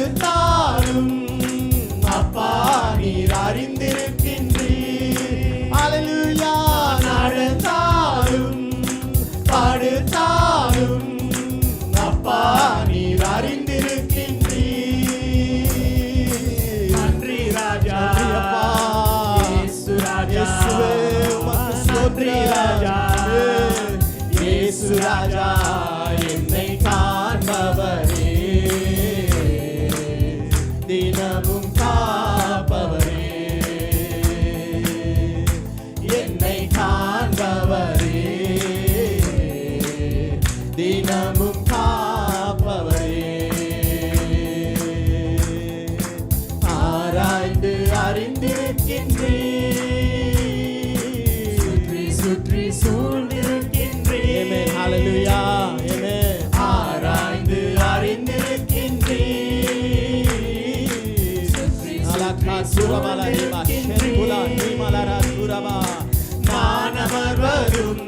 படுத்தாலும் அப்பா நீர் அறிந்திருக்கின்றீர். அல்லேலூயா. நடந்தாலும் படுத்தாலும் அப்பா நீர் அறிந்திருக்கின்றீர். நன்றி ராஜா. இயேசு ராஜா. நன்றி ராஜா. இயேசு ராஜா என்னை காண்பவரே, தினமும் காப்பவரே, என்னை காண்பவரே, தினமும் காப்பவரே. ஆராய்ந்து அறிந்திருக்கின்றீர், சுற்றி சுற்றி சூழ்ந்திருக்கின்றீர். ஹல்லேலூயா. ஆமென். ஆராய்ந்து அறிந்திருக்கின்றீர், அலகா சுரமலரிமா ஷெருலா நிமலரா சுரமா. நான் அமர்வதும்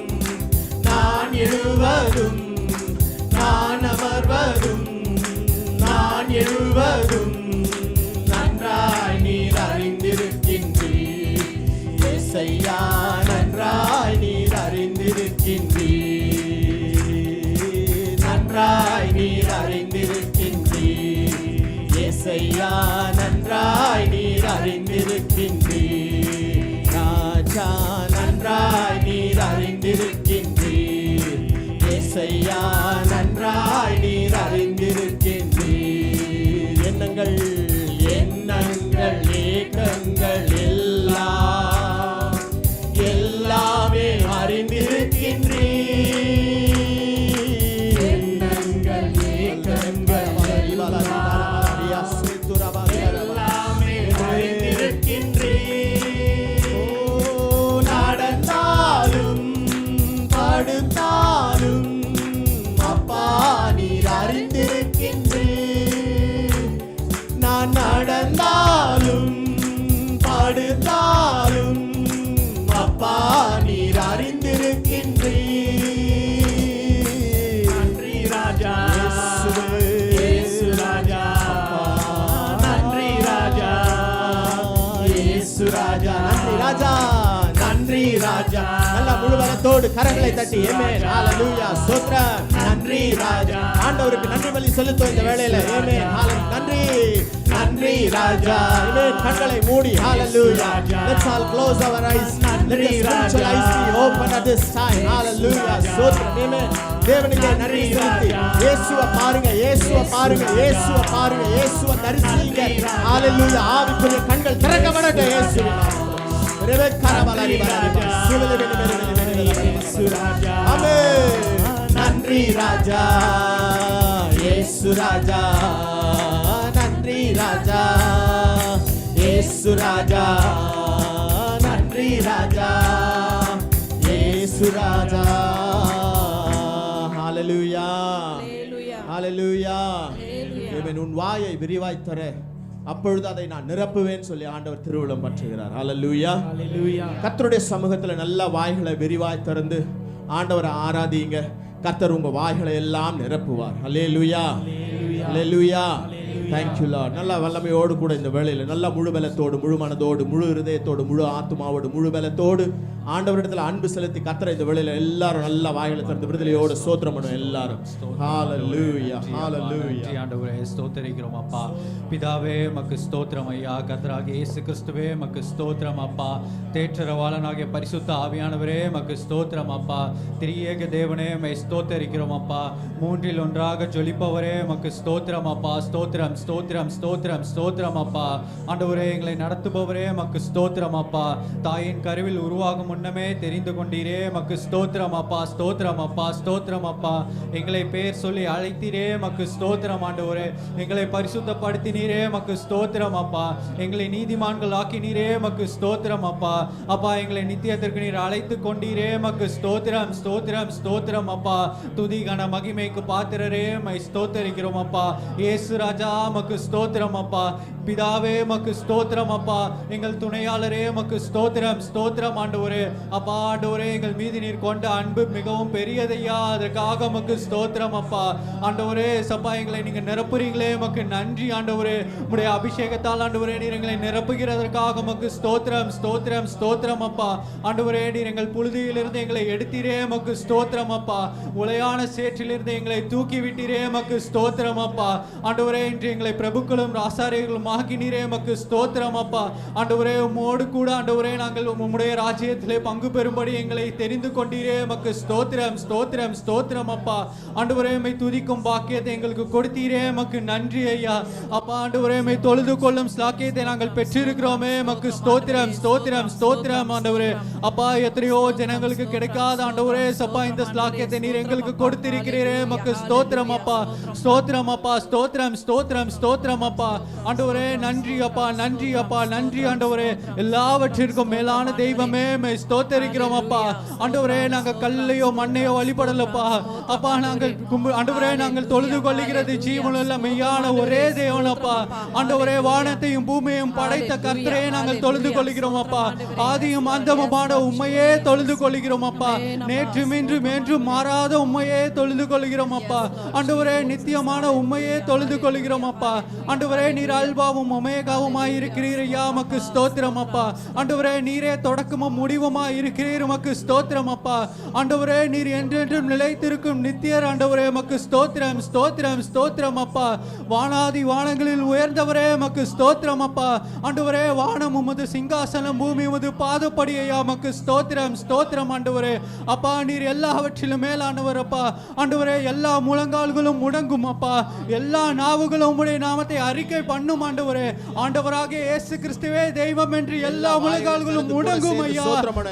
நான் எழுவதும், நான் அமர்வதும் நான் எழுவதும் நன்றாய் நீர் அறிந்திருக்கின்றீர். இயேசையா நன்றாய் நீர் அறிந்திருக்கின்றீர், நன்றாய் நீர் அறிந்திருக்கின்றீர். இயேசையா நன்றாய் நீர் அறிந்திருக்கின்றீர். ராஜா நன்றாய் நீர் அறிந்திருக்கின்றீர். இயேசையா நன்றாய் நீர் அறிந்திருக்கின்றீர். எண்ணங்கள் எண்ணங்கள் ஏக்கங்கள் எல்லாம் எல்லாமே அறிந்திருக்கின்றீர். எண்ணங்கள் ஏக்கங்கள் எல்லாமே அறிந்திருக்கின்றீர். நடந்தாலும் படுத்தாலும் அப்பா நீர் அறிந்திருக்கின்றீர். நான் நடந்தாலும் படுத்தாலும் அப்பா நீர் அறிந்திருக்கின்றீர். நன்றி ராஜா. இயேசு ராஜா. நன்றி ராஜா. இயேசு ராஜா. நன்றி ராஜா. நன்றி ராஜா. நல்ல முழுவலத்தோடு கரங்களை தட்டி ஆமென். ஹல்லேலூயா. ஸ்தோத்திரம். நன்றி ராஜா. ஆண்டவருக்கு நன்றி பலி செலுத்தும் இந்த வேளையில. ஆமென். ஹல்லேலூயா. நன்றி நன்றி ராஜா. ஆமென். கண்களை மூடி ஹல்லேலூயா. Let's all close our eyes. Let us spiritual eyes be open at this time. Hallelujah. ஸ்தோத்திரம். ஆமென். தேவனுக்கு நன்றி செலுத்தி இயேசுவை பாருங்க, இயேசுவை பாருங்க, இயேசுவை பாருங்க, இயேசுவை தரிசிங்க. ஹல்லேலூயா. ஆவிக்குரிய கண்கள் திறக்கப்படட்டும் இயேசுவின் நாமத்தில். ஆமென். நன்றி ராஜா. இயேசு ராஜா. நன்றி ராஜா. இயேசு ராஜா. நன்றி ராஜா. இயேசு ராஜா. ஹல்லேலூயா. ஹல்லேலூயா. ஆமென். உன் வாயை விரிவாய் தர, அப்பொழுது அதை நான் நிரப்புவேன் சொல்லி ஆண்டவர் திருவுளம் பற்றுகிறார். ஹல்லேலூயா. ஹல்லேலூயா. கர்த்தருடைய சமூகத்துல நல்ல வாய்களை விரிவாய் திறந்து ஆண்டவரை ஆராதிங்க. கர்த்தர் உங்க வாய்களை எல்லாம் நிரப்புவார். ஹல்லேலூயா. ஹல்லேலூயா. Thank you Lord. நல்ல வல்லமையோடு கூட இந்த வேளையில நல்ல முழு பலத்தோடு, முழு மனதோடு, முழு இருதயத்தோடு, முழு ஆத்துமாவோடு, முழு பலத்தோடு ஆண்டவரிடத்தில் அன்பு செலுத்தி கர்த்தரை இந்த வேளையில எல்லாரும் நல்ல வாய்களை திறந்து விடுதலையோடு ஸ்தோத்திரம் பண்ணுவோம் எல்லாரும். ஹல்லேலூயா. ஹல்லேலூயா. ஆண்டவரே ஸ்தோத்திரிக்கிறோம் அப்பா. பிதாவே மக்கு ஸ்தோத்திரம் ஐயா. கர்த்தராகிய இயேசு கிறிஸ்துவே மக்கு ஸ்தோத்திரம் அப்பா. தேற்றரவாளனாகிய பரிசுத்த ஆவியானவரே மக்கு ஸ்தோத்திரம் அப்பா. திரியேக தேவனே மை ஸ்தோத்திரிக்கிறோம் அப்பா. மூன்றில் ஒன்றாக ஜொலிப்பவரே மக்கு ஸ்தோத்திரம் அப்பா. ஸ்தோத்திரம் ஸ்தோத்திரம் ஸ்தோத்திரம் ஸ்தோத்திரம் அப்பா. ஆண்டவரே எங்களை நடத்துபவரே மக்கு ஸ்தோத்திரம் அப்பா. தாயின் கருவில் உருவாகும் முன்னமே தெரிந்து கொண்டீரே மக்கு ஸ்தோத்திரம் அப்பா. ஸ்தோத்திரம் அப்பா. ஸ்தோத்திரம் அப்பா. எங்களை பேர் சொல்லி அழைத்தீரே மக்கு ஸ்தோத்திரம் ஆண்டவரே. எங்களை பரிசுத்தப்படுத்தினீரே மக்கு ஸ்தோத்திரம் அப்பா. எங்களை நீதிமான்கள் ஆக்கினீரே மக்கு ஸ்தோத்திரம் அப்பா. அப்பா எங்களை நித்தியத்திற்கு நீர் அழைத்து கொண்டீரே மக்கு ஸ்தோத்திரம் ஸ்தோத்திரம் ஸ்தோத்திரம் அப்பா. துதி கன மகிமைக்கு பாத்திரரே மை ஸ்தோத்தரிக்கிறோம் அப்பா. இயேசு ராஜா மக்கு ஸ்தோத்திரம் அப்பா. பிதாவே மக்கு ஸ்தோத்திரம் அப்பா. எங்கள் துணையாளரே மக்கு ஸ்தோத்திரம் ஸ்தோத்திரம் ஆண்டவரே. அப்பா ஆண்டவரே, எங்கள் மீது நீர் கொண்ட அன்பு மிகவும் பெரியதையா, அதற்காக மக்கு ஸ்தோத்திரம் அப்பா. ஆண்டவரே சப்பா, எங்களை நீங்க நிரப்புறீங்களே மக்கு நன்றி ஆண்டவரே. உடைய அபிஷேகத்தால் ஆண்டவரே நீர் எங்களை நிரப்புகிறதற்காக மக்கு ஸ்தோத்திரம் ஸ்தோத்திரம் ஸ்தோத்திரம் அப்பா. ஆண்டவரே, நீர் எங்கள் புழுதியிலிருந்து எங்களை எடுத்தீரே மக்கு ஸ்தோத்திரம் அப்பா. உளையான சேற்றிலிருந்து எங்களை தூக்கி விட்டீரே மக்கு ஸ்தோத்திரம் அப்பா. ஆண்டவரே, இன்று எங்களை பிரபுக்களும் ராசாரியர்களும் ஆக்கினீரே மக்கு ஸ்தோத்திரம் அப்பா. ஆண்டவரே, உம்மோடு கூட ஆண்டவரே நாங்கள் உம்முடைய ராஜ்யத்திலே பங்கு பெறும்படி எங்களை தெரிந்து கொண்டீரே மக்கு ஸ்தோத்திரம் ஸ்தோத்திரம் ஸ்தோத்திரம் அப்பா. ஆண்டவரே, உம்மை துதிக்கும் பாக்கியத்தை எங்களுக்கு கொடுத்தீரே மக்கு நன்றி ஐயா. அப்பா ஆண்டவரே, உம்மை தொழுது கொள்ளும் ஸ்லாக்கியத்தை நாங்கள் பெற்றிருக்கிறோமே மக்கு ஸ்தோத்திரம் ஸ்தோத்திரம் ஸ்தோத்திரம் ஆண்டவரே. அப்பா, எத்தனையோ ஜனங்களுக்கு கிடைக்காத ஆண்டவரே சப்பா இந்த ஸ்லாக்கியத்தை நீர் எங்களுக்கு கொடுத்திருக்கிறீரே மக்கு ஸ்தோத்திரம் அப்பா. ஸ்தோத்திரம் அப்பா, ஸ்தோத்திரம் ஸ்தோத்திரம் ஸ்தோத்திரம் அப்பா. ஆண்டவரே நன்றி அப்பா, நன்றி அப்பா, நன்றி ஆண்டவரே. எல்லாவற்றிற்கும் மேலான தெய்வமே மை ஸ்தோத்தரிக்கிறோம் அப்பா. ஆண்டவரே, நாங்க கல்லையோ மண்ணையோ வழிபடலப்பா. அப்பா, நாங்கள் ஆண்டவரே நாங்கள் தொழுது கொள்ளுகிறது ஜீவனுள்ள மெய்யான ஒரே தேவன் அப்பா. ஆண்டவரே, வானத்தையும் பூமியையும் படைத்த கர்த்தரே நாங்கள் தொழுது கொள்கிறோம் அப்பா. ஆதியும் அந்தமுமான உம்மையே தொழுது கொள்கிறோம் அப்பா. நேற்றும் இன்றும் என்றும் மாறாத உம்மையே தொழுது கொள்கிறோம் அப்பா. ஆண்டவரே, நித்தியமான உம்மையே தொழுது கொள்கிறோம் அப்பா. ஆண்டவரே, நீர் அல்பாவும் ஒமேகாவுமாய் இருக்கிறீர் ஐயா மக்கு ஸ்தோத்திரம் அப்பா. ஆண்டவரே, நீரே தொடக்கமும் முடிவுமாய் இருக்கிறீர் மக்கு ஸ்தோத்திரம் அப்பா. ஆண்டவரே, நீர் என்றென்றும் நிலைத்திருக்கும் நித்தியர் ஆண்டவரே மக்கு ஸ்தோத்திரம் ஸ்தோத்திரம் ஸ்தோத்திரம் அப்பா. வானாதி வானங்களில் உயர்ந்தவரே மக்கு ஸ்தோத்திரம் அப்பா. ஆண்டவரே, வானம் உமது சிங்காசனம், பூமி உமது பாதப்படி ஐயா மக்கு ஸ்தோத்திரம் ஸ்தோத்திரம் ஆண்டவரே. அப்பா, நீர் எல்லாவற்றிலும் மேலானவர் அப்பா. ஆண்டவரே, எல்லா முழங்கால்களும் முடங்கும் அப்பா. எல்லா நாவுகளும் உம்முடைய நாமத்தை அறிக்கை பண்ணும் ஆண்டவரே. ஆண்டவராக இயேசு கிறிஸ்துவே தெய்வம் என்று எல்லா முழங்கால்களும் முடங்கும் ஐயா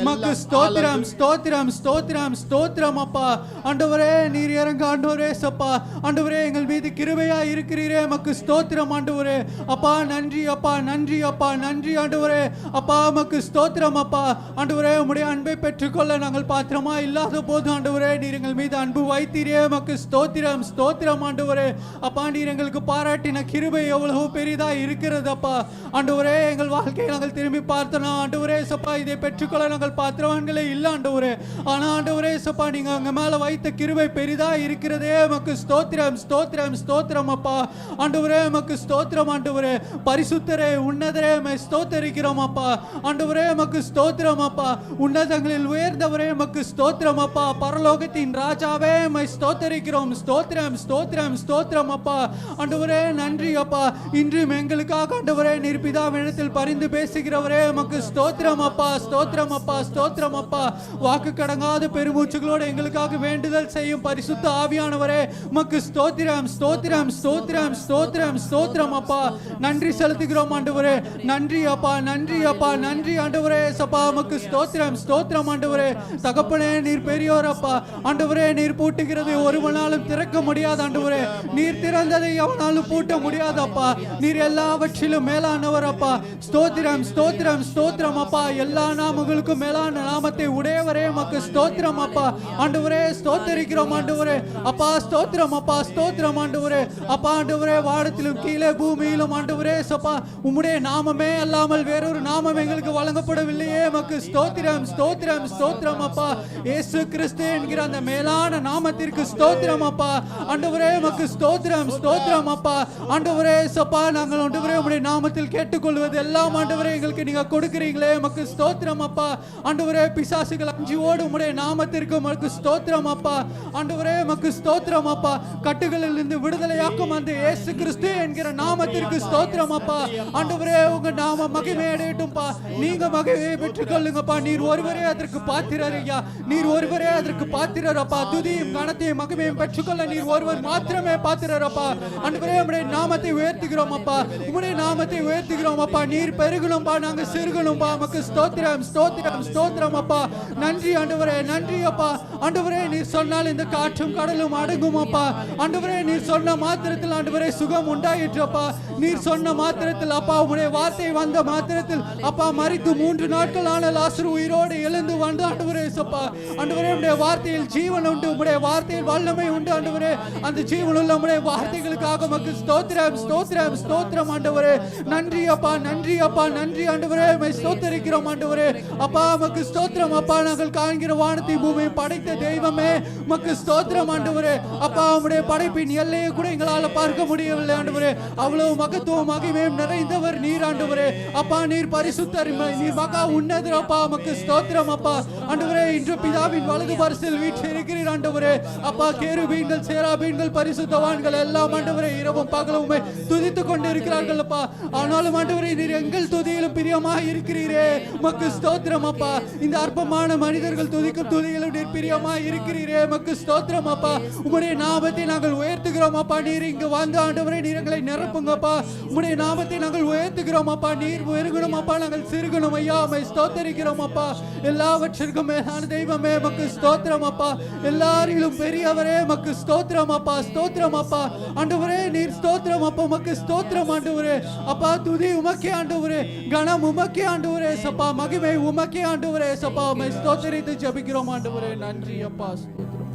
மக்கு ஸ்தோத்திரம் ஸ்தோத்திரம் ஸ்தோத்திரம் ஸ்தோத்திரம் அப்பா. ஆண்டவரே, நீர் இறங்க ஆண்டவரே சப்பா. ஆண்டவரே, எங்கள் மீது கிருபையா இருக்கிறீரே மக்கு ஸ்தோத்திரம் ஆண்டவரே. அப்பா நன்றி அப்பா, நன்றி அப்பா, நன்றி ஆண்டவரே. அப்பா மக்கு ஸ்தோத்திரம் அப்பா. ஆண்டவரே, உம்முடைய அன்பை பெற்றுக்கொள்ள நாங்கள் பாத்திரமா இல்லாத போது ஆண்டவரே நீர் எங்கள் மீது அன்பு வைத்தீரே மக்கு ஸ்தோத்திரம் ஸ்தோத்திரம் ஆண்டவரே. அப்பா, நீர் எங்களுக்கு பாராட்டின கிருபை எவ்வளவு பெரிதா இருக்கிறது அப்பா. ஆண்டவரே, எங்கள் வாழ்க்கையை நாங்கள் திரும்பி பார்த்தோம் ஆண்டவரே சப்பா. இதை பெற்றுக்கொள்ள நாங்கள் பாத்திரவான்களே இல்ல ஆண்டவரே. ஆனா ஆண்டவரே சப்பா, நீங்க அங்க மேல வைத்த கிருபை பெரிதா இருக்கிறதே மக்கு ஸ்தோத்திரம் ஸ்தோத்திரம் ஸ்தோத்திரம் அப்பா. ஆண்டவரே மக்கு ஸ்தோத்திரம் ஆண்டவரே. பரிசுத்தரே உன்னதரே மை ஸ்தோத்தரிக்கிறோம் அப்பா. ஆண்டவரே மக்கு ஸ்தோத்திரம் அப்பா. உன்னதங்களில் உயர்ந்தவரே மக்கு ஸ்தோத்திரம் அப்பா. பரலோகத்தின் ராஜாவே மை ஸ்தோத்தரிக்கிறோம் ஸ்தோத்திரம் ஸ்தோத்திரம் ஸ்தோத்திரம் அப்பா. ஆண்டவரே நன்றி அப்பா. இன்றும் எங்களுக்காக ஆண்டவரே நீர் பிதாவினிடத்தில் பரிந்து பேசுகிறவரே மக்கு ஸ்தோத்திரம் அப்பா. ஸ்தோத்திரம் அப்பா, ஸ்தோத்திரம் அப்பா. வாக்கு கடங்காத பெருமூச்சுகளோடு எங்களுக்காக வேண்டுதல் செய்யும் பரிசுத்த ஆவியானவரே மக்கு ஸ்தோத்திரம் ஸ்தோத்திரம் ஸ்தோத்திரம் ஸ்தோத்திரம் ஸ்தோத்திரம் அப்பா. நன்றி செலுத்துகிறோம் ஆண்டவரே. நன்றி அப்பா, நன்றி அப்பா, நன்றி ஆண்டவரே சப்பா மக்கு ஸ்தோத்திரம் ஸ்தோத்திரம் ஆண்டவரே. தகப்பனே, நீர் பெரியோர் அப்பா. ஆண்டவரே, நீர் பூட்டுகிறது ஒருவனாலும் திறக்க முடியாது ஆண்டவரே. நீர் திறந்ததை எவனாலும் பூட்ட முடியாது அப்பா. நீர் எல்லாவற்றிலும் மேலானவர் அப்பா. ஸ்தோத்திரம் ஸ்தோத்திரம் ஸ்தோத்திரம் அப்பா. எல்லா நாமங்களுக்கும் மேலான நாமத்தை உடையவரே மக்கு ஸ்தோத்திரம் அப்பா. ஆண்டவரே, ஸ்தோத்தரிக்கிறோம் ஆண்டவரே. அப்பா ஸ்தோத்திரம் அப்பா, ஸ்தோத்திரம் ஆண்டவரே. அப்பா ஆண்டவரே, வானத்திலும் கீழே பூமியிலும் ஆண்டவரே சப்பா உம்முடைய நாமமே அல்லாமல் வேறொரு நாமம் எங்களுக்கு வழங்கப்படவில்லையே மக்கு ஸ்தோத்திரம் ஸ்தோத்திரம் ஸ்தோத்திரம் அப்பா. இயேசு கிறிஸ்து என்கிற அந்த மேலான நாமத்திற்கு ஸ்தோத்திரம் அப்பா. ஆண்டவரே மக்கு ஸ்தோத்திரம் ஸ்தோத்திரம் அப்பா. ஆண்டவரே சப்பா, நாங்கள் ஆண்டவரே உம்முடைய நாமத்தில் கேட்டுக்கொள்வது எல்லாம் ஆண்டவரே எங்களுக்கு நீங்க கொடுக்கிறீங்களே மக்கு ஸ்தோத்திரம் அப்பா. ஆண்டவரே, பிசாசுகள் அஞ்சியோடு உம்முடைய நாமத்திற்கு மக்கு ஸ்தோத்திரம் அப்பா. ஆண்டவரே மக்கு ஸ்தோத்திரம் அப்பா. கட்டுகளில் இருந்து விடுதலையாக்கும் அந்த இயேசு கிறிஸ்து என்கிற நாமத்திற்கு ஸ்தோத்திரம் அப்பா. ஆண்டவரே, உங்க நாம மகிமை அடையட்டும்பா. நீங்க மகிமையை பெற்றுக்கொள்ளுங்கப்பா. நீர் ஒருவரே அதற்கு பாத்திரர் ஐயா. நீர் ஒருவரே அதற்கு பாத்திரர் அப்பா. துதியும் கனத்தையும் மகிமையும் பெற்றுக்கொள்ள நீர் ஒருவர் மாத்திரமே பாத்திரர் அப்பா. ஆண்டவரே, உம்முடைய நாமத்தை உயர்த்துகிறோம் அப்பா. உம்முடைய நாமத்தை உயர்த்துகிறோம் அப்பா. நீர் பெருகணும்பா, நாங்க சிறுகணும்பா மக்கு ஸ்தோத்திரம் ஸ்தோத்திரம் ஸ்தோத்திரம் அப்பா. நன்றி ஆண்டவரே, நன்றி அப்பா. ஆண்டவரே, நீர் சொன்னால் இந்த காற்றும் கடலும் அடங்கும் அப்பா. ஆண்டவரே, நீர் சொன்ன மாத்திரத்தில் ஆண்டவரே சுகம் உண்டாயிற்று அப்பா. நீர் சொன்ன மாத்திரத்தில் அப்பா, உம்முடைய வார்த்தை வந்த மாத்திரத்தில் அப்பா மரித்து 3 நாட்கள் ஆன லாசரு உயிரோடு எழுந்து வந்து ஆண்டவரே சப்பா. ஆண்டவரே, உம்முடைய வார்த்தையில் ஜீவன் உண்டு, உம்முடைய வார்த்தையில் வல்லமை உண்டு ஆண்டவரே. அந்த ஜீவனுள்ள உம்முடைய வார்த்தைகளுக்காக மக்கு ஸ்தோத்திரம் ஸ்தோத்திரம் ஸ்தோத்திரம் ஆண்டவரே. நன்றி அப்பா, நன்றி அப்பா, நன்றி ஆண்டவரே. உம்மை ஸ்தோத்திரிக்கிறோம் ஆண்டவரே. அப்பா உமக்கு ஸ்தோத்திரம் அப்பா. நாங்கள் காண்கிற வானத்தை பூமியை படைத்த தெய்வமே உமக்கு ஸ்தோத்திரம் ஆண்டவரே. அப்பா உம்முடைய படைப்பின் எல்லையை கூட எங்களால் பார்க்க முடியவில்லை ஆண்டவரே. அவ்வளவு மகத்துவம் மகிமையும் நிறைந்தவர் நீர் ஆண்டவரே. அப்பா நீர் பரிசுத்தர், நீர் மகா உன்னதர் அப்பா. உமக்கு ஸ்தோத்திரம் அப்பா ஆண்டவரே. இன்று பிதாவின் வலது பரிசில் வீற்றிருக்கிறீர் ஆண்டவரே. அப்பா கேருபீன்கள் சேராபீன்கள் பரிசுத்தவான்கள் எல்லாம் ஆண்டவரே இரவும் பகலும் உம்மை துதித்துக் கொண்டு இருக்கிறார்கள் அப்பா. ஆனாலும் ஆண்டவரே நீர் எங்கள் துதியிலும் பிரியமாக இருக்கிறீரே. உமக்கு ஸ்தோத்திரம் அப்பா. இந்த அற்பமான மனிதர்கள் துதிக்கும் துதியிலும் நீர் பிரியமாக இருக்கிறீரே. உமக்கு ஸ்தோத்திரம் அப்பா. உம்முடைய நாமத்தை நாங்கள் உயர்த்துகிறோம் அப்பா. நீர் இங்கு வந்து ஆண்டவரே நீர் எங்களை நிரப்புங்கப்பா. உம்முடைய நாமத்தை நாங்கள் உயர்த்துகிறோம் அப்பா. நீர் உயர்கணும் அப்பா, நாங்கள் சிறுகணும் ஐயா. உம்மை ஸ்தோத்தரிக்கிறோம் அப்பா. எல்லாவற்றிற்கும் மேலான தெய்வமே உமக்கு ஸ்தோத்திரம் அப்பா. எல்லாரிலும் பெரியவரே உமக்கு ஸ்தோத்திரம் அப்பா. ஸ்தோத்திரம் அப்பா ஆண்டவரே. நீர் ஸ்தோத்திரம் அப்பா. உமக்கு ஸ்தோத்திரம் ஆண்டவரே. அப்பா துதி உமக்கே ஆண்டவரே. கணம் உமக்கே ஆண்டவரே. சப்பா மகிமை உமக்கே ஆண்டவரே. சப்பா உம்மை ஸ்தோத்தரித்து ஜெபிக்கிறோம் ஆண்டவரே. நன்றி அப்பா. ஸ்தோத்திரம்.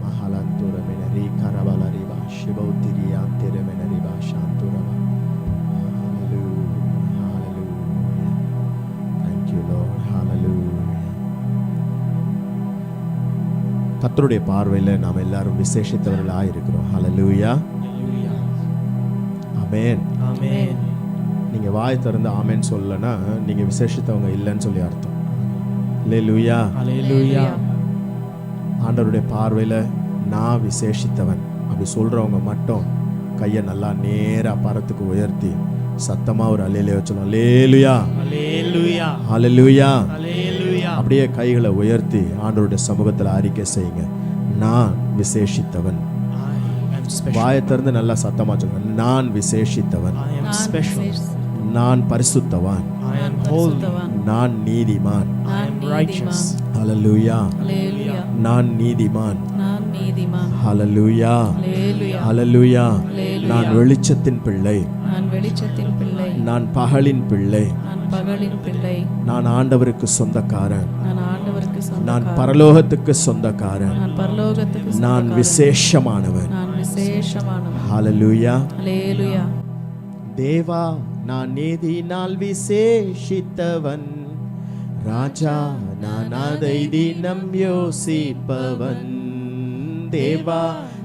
மஹாலந்துர மெனரி கரபலரிபா சிவௌத்திரி ஆந்திர மெனரிபா சாந்துரபா. கர்த்தருடைய பார்வையில் நாம் எல்லாரும் விசேஷித்தவர்களாக இருக்கிறோம். ஹல்லேலூயா, ஆமென், ஆமென். நீங்க வாய் திறந்து ஆமென் சொல்லலன்னா நீங்க விசேஷித்தவங்க இல்லைன்னு சொல்லி அர்த்தம். ஹல்லேலூயா, ஹல்லேலூயா. ஆண்டவருடைய பார்வையில் நான் விசேஷித்தவன் அப்படி சொல்றவங்க மட்டும் கையை நல்லா நேரா பரத்துக்கு உயர்த்தி சத்தமா ஒரு அல்லேலூயா சொல்லலாம். அல்லேலூயா, அல்லேலூயா, அல்லேலூயா, அல்லேலூயா. அப்படியே கைகளை உயர்த்தி ஆண்டவருடைய சமூகத்தில் அறிக்கை செய்யுங்க. நான் விசேஷித்தவன். வாயை திறந்து நல்லா சத்தமா சொல்லுங்க. நான் விசேஷித்தவன், நான் பரிசுத்தவான், நான் நீதிமான். ஹல்லேலூயா, நான் நீதிமான். ஹல்லேலூயா, ஹல்லேலூயா. நான் வெளிச்சத்தின் பிள்ளை, நான் பகலின் பிள்ளை, நான் ஆண்டவருக்கு சொந்தக்காரன், நான் பரலோகத்துக்கு சொந்தக்காரன், நான் விசேஷமானவன். ஹல்லேலூயா, தேவா நான் நீதினால் விசேஷித்தவன், ராஜா நான் அதை தினம் யோசிப்பவன். தேவா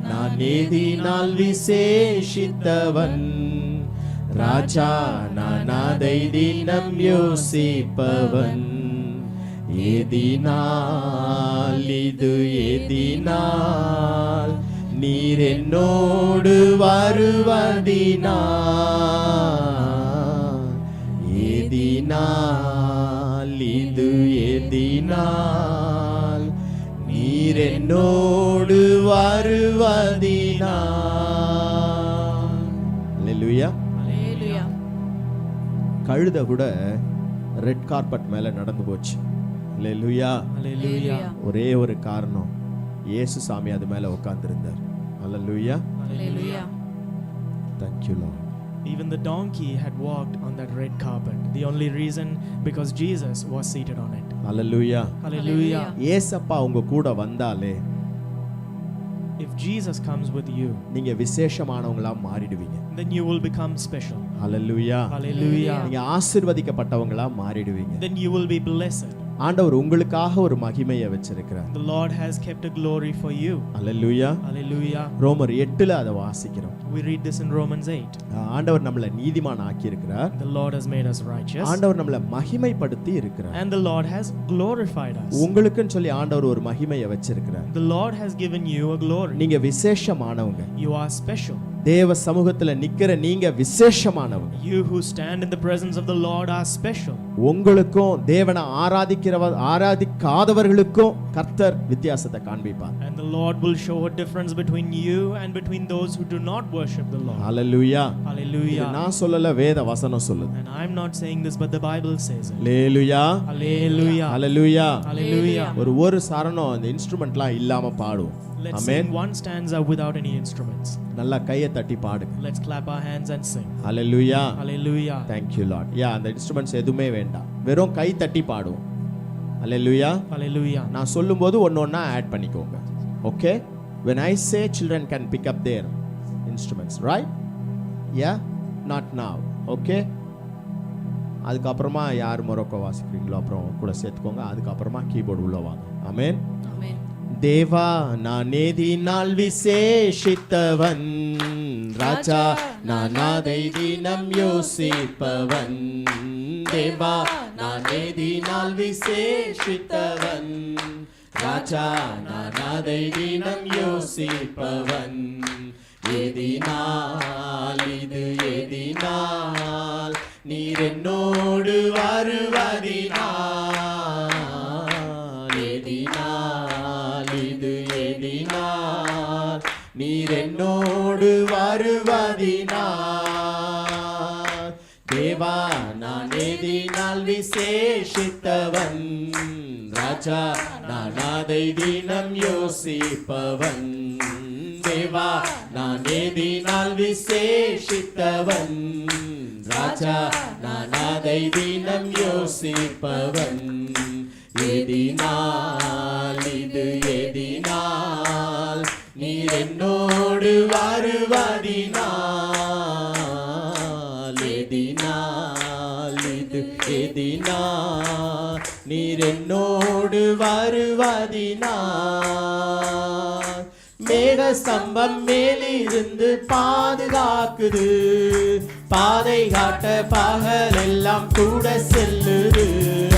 நான் நீதினால் விசேஷித்தவன், ராஜா நான் அதை தினம் யோசிப்பவன். ஏதினால் இது ஏதினால் நீர் என்னோடு வருவதினால், ஏதினால் இது ஏதினால் நீர் என்னோடு வருவதினால். அல்லேலூயா. கழுத கூட ரெட் கார்பெட் மேல நடந்து போச்சு. அல்லேலூயா, அல்லேலூயா. ஒரே ஒரு காரணம், இயேசு சாமி அது மேல உட்கார்ந்திருந்தார். அல்லேலூயா, அல்லேலூயா. Thank you Lord. Even the donkey had walked on that red carpet. The only reason because Jesus was seated on it. Hallelujah, hallelujah. இயேசப்பா உங்க கூட வந்தாலே, if Jesus comes with you, நீங்க விசேஷமானவங்களா மாறிடுவீங்க. then you will become special. Hallelujah, hallelujah. நீங்க ஆசீர்வதிக்கப்பட்டவங்களா மாறிடுவீங்க. then you will be blessed. ஆண்டவர் உங்களுக்காக ஒரு மகிமையை வச்சிருக்கிறார். The Lord has kept a glory for you. Hallelujah, hallelujah. ரோமர் 8ல அதை வாசிக்கிறோம். We read this in Romans 8. ஆண்டவர் நம்மளை நீதிமான் ஆக்கி இருக்கிறார். The Lord has made us righteous. ஆண்டவர் நம்மளை மகிமைப்படுத்தி இருக்கிறார். And the Lord has glorified us. உங்களுக்குன்னு சொல்லி ஆண்டவர் ஒரு மகிமையை வச்சிருக்கிறார். The Lord has given you a glory. நீங்க விசேஷமானவங்க. You are special. தேவ சமூகத்துல நிக்கிற நீங்க விசேஷமானவங்க. You who stand in the presence of the Lord are special. உங்களுக்கும் தேவனை ஆராதிக்காதவர்களுக்கும் கர்த்தர் வித்தியாசத்தை காண்பிப்பார். And the Lord will show a difference between you and between those who do not worship the Lord. Hallelujah, hallelujah. நான் சொல்லல, வேத வசனம் சொல்லுது. And I'm not saying this, but the Bible says it. Hallelujah, hallelujah, hallelujah, hallelujah. ஒரு சரணம் அந்த இன்ஸ்ட்ருமெண்ட்லாம் இல்லாம பாடுவோம். Let's sing one stanza without any instruments. நல்லா கையை தட்டி பாடுங்க. Let's clap our hands and sing. Hallelujah, hallelujah. Thank you Lord. அந்த இன்ஸ்ட்ருமெண்ட்ஸ் எதுவுமே வேண்டாம், வெறும் கை தட்டி பாடுவோம். Hallelujah, hallelujah. நான் சொல்லும்போது ஒன்னொன்னா ஆட் பண்ணிக்கோங்க. Okay, When I say children can pick up their instruments, right? Yeah? Not now. Okay? அதுக்கப்புறமா யார் மொரோக்கோ வாசிக்கிறீங்களோ அப்புறம் கூட சேர்த்துக்கோங்க. அதுக்கப்புறமா கீபோர்டு உள்ள வாங்க. ஆமென். ஆமென். தேவா நான் ஏதினால் விசேஷித்தவன், ராஜா நான் அதை தினம் யோசிப்பவன். தேவா நான் ஏதினால் விசேஷித்தவன், ராஜா நான் அதை தினம் யோசிப்பவன். எதினால் இது எதினால் நீர் என்னோடு வருவதினால், எதினால் இது எதினால் நீர் என்னோடு வருவதினால். தேவா நான் எதினால் விசேஷித்தவன், ராஜா நான் அதை தினம் யோசிப்பவன். தேவா நான் எதினால் விசேஷித்தவன், ராஜா நான் அதை தினம் யோசிப்பவன். எதினால் இது எதினால் நீர் என்னோடு வருவதினால், எதினால் இது எதினால் நீர் என்னோடு வருவதினால். மேக ஸ்தம்பம் மேலிருந்து பாதுகாக்குது, பாதை காட்ட பகலெல்லாம் கூட செல்லுது.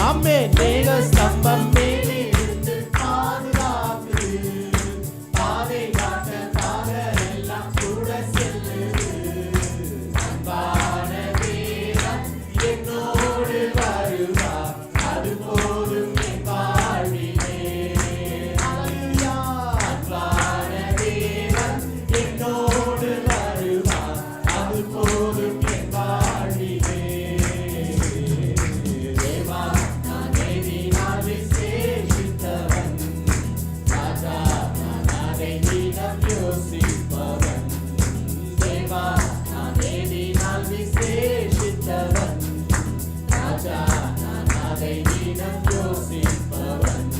ஆமென். மேக ஸ்தம்பம் மேலிருந்து பாதுகாக்குது, பாதை காட்ட பகலெல்லாம் கூட செல்லுது. அன்பான தேவன் என்னோடு வருவார், அது போதும் என் வாழ்விலே. அல்லேலூயா. அன்பான தேவன் என்னோடு வருவார், அது போதும் என் வாழ்விலே. தேவா நான் எதினால் விசேஷித்தவன், ராஜா நான் அதை தினம் யோசிப்பவன். தேவா நான் எதினால் விசேஷித்தவன், ராஜா நான் அதை தினம் யோசிப்பவன்.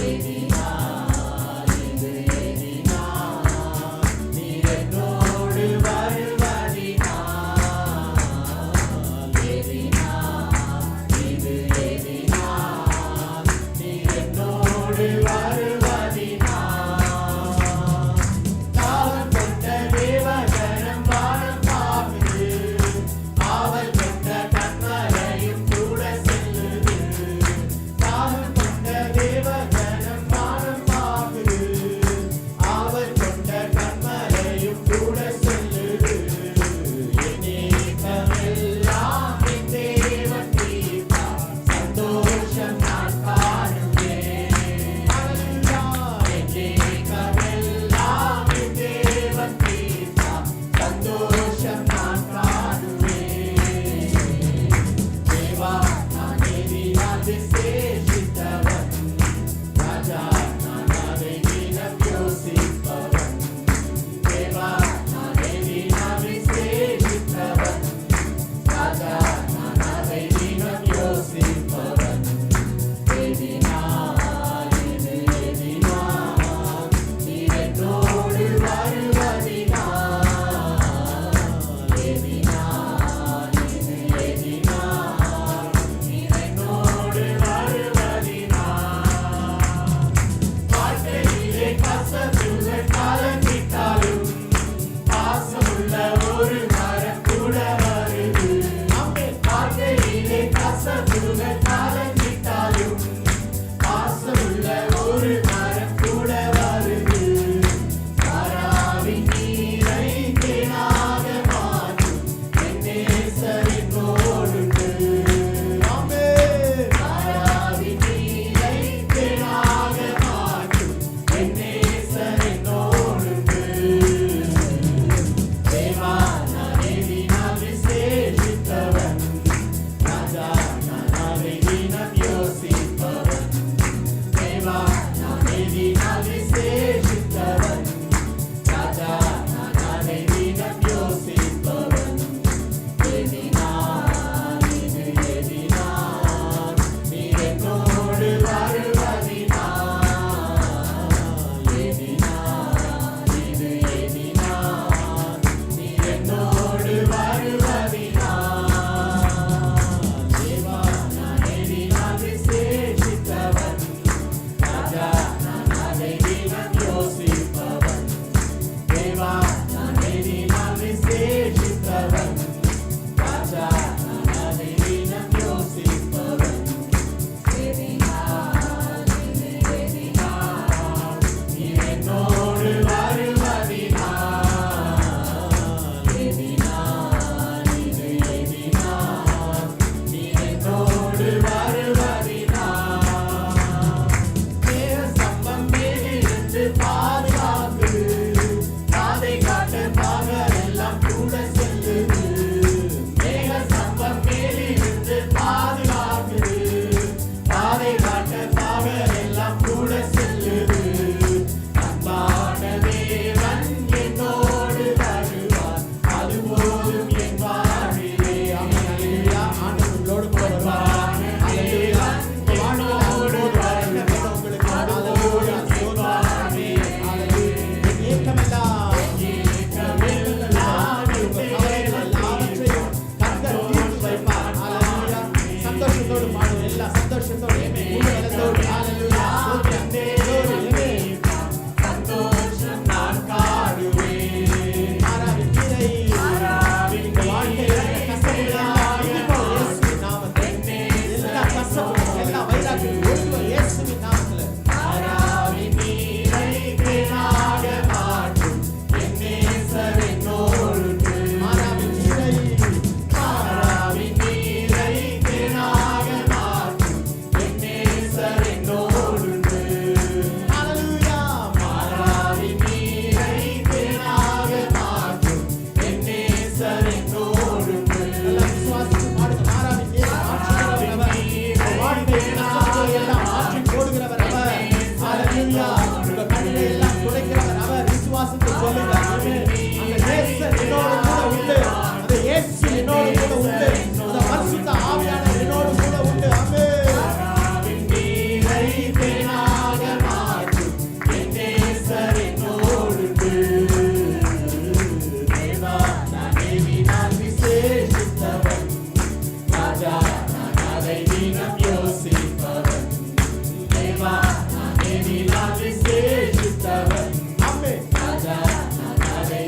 எதினால் இது எதினால் நீர் என்னோடு வருவதினால், எதினால் இது எதினால் நீர் என்னோடு வருவதினால். துடைக்கிறவர் அவர். விசுவாசத்தை சொல்லுங்க. ஆமென். அந்த நேசர் என்னோடு கூட உண்டு. அந்த இயேசு என்னோடு கூட உண்டு. அந்த பரிசுத்த ஆவியானவர் என்னோடு கூட உண்டு. ஆமென். ஆமென்.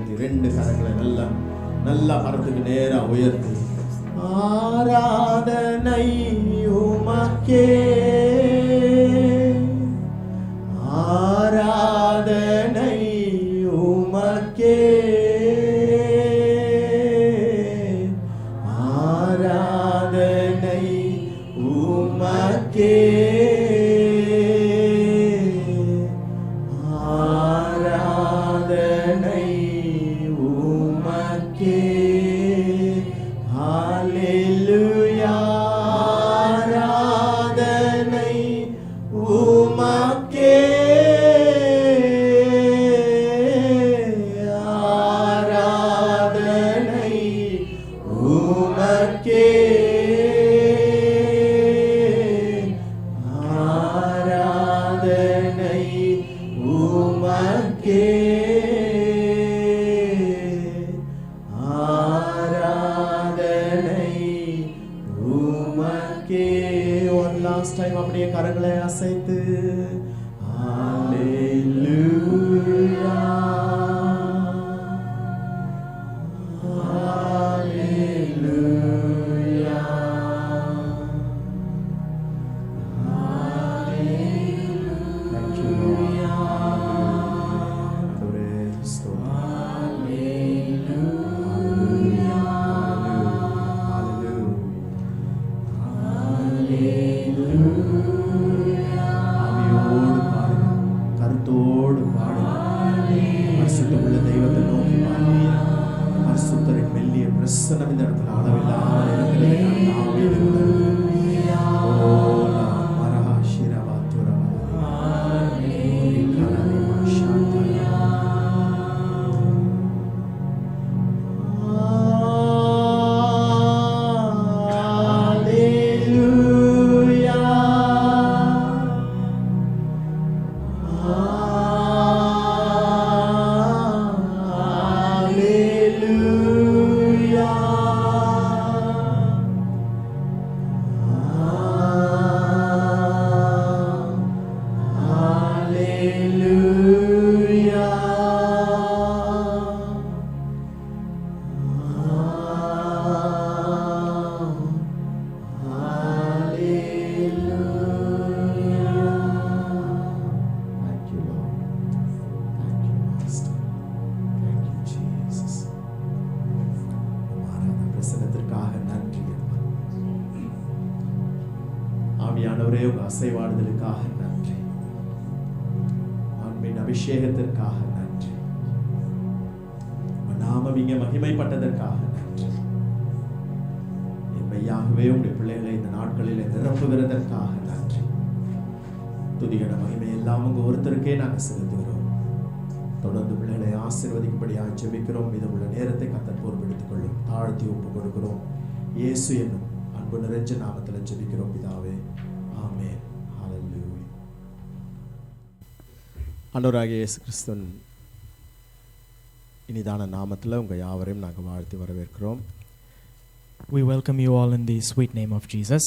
உயர்த்தி 2 கரங்களை நல்லா பரத்துக்கு நேரா உயர்த்தி ஆராதனை உமக்கே ஆராதனை உமக்கே ஆராதனை உமக்கே ஆராதனை உமக்கே ஹல்லேலூயா ஆராதனை உமக்கே ஆராதனை உமக்கே ஆராதனை உமக்கே ஆராதனை உமக்கே. one last time அப்படியே கரங்களை அசைத்து ஹல்லேலூயா ஹல்லேலூயா Thank you, Lord. ஆண்டவரே, ஸ்தோத்திரம். Hallelujah. ஆவியோடு பாடுங்க, கருத்தோடு பாடுங்க, பரிசுத்தமுள்ள தெய்வத்தை நோக்கி பாடுங்க. பரிசுத்தரின் மெல்லிய பிரசன்னம் இந்த இடத்துல அளவில்லாமல் இருக்கிறதை நான் ஆவியில் உணர்கிறேன். ஓ மரஹா ஷிரவா துரவா கலரிமா ஷாத்தலா ஆவியானவரே, உங்க அசைவாடுதலுக்காக நன்றி. ஆன்மீக அபிஷேகத்திற்காக நன்றி. உங்க நாமம் இங்கே மகிமைப்பட்டதற்காக நன்றி. மெய்யாகவே உங்களுடைய பிள்ளைகளை இந்த நாட்களில் நிரப்புகிறதற்காக நன்றி. துதிகன மகிமை எல்லாம் உங்க ஒருத்தருக்கே நாங்கள் செலுத்துகிறோம். தொடர்ந்து பிள்ளைகளை ஆசீர்வதிக்கும்படியாக ஜெபிக்கிறோம். இது உள்ள நேரத்தை கர்த்தர் பொறுப்பெடுத்துக் கொள்ளும். தாழ்த்தி ஒப்பு கொடுக்கிறோம். இயேசு என்னும் அன்பு நிறைஞ்ச நாமத்தில் ஜெபிக்கிறோம் பிதாவே, ஆமென். ஹல்லேலூயா. ஆண்டவராகிய இயேசு கிறிஸ்துவின் இனிதான நாமத்தில் உங்கள் யாவரையும் நாங்கள் வாழ்த்தி வரவேற்கிறோம். We welcome you all in the sweet name of Jesus.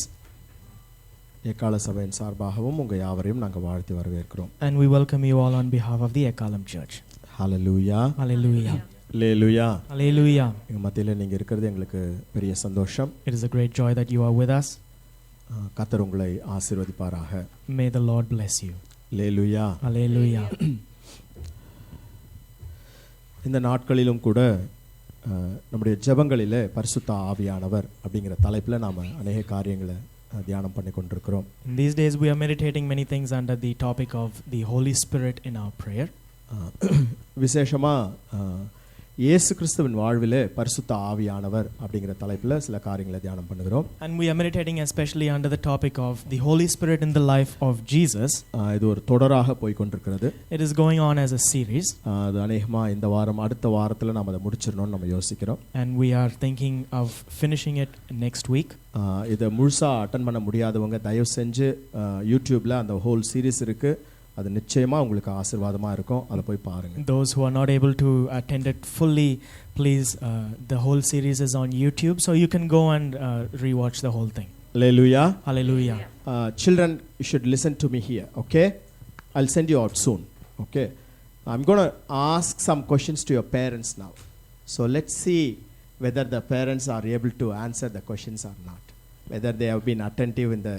எக்கால சபையின் சார்பாகவும் உங்கள் யாவரையும் நாங்கள் வாழ்த்தி வரவேற்கிறோம். And we welcome you all on behalf of the Ekalam Church. Hallelujah. Hallelujah. Hallelujah. Hallelujah. எங்கள் மத்தியில் நீங்கள் இருக்கிறது எங்களுக்கு பெரிய சந்தோஷம். It is a great joy that you are with us. கர்த்தர் உங்களை ஆசீர்வதிப்பாராக. May the Lord bless you. Hallelujah. Hallelujah. இந்த நாட்களிலும் கூட நம்முடைய ஜெபங்களிலே பரிசுத்த ஆவியானவர் அப்படிங்கிற தலைப்பில் நாம் அநேக காரியங்களை தியானம் பண்ணி கொண்டிருக்கிறோம். In these days we are meditating many things under the topic of the Holy Spirit in our prayer. விசேஷமாக இயேசு கிறிஸ்துவின் வாழ்விலே பரிசுத்த ஆவியானவர் அப்படிங்கிற தலைப்பில் சில காரியங்களை தியானம் பண்ணுகிறோம். And we are meditating especially under the topic of the Holy Spirit in the life of Jesus. இது ஒரு தொடராக போய் கொண்டிருக்கிறது. It is going on as a series. அது அநேகமாக இந்த வாரம் அடுத்த வாரத்தில் நாம் அதை முடிச்சிடணும்னு நம்ம யோசிக்கிறோம். And we are thinking of finishing it next week. இதை முழுசாக அட்டன் பண்ண முடியாதவங்க தயவு செஞ்சு யூடியூப்பில் அந்த ஹோல் சீரீஸ் இருக்குது. அது நிச்சயமா உங்களுக்கு ஆசீர்வாதமா இருக்கும். அதை போய் பாருங்க. Those who are not able to attend it fully, please, the whole series is on YouTube, so you can go and rewatch the whole thing. Hallelujah. Hallelujah. Children, you should listen to me here, okay? I'll send you out soon, okay? I'm going to ask some questions to your parents now. So let's see whether the parents are able to answer the questions or not. Whether they have been attentive in the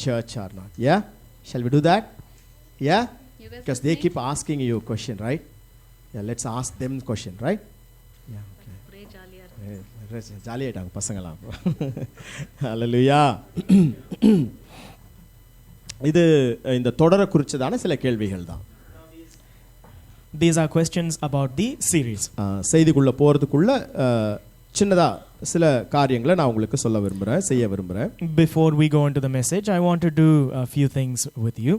church or not. Yeah? Shall we do that? Yeah? You guys Because they listening? keep asking you a question, right? Yeah, let's ask them the question, right? Yeah, okay. ஒரே ஜாலியா இருக்கு. ஜாலியாயிட்டாங்க பசங்களாம். ஹalleluya. இது இந்த தொடரை குறிச்சதான சில கேள்விகள் தான். These are questions about the series. செய்திக்குள்ள போறதுக்குள்ள சின்னதா சில காரியங்களை நான் உங்களுக்கு சொல்ல விரும்புறேன், செய்ய விரும்புறேன். Before we go into the message, I want to do a few things with you.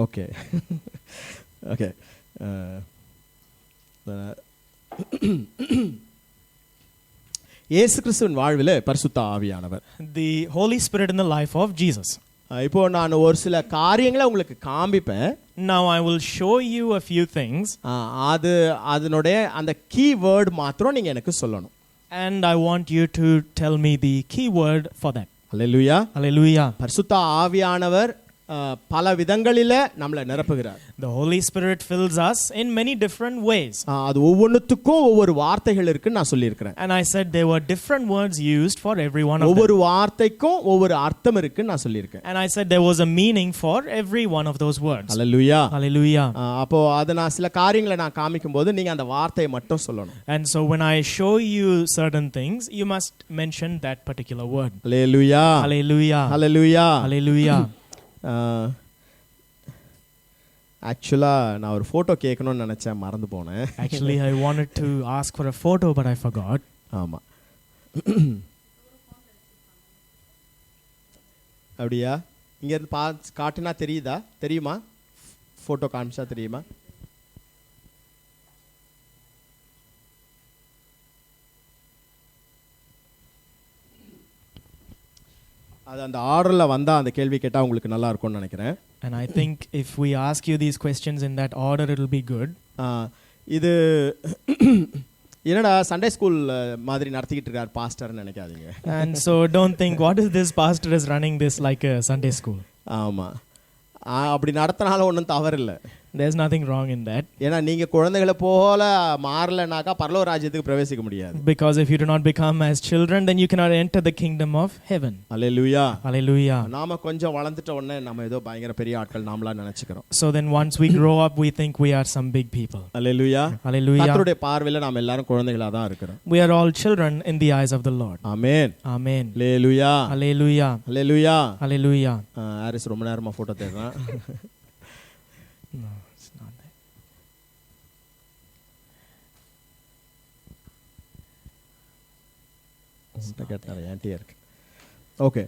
Okay. Okay. இயேசு கிறிஸ்துவின் வாழ்விலே பரிசுத்த ஆவியானவர். The Holy Spirit in the life of Jesus. இப்போ நான் ஒரு சில காரியங்களை உங்களுக்கு காண்பிப்பேன். Now I will show you a few things. அதனுடைய அந்த கீ வேர்ட் மாத்திரம் நீங்க எனக்கு சொல்லணும். And I want you to tell me the key word for that. Hallelujah. Hallelujah. பரிசுத்த ஆவியானவர் பல விதங்களிலே நம்மளை நிரப்புகிறார். The Holy Spirit fills us in many different ways. அது ஒவ்வொன்றுத்துக்கும் ஒவ்வொரு வார்த்தைகள் இருக்குன்னு நான் சொல்லியிருக்கிறேன். And I said there were different words used for every one of them. ஒவ்வொரு வார்த்தைக்கும் ஒவ்வொரு அர்த்தம் இருக்குன்னு நான் சொல்லியிருக்கேன். And I said there was a meaning for every one of those words. Hallelujah. Hallelujah. அப்போ அத நான் சில காரியங்களை நான் காமிக்கும்போது நீங்க அந்த வார்த்தையை மட்டும் சொல்லணும். And so when I show you certain things, you must mention that particular word. Hallelujah. Hallelujah. Hallelujah. Hallelujah. ஆக்சுவலா நான் ஒரு போட்டோ கேட்கணும்னு நினைச்சேன், மறந்து போனேன். Actually, I wanted to ask for a photo, but I forgot. ஆமா. அப்படியா? இங்க இருந்து காட்டினா தெரியுமா? போட்டோ காமிச்சா தெரியுமா? அது அந்த ஆர்டர்ல வந்தா அந்த கேள்வி கேட்டா உங்களுக்கு நல்லா இருக்கும்னு நினைக்கிறேன். And I think if we ask you these questions in that order, it will be good. இது என்னடா சண்டே ஸ்கூல் மாதிரி நடத்திக்கிட்டு இருக்கார் பாஸ்டர்னு நினைக்காதீங்க. And so don't think what is this pastor is running this like a Sunday school. ஆமா, அப்படி நடத்தினாலும் ஒன்றும் தவறு இல்லை. There's nothing wrong in that. ஏன்னா நீங்க குழந்தைகளை போல மாறலனாக்கா பரலோக ராஜ்யத்துக்கு பிரவேசிக்க முடியாது. Because if you do not become as children, then you cannot enter the kingdom of heaven. Hallelujah. Hallelujah. நாம கொஞ்சம் வளர்ந்துட்ட உடனே நம்ம ஏதோ பயங்கர பெரிய ஆட்கள் நாமளா நினைச்சுக்கிறோம். So then once we grow up, we think we are some big people. Hallelujah. Hallelujah. கர்த்தருடைய பார்வையில நாம எல்லாரும் குழந்தைகளா தான் இருக்கிறோம். We are all children in the eyes of the Lord. Amen. Amen. Hallelujah. Hallelujah. Hallelujah. Hallelujah. Harris ரொம்ப நேரமா photo தேடுறான். No, it's not that. உன்கிட்ட கேட்டாரு ஆன்ட்டியா இருக்கு. ஓகே.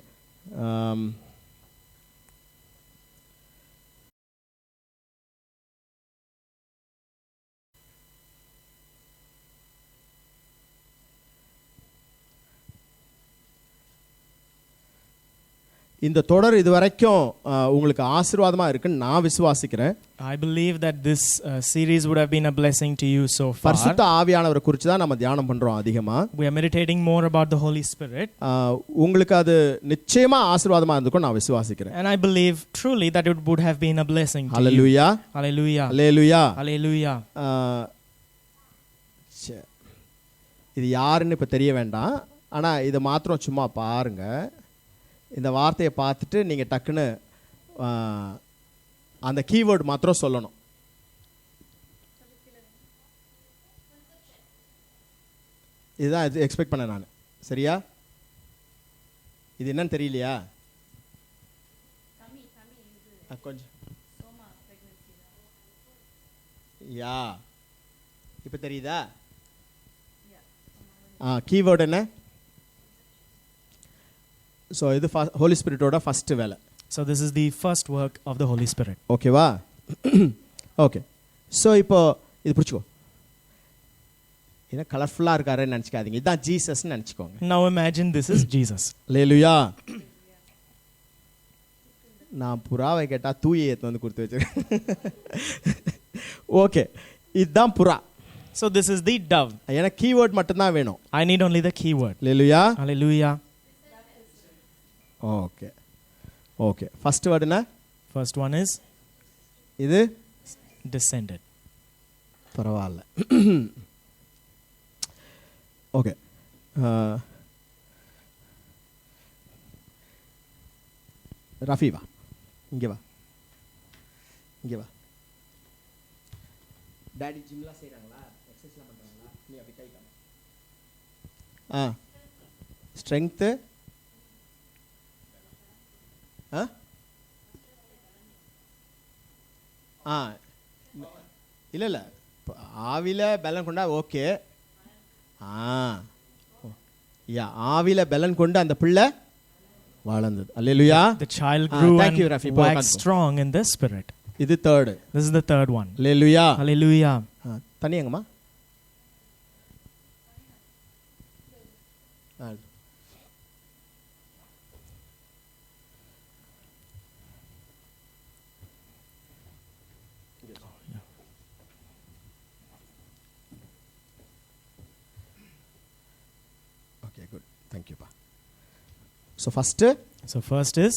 இந்த தொடர் இதுவரைக்கும் உங்களுக்கு ஆசீர்வாதமா இருக்குன்னு நான் விசுவாசிக்கிறேன். I believe that this series would have been a blessing to you so far. பரிசுத்த ஆவியானவரை குறித்து தான் நம்ம தியானம் பண்றோம் அதிகமா. We are meditating more about the Holy Spirit. உங்களுக்கு அது நிச்சயமா ஆசீர்வாதமா இருந்துக்கும் நான் விசுவாசிக்கிறேன். And I believe truly that it would have been a blessing to Hallelujah. you. Hallelujah. Hallelujah. Hallelujah. இது யாருன்னு இப்ப தெரிய வேண்டாம், ஆனா இதை மாத்திரம் சும்மா பாருங்க. இந்த வார்த்தையை பார்த்துட்டு நீங்கள் டக்குன்னு அந்த கீவேர்டு மாத்திரம் சொல்லணும். இதுதான் இது எக்ஸ்பெக்ட் பண்ணேன் நான். சரியா? இது என்னன்னு தெரியலையா? கொஞ்சம் யா இப்போ தெரியுதா? கீவேர்டு என்ன? So இது Holy Spirit-ஓட first வேலை. So this is the first work of the Holy Spirit. ஓகேவா? ஓகே. ஸோ இப்போ இது பிடிச்சிக்கோ. என்ன கலர்ஃபுல்லாக இருக்காருன்னு நினச்சிக்காதீங்க, இதுதான் ஜீசஸ்ன்னு நினச்சிக்கோங்க. Now imagine this is Jesus. ஹல்லேலூயா. நான் புறாவை கேட்டால் தூயை ஏற்று வந்து கொடுத்து வச்சிருக்கேன். ஓகே, இதுதான் புறா. So this is the dove. எனக்கு கீவேர்ட் மட்டும்தான் வேணும். I need only the keyword. Hallelujah. Hallelujah. Okay okay. First word என்ன? First one is இது descended. பரவாயில்ல. ஓகே. ரஃபி வா, இங்கே வா, இங்கே வா. டாடி ஜிம்லாம் செய்கிறாங்களா, எக்ஸசைஸ்லாம் பண்ணுறாங்களா? நீ அப்படி கை காமி. ஸ்ட்ரென்த்து இல்லை இல்லை, ஆவியில் பலன் கொண்டா ஓகே. யா, ஆவியில் பலன் கொண்டு அந்த பிள்ளை வளர்ந்தது. அல்லேலூயா. The child grew thank you, and Rafi. waxed strong in the spirit. இது third. This is the third one. Hallelujah. Hallelujah. தண்ணி எங்கம்மா? Okay, good. Thank you, pa. So first is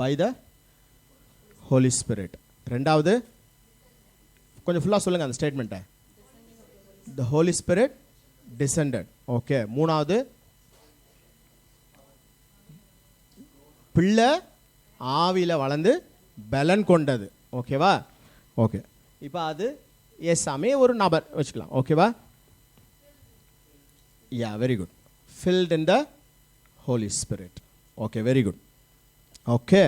by the Holy Spirit. ரெண்டாவது கொஞ்சம் ஃபுல்லாக சொல்லுங்க அந்த ஸ்டேட்மெண்ட்டை. The Holy Spirit descended. Okay. மூணாவது பிள்ளை ஆவியில் வளர்ந்து பலன் கொண்டது. ஓகேவா? ஓகே. இப்போ அது ஏசாமே ஒரு நபர் வச்சுக்கலாம். ஓகேவா? Yeah, very good. Filled in the Holy Spirit. Okay, very good. Okay,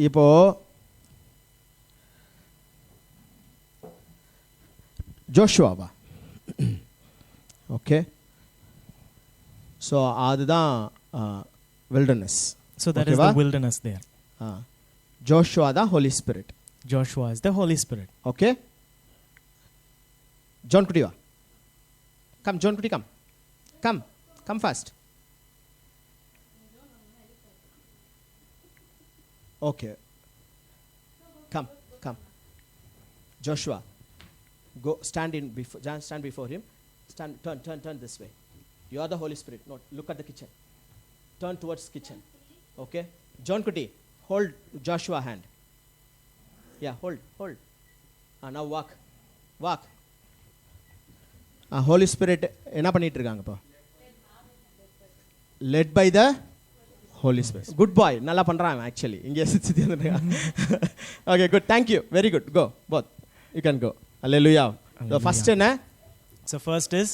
இப்போ ஜோஷுவாவா? ஓகே. ஸோ அதுதான் wilderness. So that is the wilderness there. Joshua தான் Holy Spirit. Joshua is the Holy Spirit. Okay. John குட்டி வா. Come John குட்டி, come fast. Okay. Come. Joshua, go stand before him. Turn this way. You are the Holy Spirit. No, look at the kitchen. Turn towards kitchen. Okay. John Kuti, hold Joshua hand. Yeah, hold. Now walk. Holy Spirit என்ன பண்ணிட்டு இருக்காங்க இப்போ? Led by the Holy Spirit. Good boy. நல்லா பண்றான் actually. இங்கே சுத்தி வந்துட்டாங்க. Okay, good. Thank you. Very good. Go both. You can go. Hallelujah. The first என்ன? So first is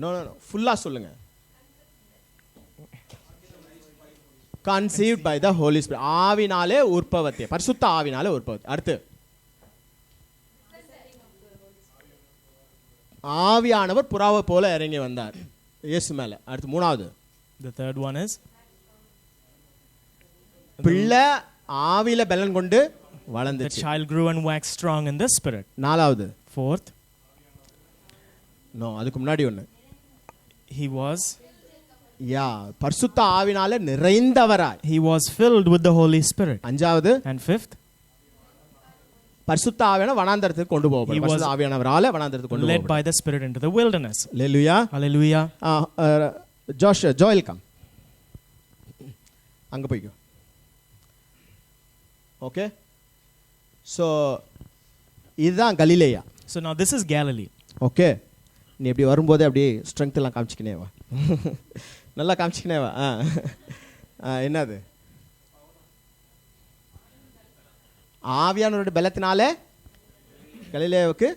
No. ஃபுல்லா சொல்லுங்க. Conceived by the Holy Spirit. ஆவினாலே உற்பவத்தே. பரிசுத்த ஆவினாலே உற்பவத்தே. அடுத்து ஆவியானவர் புறாவை போல இறங்கி வந்தார் இயேசு மேல. அடுத்து மூணாவது the third one is பிள்ளை ஆவியில பலன் கொண்டு the வளர்ந்துச்சு. child grew and waxed strong in the spirit. நாலாவது Fourth, அதுக்கு முன்னாடி ஒன்று. he was பரிசுத்த ஆவினால நிறைந்தவராய். he was filled with the Holy Spirit. அஞ்சாவது And fifth, பரிசுத்த ஆவியான வனாந்தரத்துக்கு கொண்டு போவார். பரிசுத்த ஆவியானவரால வனாந்தரத்துக்கு கொண்டு led by the Spirit into the wilderness. Hallelujah. Hallelujah. Joel come. அங்க போய்க்கோ. ஓகே. ஸோ இதுதான் கலிலேயா. So now this is Galilee. Okay. நீ எப்படி வரும்போதே அப்படியே ஸ்ட்ரென்த் எல்லாம் காமிச்சிக்கினே வா. நல்லா காமிச்சிக்கினே வா. என்னது? ஆவியானவருடைய பலத்தினாலே கலிலேயாவுக்கு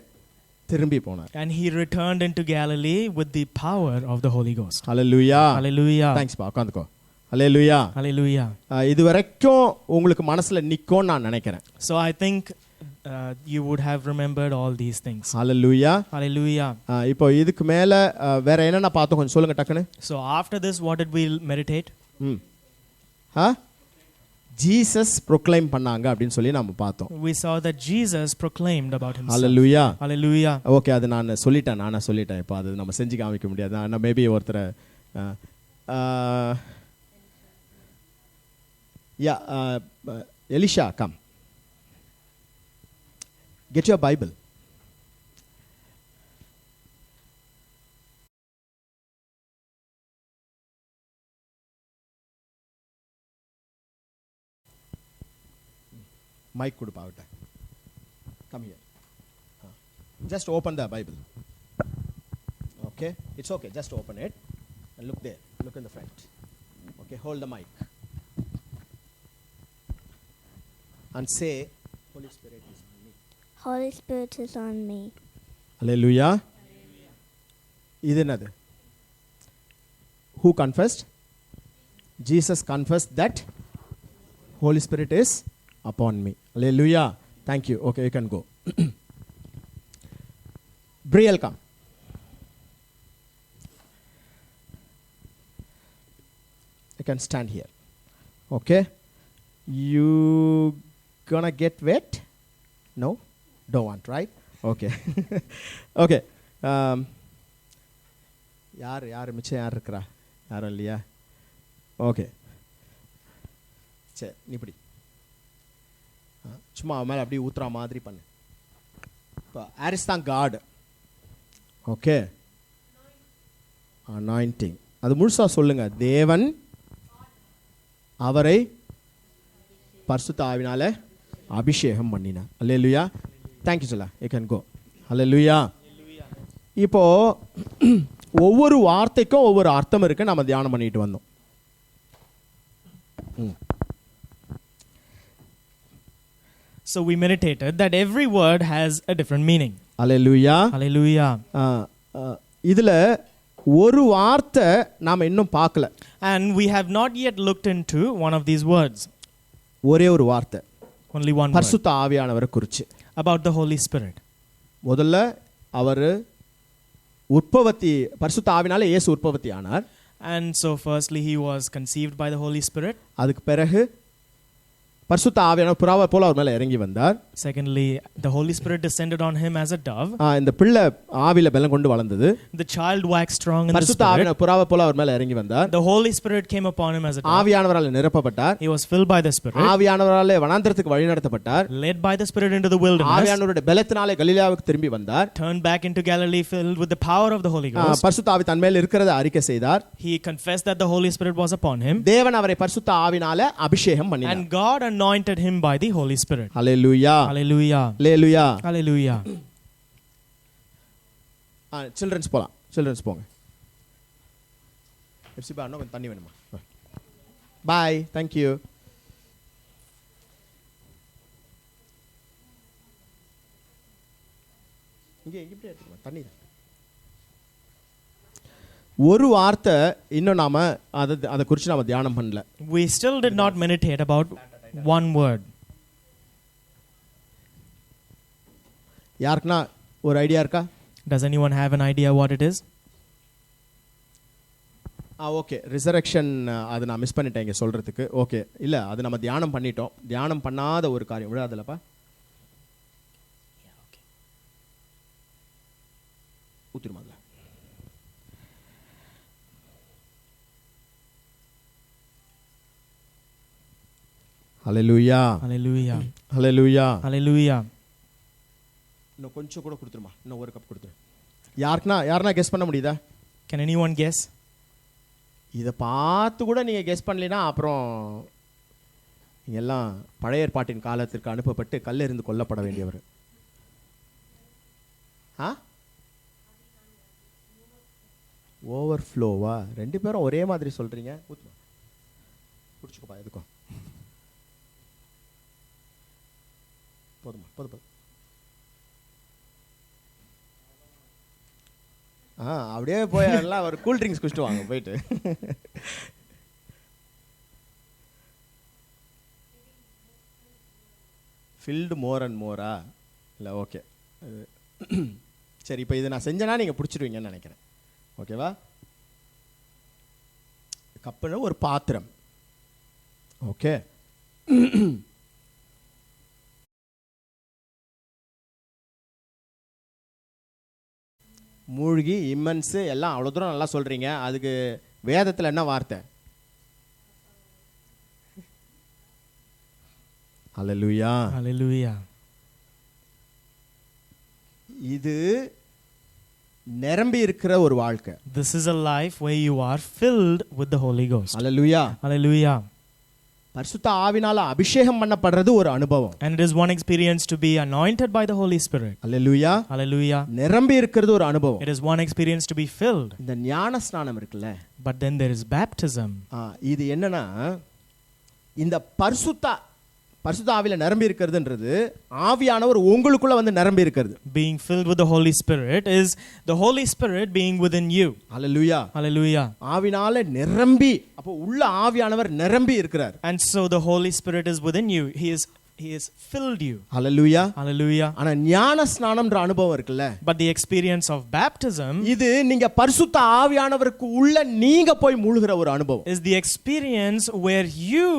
திரும்பி போனார். And he returned into Galilee with the power of the Holy Ghost. Hallelujah. Hallelujah. Thanks பா, உட்காந்துக்கோ. Hallelujah. Hallelujah. இது வரைக்கும் உங்களுக்கு மனசுல நிக்கும்னு நான் நினைக்கிறேன். So I think you would have remembered all these things. Hallelujah. Hallelujah. இப்போ இதுக்கு மேல வேற என்னென்ன பார்த்தோம் கொஞ்சம் சொல்லுங்க டக்குன்னு. So after this what did we meditate? Jesus proclaim பண்ணாங்க அப்படினு சொல்லி நாம பார்த்தோம். We saw that Jesus proclaimed about himself. Hallelujah. Hallelujah. Okay, அது நான் சொல்லிட்டேன். இப்போ அது நம்ம செஞ்சு காமிக்க முடியாது. நான் மேபி ஒருத்தர Elisha, come. Get your Bible. Mic கொடுப்பா அவட்ட. Come here. Just open the Bible. Okay, it's okay. Just open it and look there. Look in the front. Okay, hold the mic and say, Holy Spirit is on me. Holy Spirit is on me. Hallelujah. இது என்னது? Who confessed? Jesus confessed that Holy Spirit is upon me. Hallelujah. Thank you. Okay, you can go. Brielle, come. You can stand here. Okay. You gonna get wet? No? Don't want, right? Okay. Okay. யார் மிச்சம் யார் இருக்கிறா? யாரும் இல்லையா? Okay. சரி, நீ இப்படி சும்மா அவன் மேலே அப்படியே ஊத்துறா மாதிரி பண்ணு. இப்போ ஆரிஸ் தான் காட். ஓகே. அனாயிண்டிங் அது முழுசா சொல்லுங்க. தேவன் அவரை பரிசுத்த ஆவினால அபிஷேகம் பண்ணினார். அல்லேலூயா. தேங்க்யூ சொல்ல. You can go. அல்லேலூயா. இப்போ ஒவ்வொரு வார்த்தைக்கும் ஒவ்வொரு அர்த்தம் இருக்கு. நம்ம தியானம் பண்ணிட்டு வந்தோம். So we meditated that every word has a different meaning. Hallelujah. Hallelujah. இதுல ஒரு வார்த்தை நாம இன்னும் பார்க்கல. And we have not yet looked into one of these words. ஒரே ஒரு வார்த்தை. Only one word. பரிசுத்த ஆவியானவரை குறிச்சு. About the Holy Spirit. முதல்ல அவர் உற்பத்தி பரிசுத்த ஆவினால இயேசு உற்பத்தி ஆனார். And so firstly he was conceived by the Holy Spirit. அதுக்கு பிறகு பரிசுத்த ஆவியானவர் புறாவை போல அவர் மேல இறங்கி வந்தார். Secondly, the Holy Spirit descended on him as a dove. இந்த பிள்ளை ஆவியில பலம் கொண்டு வளர்ந்தது. The child waxed strong in the பரிசுத்த Spirit. ஆவியானவர் புறாவை போல அவர் மேல இறங்கி வந்தார். The Holy Spirit came upon him as a dove. ஆவியானவரால் நிரப்பப்பட்டார். He was filled by the Spirit. ஆவியானவரால் வனாந்தரத்துக்கு வழிநடத்தப்பட்டார். Led by the Spirit into the wilderness. ஆவியானவருடைய பலத்தினாலே கலிலேயாவுக்கு திரும்பி வந்தார். Turned back into Galilee filled with the power of the Holy Ghost. பரிசுத்த ஆவி தன் மேல் இருக்கிறதை அறிக்கை செய்தார். He confessed that the Holy Spirit was upon him. தேவன் அவரை பரிசுத்த ஆவினால அபிஷேகம் பண்ணினார். And God anointed him by the Holy Spirit. Hallelujah. Hallelujah. Hallelujah. Hallelujah. Children's போலாம். Children's போங்க. எப்சிபா அண்ணா கொஞ்சம் தண்ணி வேணுமா? Bye. Thank you. இங்கே இப்படி எடுத்துக்கோ தண்ணி. ஒரு வார்த்தை இன்னும் நாம அதை குறித்து நாம தியானம் பண்ணல. We still did not meditate about one word. யாருக்குனா ஒரு ஐடியா இருக்கா? Does anyone have an idea what it is? Okay. Resurrection அது நான் மிஸ் பண்ணிட்டேன் இங்கே சொல்கிறதுக்கு. ஓகே. இல்லை அது நம்ம தியானம் பண்ணிட்டோம். தியானம் பண்ணாத ஒரு காரியம் விழாதில்லப்பா. ஊத்திருமாதில்ல. Hallelujah. Hallelujah. Hallelujah. Hallelujah. இன்னும் கொஞ்சம் கூட கொடுத்துருமா. இன்னும் ஒரு கப் கொடுத்துரு. யாருனா கெஸ் பண்ண முடியுதா? Can anyone guess? இதை பார்த்து கூட நீங்கள் கெஸ் பண்ணலைன்னா அப்புறம் நீங்கள் எல்லாம் பழைய ஏற்பாட்டின் காலத்திற்கு அனுப்பப்பட்டு கல்லெறிந்து கொல்லப்பட வேண்டியவர். ஓவர்ஃப்ளோவா? ரெண்டு பேரும் ஒரே மாதிரி சொல்கிறீங்க. ஊற்றுமா பிடிச்சிக்கோப்பா. எதுக்கும் போதுமா? போதும். அப்படியே போய் எல்லாம் ஒரு கூல் ட்ரிங்க்ஸ் குடிச்சிட்டு வாங்க போயிட்டு. ஃபில்டு மோர் அண்ட் மோரா? இல்லை, ஓகே. சரி, இப்போ இதை நான் செஞ்சேன்னா நீங்கள் பிடிச்சிடுவீங்கன்னு நினைக்கிறேன். ஓகேவா? கப்புன்னு ஒரு பாத்திரம். ஓகே. மூழ்கி இம்மன்ஸு எல்லாம் அவ்வளோ தூரம் நல்லா சொல்கிறீங்க. அதுக்கு வேதத்தில் என்ன வார்த்தை? ஹல்லேலூயா. Hallelujah. இது நிரம்பி இருக்கிற ஒரு வாழ்க்கை. This is a life where you are filled with the Holy Ghost. Hallelujah. Hallelujah. பரிசுத்த ஆவினால அபிஷேகம் பண்ணப்படுறது ஒரு அனுபவம். And it is one experience to be anointed by the Holy Spirit. Hallelujah. Hallelujah. நிரம்பி இருக்கிறது ஒரு அனுபவம். It is one experience to be filled. இந்த ஞான ஸ்நானம் இருக்குல்ல, But then there is baptism. இது என்னன்னா இந்த பரிசுத்த ஆவியில நிரம்பி இருக்கிறதுன்றது ஆவியானவர் உங்களுக்குள்ள வந்து நிரம்பி இருக்கிறது. Being filled with the Holy Spirit is the Holy Spirit being within you. Hallelujah. Hallelujah. ஆவினால நிரம்பி, அப்போ உள்ள ஆவியானவர் நிரம்பி இருக்கிறார். And so the Holy Spirit is within you. He has filled you. Hallelujah. Hallelujah. ஆனா ஞான ஸ்நானம்ன்ற அனுபவம் இருக்குல்ல, But the experience of baptism இது நீங்க பரிசுத்த ஆவியானவருக்கு உள்ள நீங்க போய் மூழ்கிற ஒரு அனுபவம். is the experience where you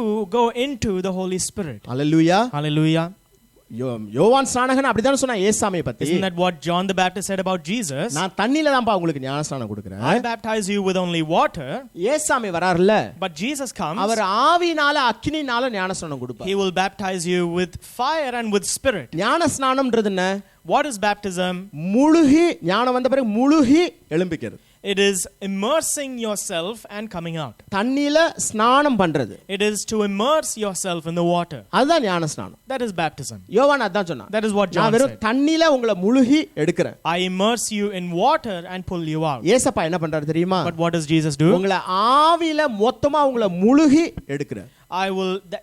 go into the Holy Spirit. Hallelujah. Hallelujah. யோவான் ஸ்நானகன் அப்படிதான் சொன்னா ஏசாமியை பத்தி. Isn't that what John the Baptist said about Jesus? நான் தண்ணில தான்ப்பா உங்களுக்கு ஞான ஸ்நானம் கொடுக்கிறேன். I baptize you with only water. ஏசாமி வராருல, But Jesus comes. அவர் ஆவினால அக்கினினால ஞான ஸ்நானம் கொடுப்பார். He will baptize you with fire and with spirit. ஞான ஸ்நானம்ன்றது என்ன? What is baptism? முழுகி, ஞானம் வந்த பிறகு முழுகி எழும்பிக்கிறது. It is immersing yourself and coming out. தண்ணில ஸ்நானம் பண்றது. It is to immerse yourself in the water. அதுதான் ஞான ஸ்நானம். That is baptism. யோவான் அதான் சொன்னான். That is what John நான் வெறும் said. தண்ணில உங்களை முழுகி எடுக்கிறேன். I immerse you in water and pull you out. ஏசப்பா என்ன பண்றாரு தெரியுமா? But what does Jesus do? உங்களை ஆவியில மொத்தமா உங்களை முழுகி எடுக்கிறார்.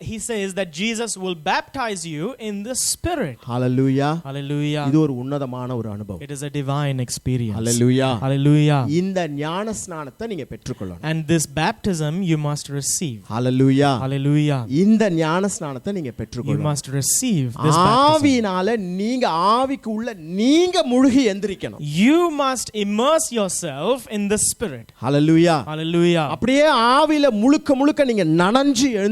He says that Jesus will baptize you in the Spirit. Hallelujah. Hallelujah. இது ஒரு உன்னதமான ஒரு அனுபவம். It is a divine experience. Hallelujah. Hallelujah. இந்த ஞான ஸ்நானத்தை நீங்க பெற்றுக்கொள்ளணும். And this baptism you must receive. Hallelujah. Hallelujah. இந்த ஞான ஸ்நானத்தை நீங்க You பெற்றுக்கொள்ளணும். must receive this baptism. ஆவியினால நீங்க ஆவிக்கு உள்ள நீங்க முழுகி எந்திரிக்கணும். You must immerse yourself in the Spirit. Hallelujah. Hallelujah. அப்படியே ஆவியில முழுக்க நீங்க நனைஞ்சு எழுந்திருக்கணும்.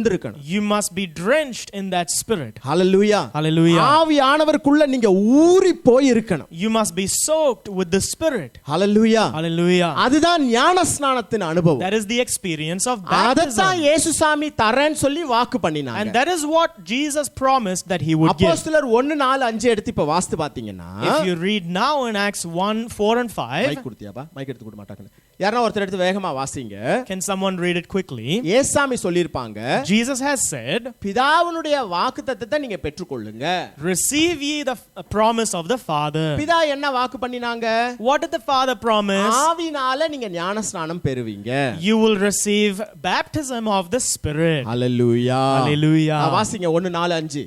You must be drenched in that Spirit. Hallelujah. Hallelujah. ஆவியானவருக்குள்ள நீங்க ஊறி போய் இருக்கணும். You must be soaked with the Spirit. Hallelujah. Hallelujah. அதுதான் ஞான ஸ்நானத்தின் அனுபவம். That is the experience of baptism. அதத்தான் இயேசுசாமி தரேன்னு சொல்லி வாக்கு பண்ணினாங்க. And that is what Jesus promised that he would give. அப்போஸ்தலர் 1:4-5 எடுத்து இப்ப வாசித்து பாத்தீங்கன்னா, If you read now in Acts 1:4 and 5, mic கொடுத்தியாப்பா? மைக் எடுத்து கொடு மாட்டாங்க. யாரனா ஒருத்தர் எடுத்து வேகமா வாசிங்க. Can someone read it quickly? இயேசுசாமி சொல்லிருப்பாங்க, Jesus has said, பிதாவினுடைய வாக்குத்தத்தத்தை நீங்க பெற்றுக்கொள்ளுங்க. Receive ye the promise of the Father. பிதா என்ன வாக்கு பண்ணினாங்க? What did the Father promise? ஆவினால நீங்க ஞான ஸ்நானம் பெறுவீங்க. You will receive baptism of the Spirit. Hallelujah. Hallelujah. வாசிங்க 1:4-5.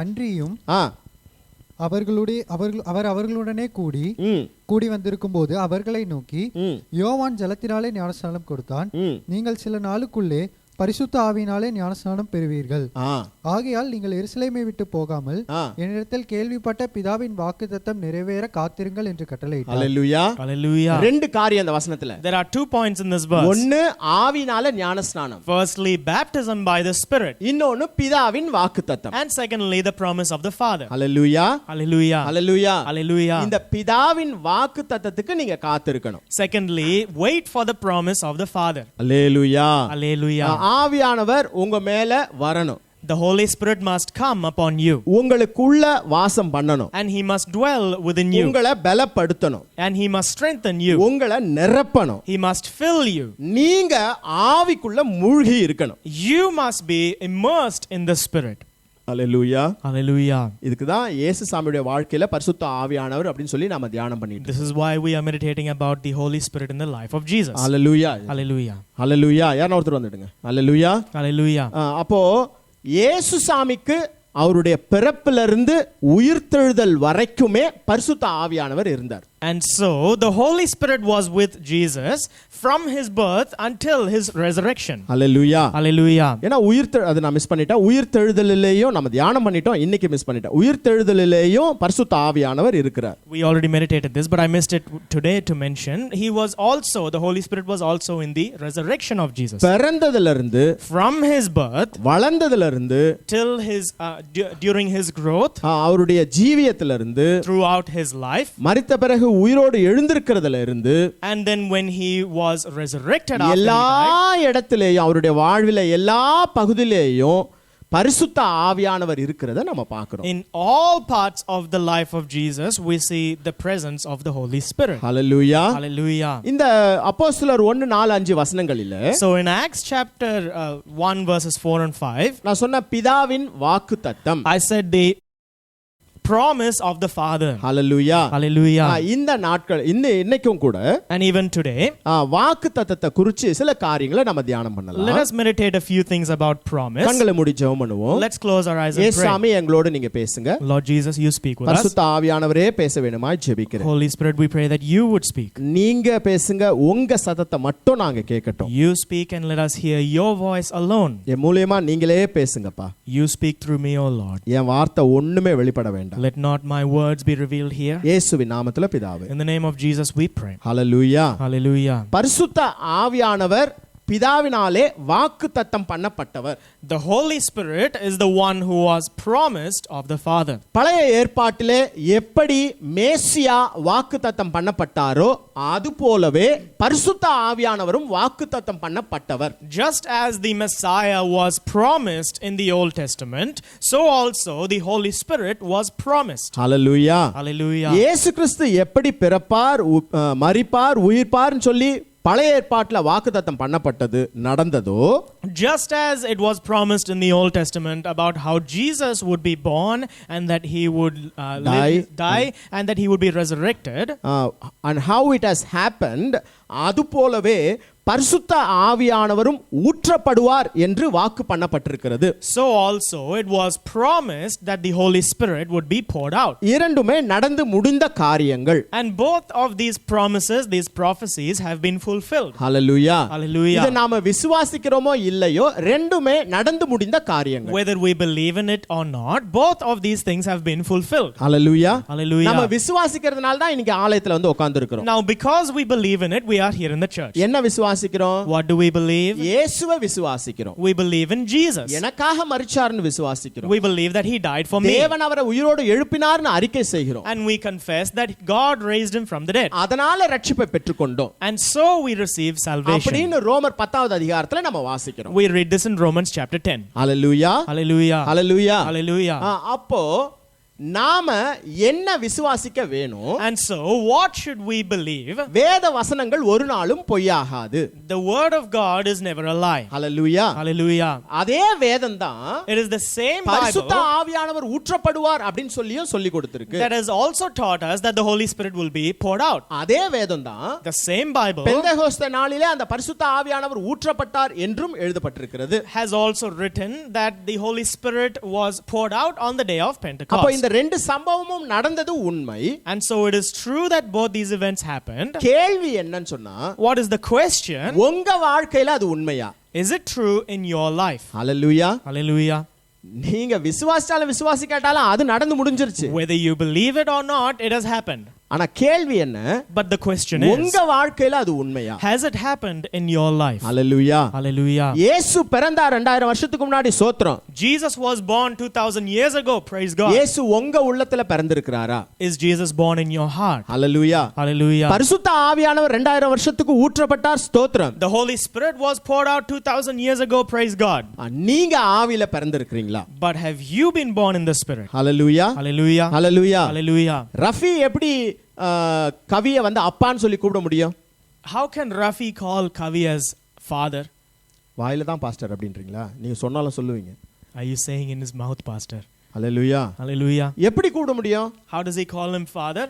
அன்றியும் அவர்களுடனே கூடி வந்திருக்கும் போது அவர்களை நோக்கி, யோவான் ஜலத்தினாலே ஞானஸ்நானம் கொடுத்தான், நீங்கள் சில நாளுக்குள்ளே பரிசுத்த ஆவியினாலே ஞானஸ்நானம் பெறுவீர்கள். ஆகையால் நீங்கள் எருசலேமை விட்டு போகாமல் என்னிடத்தில் கேள்விப்பட்ட பிதாவின் வாக்குத்தத்தம் நிறைவேற காத்திருங்கள் என்று கட்டளையிட்டார். ஹalleluya. Hallelujah. ரெண்டு காரியம் அந்த வசனத்துல. There are 2 points in this verse. ஒன்னு ஆவினால ஞானஸ்நானம். Firstly, baptism by the Spirit. இன்னொன்னு பிதாவின் வாக்குத்தத்தம். And secondly, the promise of the Father. Hallelujah. Hallelujah. Hallelujah. Hallelujah. இந்த பிதாவின் வாக்குத்தத்தத்துக்கு நீங்க காத்திருக்கணும். Secondly, wait for the promise of the Father. Hallelujah. Hallelujah. ஆவியானவர் உங்க மேல வரணும். The Holy Spirit must come upon you. உங்களுக்குள்ள வாசம் பண்ணணும். And he must dwell within you. உங்களை பலப்படுத்தணும். And he must strengthen you. உங்களை நிரப்பணும். He must fill you. நீங்க ஆவிக்குள்ள மூழ்கி இருக்கணும். You must be immersed in the Spirit. Hallelujah. Hallelujah. இதுக்கு தான் இயேசு சாமியுடைய வாழ்க்கையில பரிசுத்த ஆவியானவர் அப்படினு சொல்லி நாம தியானம் பண்ணிட்டு. This is why we are meditating about the Holy Spirit in the life of Jesus. Hallelujah. Hallelujah. ஹalleluya. யாரனா ஒருத்தர் வந்துடுங்க. ஹalleluya. Hallelujah. அப்போ இயேசு சாமிக்கு அவருடைய பிறப்பிலிருந்து உயிர்த்தெழுதல் வரைக்குமே பரிசுத்த ஆவியானவர் இருந்தார். And so the Holy Spirit was with Jesus from his birth until his resurrection. Hallelujah. Hallelujah. ஏனா அது நான் மிஸ் பண்ணிட்டேன். உயிர்த்தெழுதலிலேயும் நம்ம தியானம் பண்ணிட்டோம். இன்னைக்கு மிஸ் பண்ணிட்டேன். உயிர்த்தெழுதலிலேயும் பரிசுத்த ஆவியானவர் இருக்கிறார். We already meditated this, but I missed it today to mention. The Holy Spirit was also in the resurrection of Jesus. பிறந்ததிலிருந்து, from his birth, வளர்ந்ததிலிருந்து, till his during his growth, அவருடைய ஜீவியத்திலிருந்து, throughout his life, மரித்த பிறகு உயிரோடு எழுந்திருக்கிறதுல இருந்து, and then when he was resurrected after எல்லா இடத்திலேயும் அவருடைய வாழ்வில எல்லா பகுதியிலேயும் பரிசுத்த ஆவியானவர் இருக்கிறத நம்ம பார்க்கிறோம். In all parts of the life of Jesus, we see the presence of the Holy Spirit. Hallelujah. Hallelujah. இந்த அப்போஸ்தலர் 1:4-5 வசனங்களில So in Acts chapter 1 verses 4 and 5, நான் சொன்ன பிதாவின் வாக்குத்தத்தம், I said the promise of the Father. Hallelujah. Hallelujah. இந்த நாட்கள் இன்னைக்கும் கூட And even today, வாக்குத்தத்தத்தை குறித்து சில காரியங்களை நம்ம தியானம் பண்ணலாம். let us meditate a few things about promise. கண்களை மூடி ஜெபம் பண்ணுவோம். Let's close our eyes and pray. இயேசுவே எங்களோடு நீங்க பேசுங்க. Lord Jesus, you speak with us. பரிசுத்த ஆவியானவரே பேச வேண்டுமாய் ஜெபிக்கிறேன். Holy Spirit, we pray that you would speak. நீங்க பேசுங்க, உங்க சத்தத்தை மட்டும் நாங்க கேட்கட்டும். You speak and let us hear your voice alone. என் மூலமா நீங்களே பேசுங்கப்பா. You speak through me, O Lord. என் வார்த்தை ஒண்ணுமே வெளிப்பட வேண்டாம். Let not my words be revealed here. இயேசுவின் நாமத்திலே பிதாவே. In the name of Jesus we pray. Hallelujah. Hallelujah. பரிசுத்த ஆவியானவர் பிதாவினாலே வாக்குத்தத்தம் பண்ணப்பட்டவர். The Holy Spirit is the one who was promised of the Father. பழைய ஏற்பாட்டிலே எப்படி மேசியா வாக்குத்தத்தம் பண்ணப்பட்டாரோ அது போலவே பரிசுத்த ஆவியானவரும் வாக்குத்தத்தம் பண்ணப்பட்டவர். Just as the Messiah was promised in the Old Testament, so also the Holy Spirit was promised. Hallelujah. Hallelujah. இயேசு கிறிஸ்து எப்படி பிறப்பார், மரிப்பார், உயிர்ப்பார்னு சொல்லி பழைய ஏற்பாட்டுல வாக்குத்தத்தம் பண்ணப்பட்டது நடந்ததோ, just as it was promised in the Old Testament about how Jesus would be born and that he would die and that he would be resurrected, and how it has happened, அது போலவே பரிசுத்த ஆவியானவரும் ஊற்றப்படுவார் என்று வாக்கு பண்ணப்பட்டிருக்கிறது. So also it was promised that the Holy Spirit would be poured out. இரண்டுமே நடந்து முடிந்த காரியங்கள். And both of these promises, these prophecies have been fulfilled. Hallelujah. Hallelujah. இத நாம விசுவாசிக்கிறோமோ இல்லையோ ரெண்டுமே நடந்து முடிந்த காரியங்கள். Whether we believe in it or not, both of these things have been fulfilled. Hallelujah. Hallelujah. நாம விசுவாசிக்கிறதுனால தான் இன்னைக்கு ஆலயத்துல வந்து உட்கார்ந்திருக்கிறோம். Now because we believe in it, we are here in the church. என்ன விசுவாசிக்கிறோம்? What do we believe? இயேசுவை விசுவாசிக்கிறோம். We believe in Jesus. எனக்காக மரிச்சார்னு விசுவாசிக்கிறோம். We believe that he died for me. தேவன் அவரை உயிரோடு எழுப்பினார்னு அறிக்கை செய்கிறோம். And we confess that God raised him from the dead. அதனால ரட்சிப்பை பெற்றுக்கொண்டோம். And so we receive salvation. அப்படின்னு ரோமர் 10வது அதிகாரத்துல நம்ம வாசிக்கிறோம். We read this in Romans chapter 10. Hallelujah. Hallelujah. Hallelujah. Hallelujah. அப்போ நாம என்ன விசுவாசிக்க வேணும்? And so what should we believe? வேத வசனங்கள் ஒரு நாளும் பொய்யாகாது. The word of God is never a lie. Hallelujah. Hallelujah. அதே வேதம் தான் It is the same பரிசுத்த Bible ஆவியானவர் ஊற்றப்படுவார் அப்படினு சொல்லியும் சொல்லி கொடுத்திருக்கு. that has also taught us that the Holy Spirit will be poured out. அதே வேதம் தான் The same Bible பெந்தேகோஸ்தே நாளிலே அந்த பரிசுத்த ஆவியானவர் ஊற்றப்பட்டார் என்றும் எழுதப்பட்டிருக்கிறது. has also written that the Holy Spirit was poured out on the day of Pentecost. அப்ப இந்த ரெண்டு சம்பவமும் நடந்தது உண்மை. And so it is true that both these events happened. கேள்வி என்னன்னு சொன்னா, What is the question? உங்க வாழ்க்கையில அது உண்மையா? Is it true in your life? Hallelujah. Hallelujah. நீங்க விசுவாசிச்சாலும் விசுவாசிக்காட்டாலும் அது நடந்து முடிஞ்சிருச்சு. Whether you believe it or not, it has happened. ஆனா கேள்வி என்ன? But the question is, உங்க வாழ்க்கையில அது உண்மையா? has it happened in your life? Hallelujah. Hallelujah. இயேசு பிறந்தார் 2000 வருஷத்துக்கு முன்னாடி, ஸ்தோத்திரம். Jesus was born 2000 years ago, praise God. இயேசு உங்க உள்ளத்துல பிறந்திருக்கிறாரா? Is Jesus born in your heart? Hallelujah. Hallelujah. பரிசுத்த ஆவியானவர் 2000 வருஷத்துக்கு ஊற்றப்பட்டார், ஸ்தோத்திரம். The Holy Spirit was poured out 2000 years ago, praise God. நீங்க ஆவியில பிறந்திருக்கிறீங்களா? But have you been born in the Spirit? Hallelujah. Hallelujah. Hallelujah. Hallelujah. Rafi எப்படி கவியை வந்து அப்பான்னு சொல்லி கூப்பிட முடியும்? How can Rafi call Kavi as father? வாயில தான் பாஸ்டர் அப்படின்றீங்களா? நீங்க சொன்னாலும் சொல்லுவீங்க. Are you saying in his mouth, pastor? Hallelujah. Hallelujah. எப்படி கூப்பிட முடியும்? How does he call him father?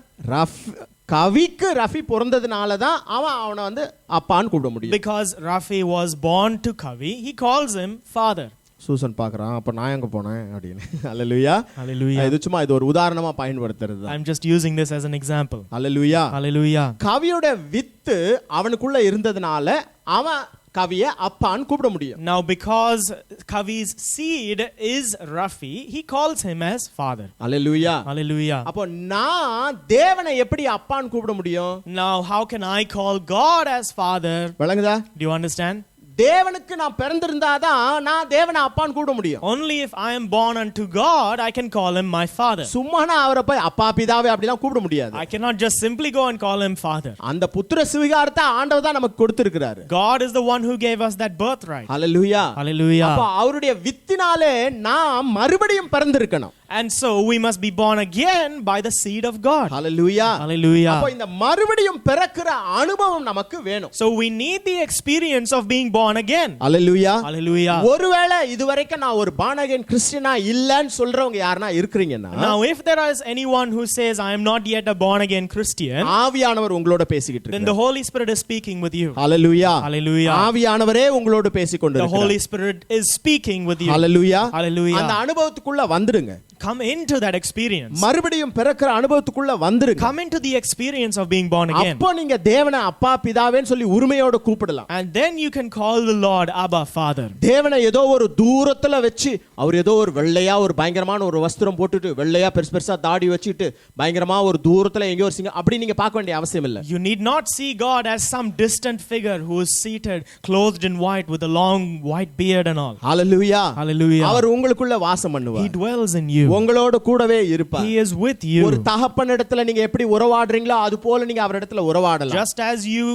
கவிக்கு Rafi பிறந்ததுனால தான் அவனை வந்து அப்பான்னு கூப்பிட முடியும். Because Rafi was born to Kavi, he calls him father. Susan பார்க்கறான், அப்ப நான் எங்க போனேன் அப்படின்னு. Hallelujah. Hallelujah. இது சும்மா இது ஒரு உதாரணமா பயன்படுத்துறது. I'm just using this as an example. Hallelujah. Hallelujah. கவியோட with அவனுக்குள்ள இருந்ததுனால அவன் கவியை அப்பான்னு கூப்பிட முடியும். Now because Kavi's seed is Rafi, he calls him as father. Hallelujah. Hallelujah. அப்போ நான் தேவனை எப்படி அப்பான்னு கூப்பிட முடியும்? Now how can I call God as father? விளங்குதா? Do you understand? தேவனுக்கு நான் பிறந்திருந்தாதான் நான் தேவனை அப்பான்னு கூப்பிட முடியும். Only if I am born unto God, I can call him my father. சும்மா நான் அவரை போய் அப்பா பிதாவே அப்படிலாம் கூப்பிட முடியாது. I cannot just simply go and call him father. அந்த புத்திர சுவிகாரத்தை ஆண்டவர் தான் நமக்கு கொடுத்திருக்கிறாரு. God is the one who gave us that birthright. Hallelujah. Hallelujah. அப்ப அவருடைய வித்தினாலே நாம் மறுபடியும் பிறந்திருக்கணும். And so we must be born again by the seed of God. Hallelujah. Hallelujah. அப்ப இந்த மறுபடியும் பிறக்கிற அனுபவம் நமக்கு வேணும். So we need the experience of being born again. Hallelujah. Hallelujah. ஒருவேளை இதுவரைக்கும் நான் ஒரு born again கிறிஸ்டியனா இல்லன்னு சொல்றவங்க யாரனா இருக்கீங்கன்னா, Now if there is anyone who says I am not yet a born again Christian, ஆவியானவர் உங்களோட பேசிக்கிட்டு then இருக்கார். the Holy Spirit is speaking with you. Hallelujah. Hallelujah. ஆவியானவரே உங்களோட பேசிக் The கொண்டிருக்கிறார். Holy Spirit is speaking with you. Hallelujah. Hallelujah. அந்த அனுபவத்துக்குள்ள வந்துடுங்க. Come into that experience. மறுபடியும் பிறக்கிற அனுபவத்துக்குள்ள வந்துருங்க. Come into the experience of being born again. அப்போ நீங்க தேவனை அப்பா பிதாவேன்னு சொல்லி உரிமையோட கூப்பிடலாம். And then you can call the Lord Abba Father. தேவனை ஏதோ ஒரு தூரத்துல வச்சு அவர் ஏதோ ஒரு வெள்ளையா ஒரு பயங்கரமான ஒரு வஸ்திரம் போட்டுட்டு வெள்ளையா பெருசா தாடி வச்சிட்டு பயங்கரமா ஒரு தூரத்துல எங்கேயோ ஒரு சிங்க அப்படி நீங்க பார்க்க வேண்டிய அவசியம் இல்ல. You need not see God as some distant figure who is seated clothed in white with a long white beard and all. Hallelujah. Hallelujah. அவர் உங்களுக்குள்ள வாசம் பண்ணுவார். He dwells in you. உங்களோட கூடவே இருப்பார். He is with you. ஒரு தகப்பனிடத்துல நீங்க எப்படி உறவாடுறீங்களோ அது போல நீங்க அவரிடத்துல உறவாடலாம். Just as you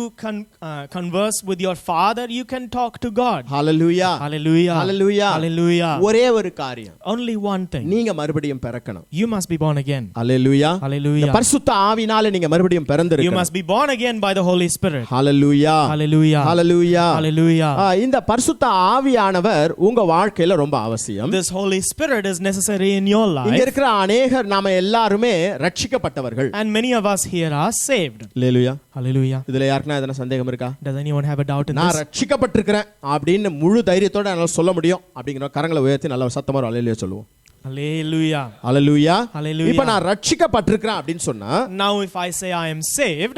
converse with your father, you can talk to God. Hallelujah. Hallelujah. Hallelujah. Hallelujah. ஒரே ஒரு காரியம். Only one thing. நீங்க மறுபடியும் பிறக்கணும். You must be born again. Hallelujah. Hallelujah. பரிசுத்த ஆவியினால நீங்க மறுபடியும் You பிறந்திருக்கணும். must be born again by the Holy Spirit. Hallelujah. Hallelujah. Hallelujah. Hallelujah. இந்த பரிசுத்த ஆவியானவர் உங்க வாழ்க்கையில ரொம்ப அவசியம். This Holy Spirit is necessary in your இங்க life. இருக்கிற அநேகர் நாம எல்லாருமே ரட்சிக்கப்பட்டவர்கள். And many of us here are saved. Hallelujah. Hallelujah. இதுல யாருக்குனா எதனா சந்தேகம் இருக்கா? Does anyone have a doubt in நான் this? ரட்சிக்கப்பட்டிருக்கிறேன் அப்படின்னு முழு தைரியத்தோட என்னால சொல்ல முடியும் அப்படிங்கற கரங்களை உயர்த்தி நல்ல சத்தமா ஹalleluya சொல்லுவோம். Hallelujah. ஹalleluya. Hallelujah. இப்போ நான் ரட்சிக்கப்பட்டிருக்கிறேன் அப்படினு சொன்னா, Now if I say I am saved,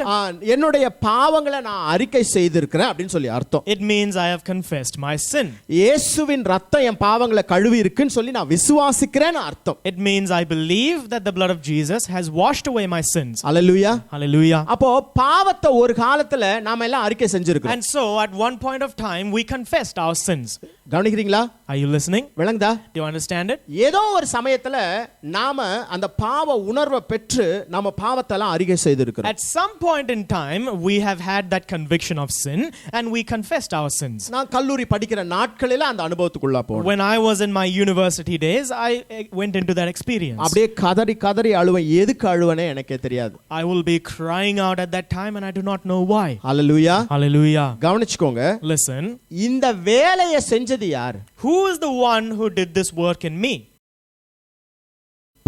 என்னுடைய பாவங்களை நான் அறிக்கை செய்திருக்கிறேன் அப்படினு சொல்லி அர்த்தம். it means I have confessed my sin. இயேசுவின் இரத்தம் என் பாவங்களை கழுவி இருக்குன்னு சொல்லி நான் விசுவாசிக்கிறேன்னு அர்த்தம். It means I believe that the blood of Jesus has washed away my sins. Hallelujah. Hallelujah. அப்போ பாவத்தை ஒரு காலத்துல நாம எல்லாம் அறிக்கை செஞ்சிருக்கோம். And so at one point of time we confessed our sins. கவனிக்கிறீங்களா? Are you listening? விளங்குதா? Do you understand it? ஏதோ ஒரு சமயத்துல நாம அந்த பாவ உணர்வை பெற்று நாம பாவத்தை எல்லாம் அறிக்கை செய்திருக்கிறோம். At some point in time we have had that conviction of sin and we confessed our sins. நான் கல்லூரி படிக்கிற நாட்களில அந்த அனுபவத்துக்குள்ள போறேன். When I was in my university days I went into that experience. அப்படியே கதறி கதறி அழுவேன். எதுக்கு அழுவனே எனக்கே தெரியாது. I will be crying out at that time and I do not know why. Hallelujah. Hallelujah. கவனிச்சுக்கோங்க. Listen. இந்த வேலையை செஞ்சது யார்? Who is the one who did this work in me?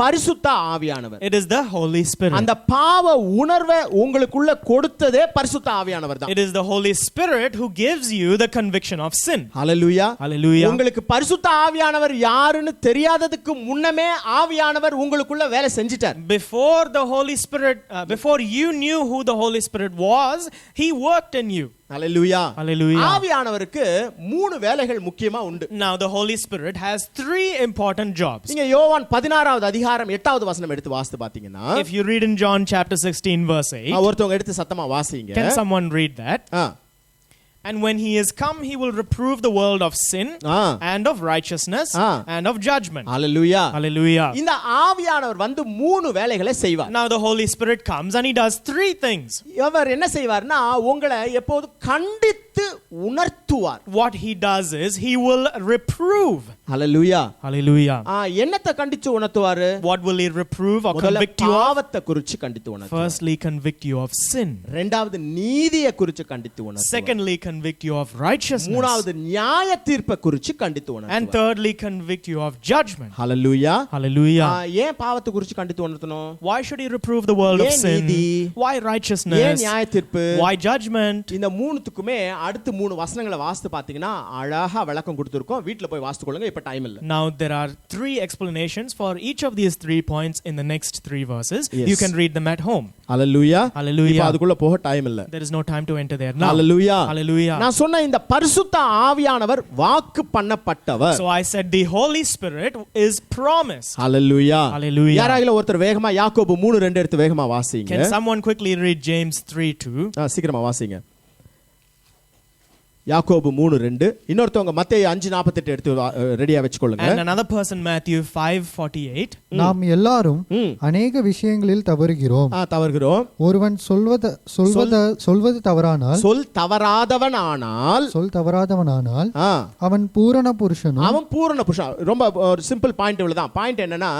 பரிசுத்த ஆவியானவர். It is the Holy Spirit. அந்த பாவ உணர்வை உங்களுக்குள்ள கொடுத்ததே பரிசுத்த ஆவியானவர் தான். It is the Holy Spirit who gives you the conviction of sin. Hallelujah. Hallelujah. உங்களுக்கு பரிசுத்த ஆவியானவர் யாருன்னு தெரியாததுக்கு முன்னமே ஆவியானவர் உங்களுக்குள்ள வேலை செஞ்சிட்டார். Before the Holy Spirit, before you knew who the Holy Spirit was, he worked in you. Hallelujah. Hallelujah. ஆவியானவருக்கு மூணு வேலைகள் முக்கியமா உண்டு. Now the Holy Spirit has three important jobs. நீங்க யோவான் 16வது அதிகாரம் 8வது வசனம் எடுத்து வாசித்து பாத்தீங்கன்னா, If you read in John chapter 16 verse 8, ஒருத்தவங்க எடுத்து சத்தமா வாசிங்க. can someone read that? And when he is come, he will reprove the world of sin and of righteousness and of judgment. Hallelujah. Hallelujah. இந்த ஆவியானவர் வந்து மூணு வேலைகளை செய்வார். Now the Holy Spirit comes and he does three things. அவர் என்ன செய்வார்னா உங்களை எப்போது கண்டித்து உணர்த்துவார். What he does is he will reprove. Hallelujah. Hallelujah. என்னத்தை கண்டிச்சு உணர்த்துவாரு? What will he reprove or convict you of? பாவத்தை குறித்து கண்டித்து உணர்த்துவார். Firstly, convict you of sin. இரண்டாவது நீதியை குறித்து கண்டித்து உணர்த்துவார். Secondly, convict you of righteousness. மூணாவது நியாய தீர்ப்பை குறித்து கண்டித்து உணர்த்துவார். And thirdly, convict you of judgment. Hallelujah. Hallelujah. ஏன் பாவத்தை குறித்து கண்டித்து உணர்த்தணும்? Why should he reprove the world of sin? Why righteousness? ஏன் நியாய தீர்ப்பு? Why judgment? இந்த மூணுத்துக்குமே அடுத்து மூணு வசனங்களை வாசித்து பாத்தீங்கன்னா அழகா விளக்கம் கொடுத்திருக்கோம். வீட்ல போய் வாசித்துக்கொள்ளுங்க. இப்ப டைம் இல்ல. Now there are three explanations for each of these 3 points in the next 3 verses. Yes. You can read them at home. Hallelujah. Hallelujah. இப்ப அதுக்குள்ள போக டைம் இல்ல. There is no time to enter there now. Hallelujah. Hallelujah. நான் சொன்ன இந்த பரிசுத்த ஆவியானவர் வாக்கு பண்ணப்பட்டவர். So I said the Holy Spirit is promised. Hallelujah. Hallelujah. யாராயில ஒருத்தர் வேகமா யாக்கோபு 3:2 எடுத்து வேகமா Can வாசிங்க. someone quickly read James 3:2? சீக்கிரமா வாசிங்க. யாக்கோபு 3:2. இன்னொருத்தவங்க மத்தேயு 5:48 எடுத்து ரெடியா வெச்சுக்கொள்ளுங்க. And another person Matthew 5:48. நாம் எல்லாரும் அநேக விஷயங்களில் தவறுகிறோம். தவறுகிறோம். ஒருவன் சொல்வது தவறானால் சொல் தவறாதவனானால் அவன் பூரண புருஷன். ரொம்ப ஒரு சிம்பிள் பாயிண்ட் இவ்வளவுதான். பாயிண்ட் என்னன்னா,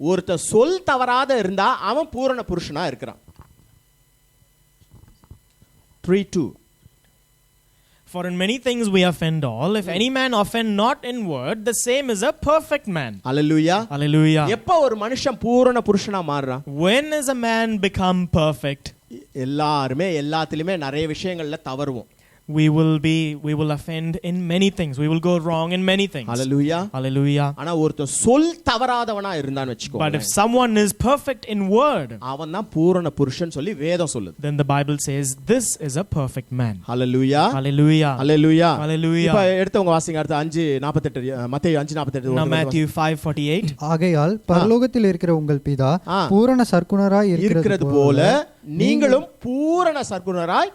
ஒருத்த சொல் தவறாத இருந்தா அவன் பூரண புருஷனா இருக்கிறான். 3:2. For in many things we offend all. If any man offend not in word, the same is a perfect man. Hallelujah. Hallelujah. எப்ப ஒரு மனுஷன் பூரண புருஷனா மாறுறான்? When is a man become perfect? எல்லாருமே எல்லாத்திலுமே நிறைய விஷயங்கள்ல தவறுவோம். We will offend in many things. We will go wrong in many things. Hallelujah. Hallelujah. ஆனா ஒருத்தன் சொல் தவறாதவனா இருந்தான்னு வெச்சுக்கோ. But if someone is perfect in word, அவன் தான் பூரண புருஷன் சொல்லி வேதம் சொல்லுது. then the Bible says this is a perfect man. Hallelujah. Hallelujah. Hallelujah. Hallelujah. இப்ப எடுத்தவங்க வாசிங்க அடுத்து 5:48 மத்தேயு 5:48. Now Matthew 5:48. ஆகையால் பரலோகத்தில் இருக்கிற உங்கள் பிதா பூரண சற்குணராய் இருக்கிறது போல நீங்களும் பூரண சற்குணராய்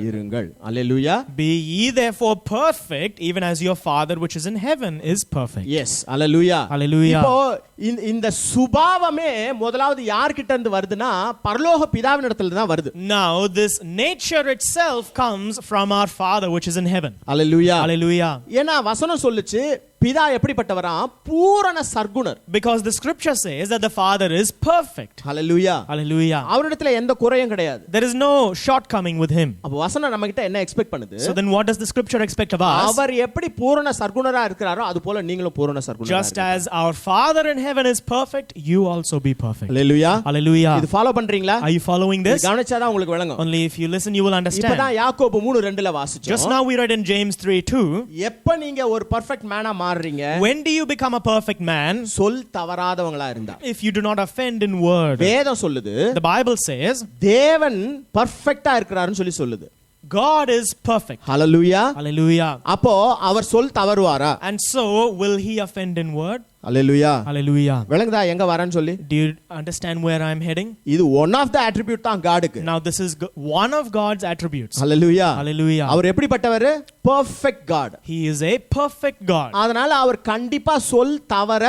இருங்கள். Hallelujah. Be ye therefore perfect, even as your Father which is in heaven is perfect. Yes. Hallelujah. Hallelujah. இப்போ இந்த சுபாவமே முதலாவது யார்கிட்ட இருந்து வருதுன்னா பரலோக பிதாவினிடத்துல தான் வருது. Now this nature itself comes from our Father which is in heaven. Hallelujah. Hallelujah. ஏனா வசனம் சொல்லுச்சு பிதா எப்படிப்பட்டவரா? பூரண சற்குணர். Because the scripture says that the Father is perfect. Hallelujah. Hallelujah. அவரிடத்துல எந்த குறையும் கிடையாது. There is no shortcoming with him. அப்ப வசனம் நம்மகிட்ட என்ன எக்ஸ்பெக்ட் பண்ணுது? So then what does the scripture expect of us? அவர் எப்படி பூரண சற்குணரா இருக்கிறாரோ அதுபோல நீங்களும் பூரண சற்குணரா. Just as our Father in heaven is perfect, you also be perfect. Hallelujah. Hallelujah. இது ஃபாலோ பண்றீங்களா? Are you following this? கவனிச்சாதான் உங்களுக்கு விளங்கும். Only if you listen you will understand. இப்பதான் யாக்கோபு 3:2ல வாசிச்சோம். Just now we read in James 3:2. எப்ப நீங்க ஒரு perfect Mena மாறுறீங்க? When do you become a perfect man? சொல் தவறாதவங்களா இருந்தா. If you do not offend in word. வேதம் சொல்லுது. The Bible says தேவன் பெர்ஃபெக்ட்டா இருக்கிறாருன்னு சொல்லுது. God is perfect. Hallelujah. Hallelujah. அப்போ அவர் சொல் தவறுவாரா? And so will he offend in word? Hallelujah. Hallelujah. விளங்குதா எங்க வரேன்னு சொல்லி? Do you understand where I am heading? இது one of the attribute தான் காட்க்கு. Now this is one of God's attributes. Hallelujah. Hallelujah. அவர் எப்படிப்பட்டவர்? Perfect God. He is a perfect God. அதனால அவர் கண்டிப்பா சொல் தவற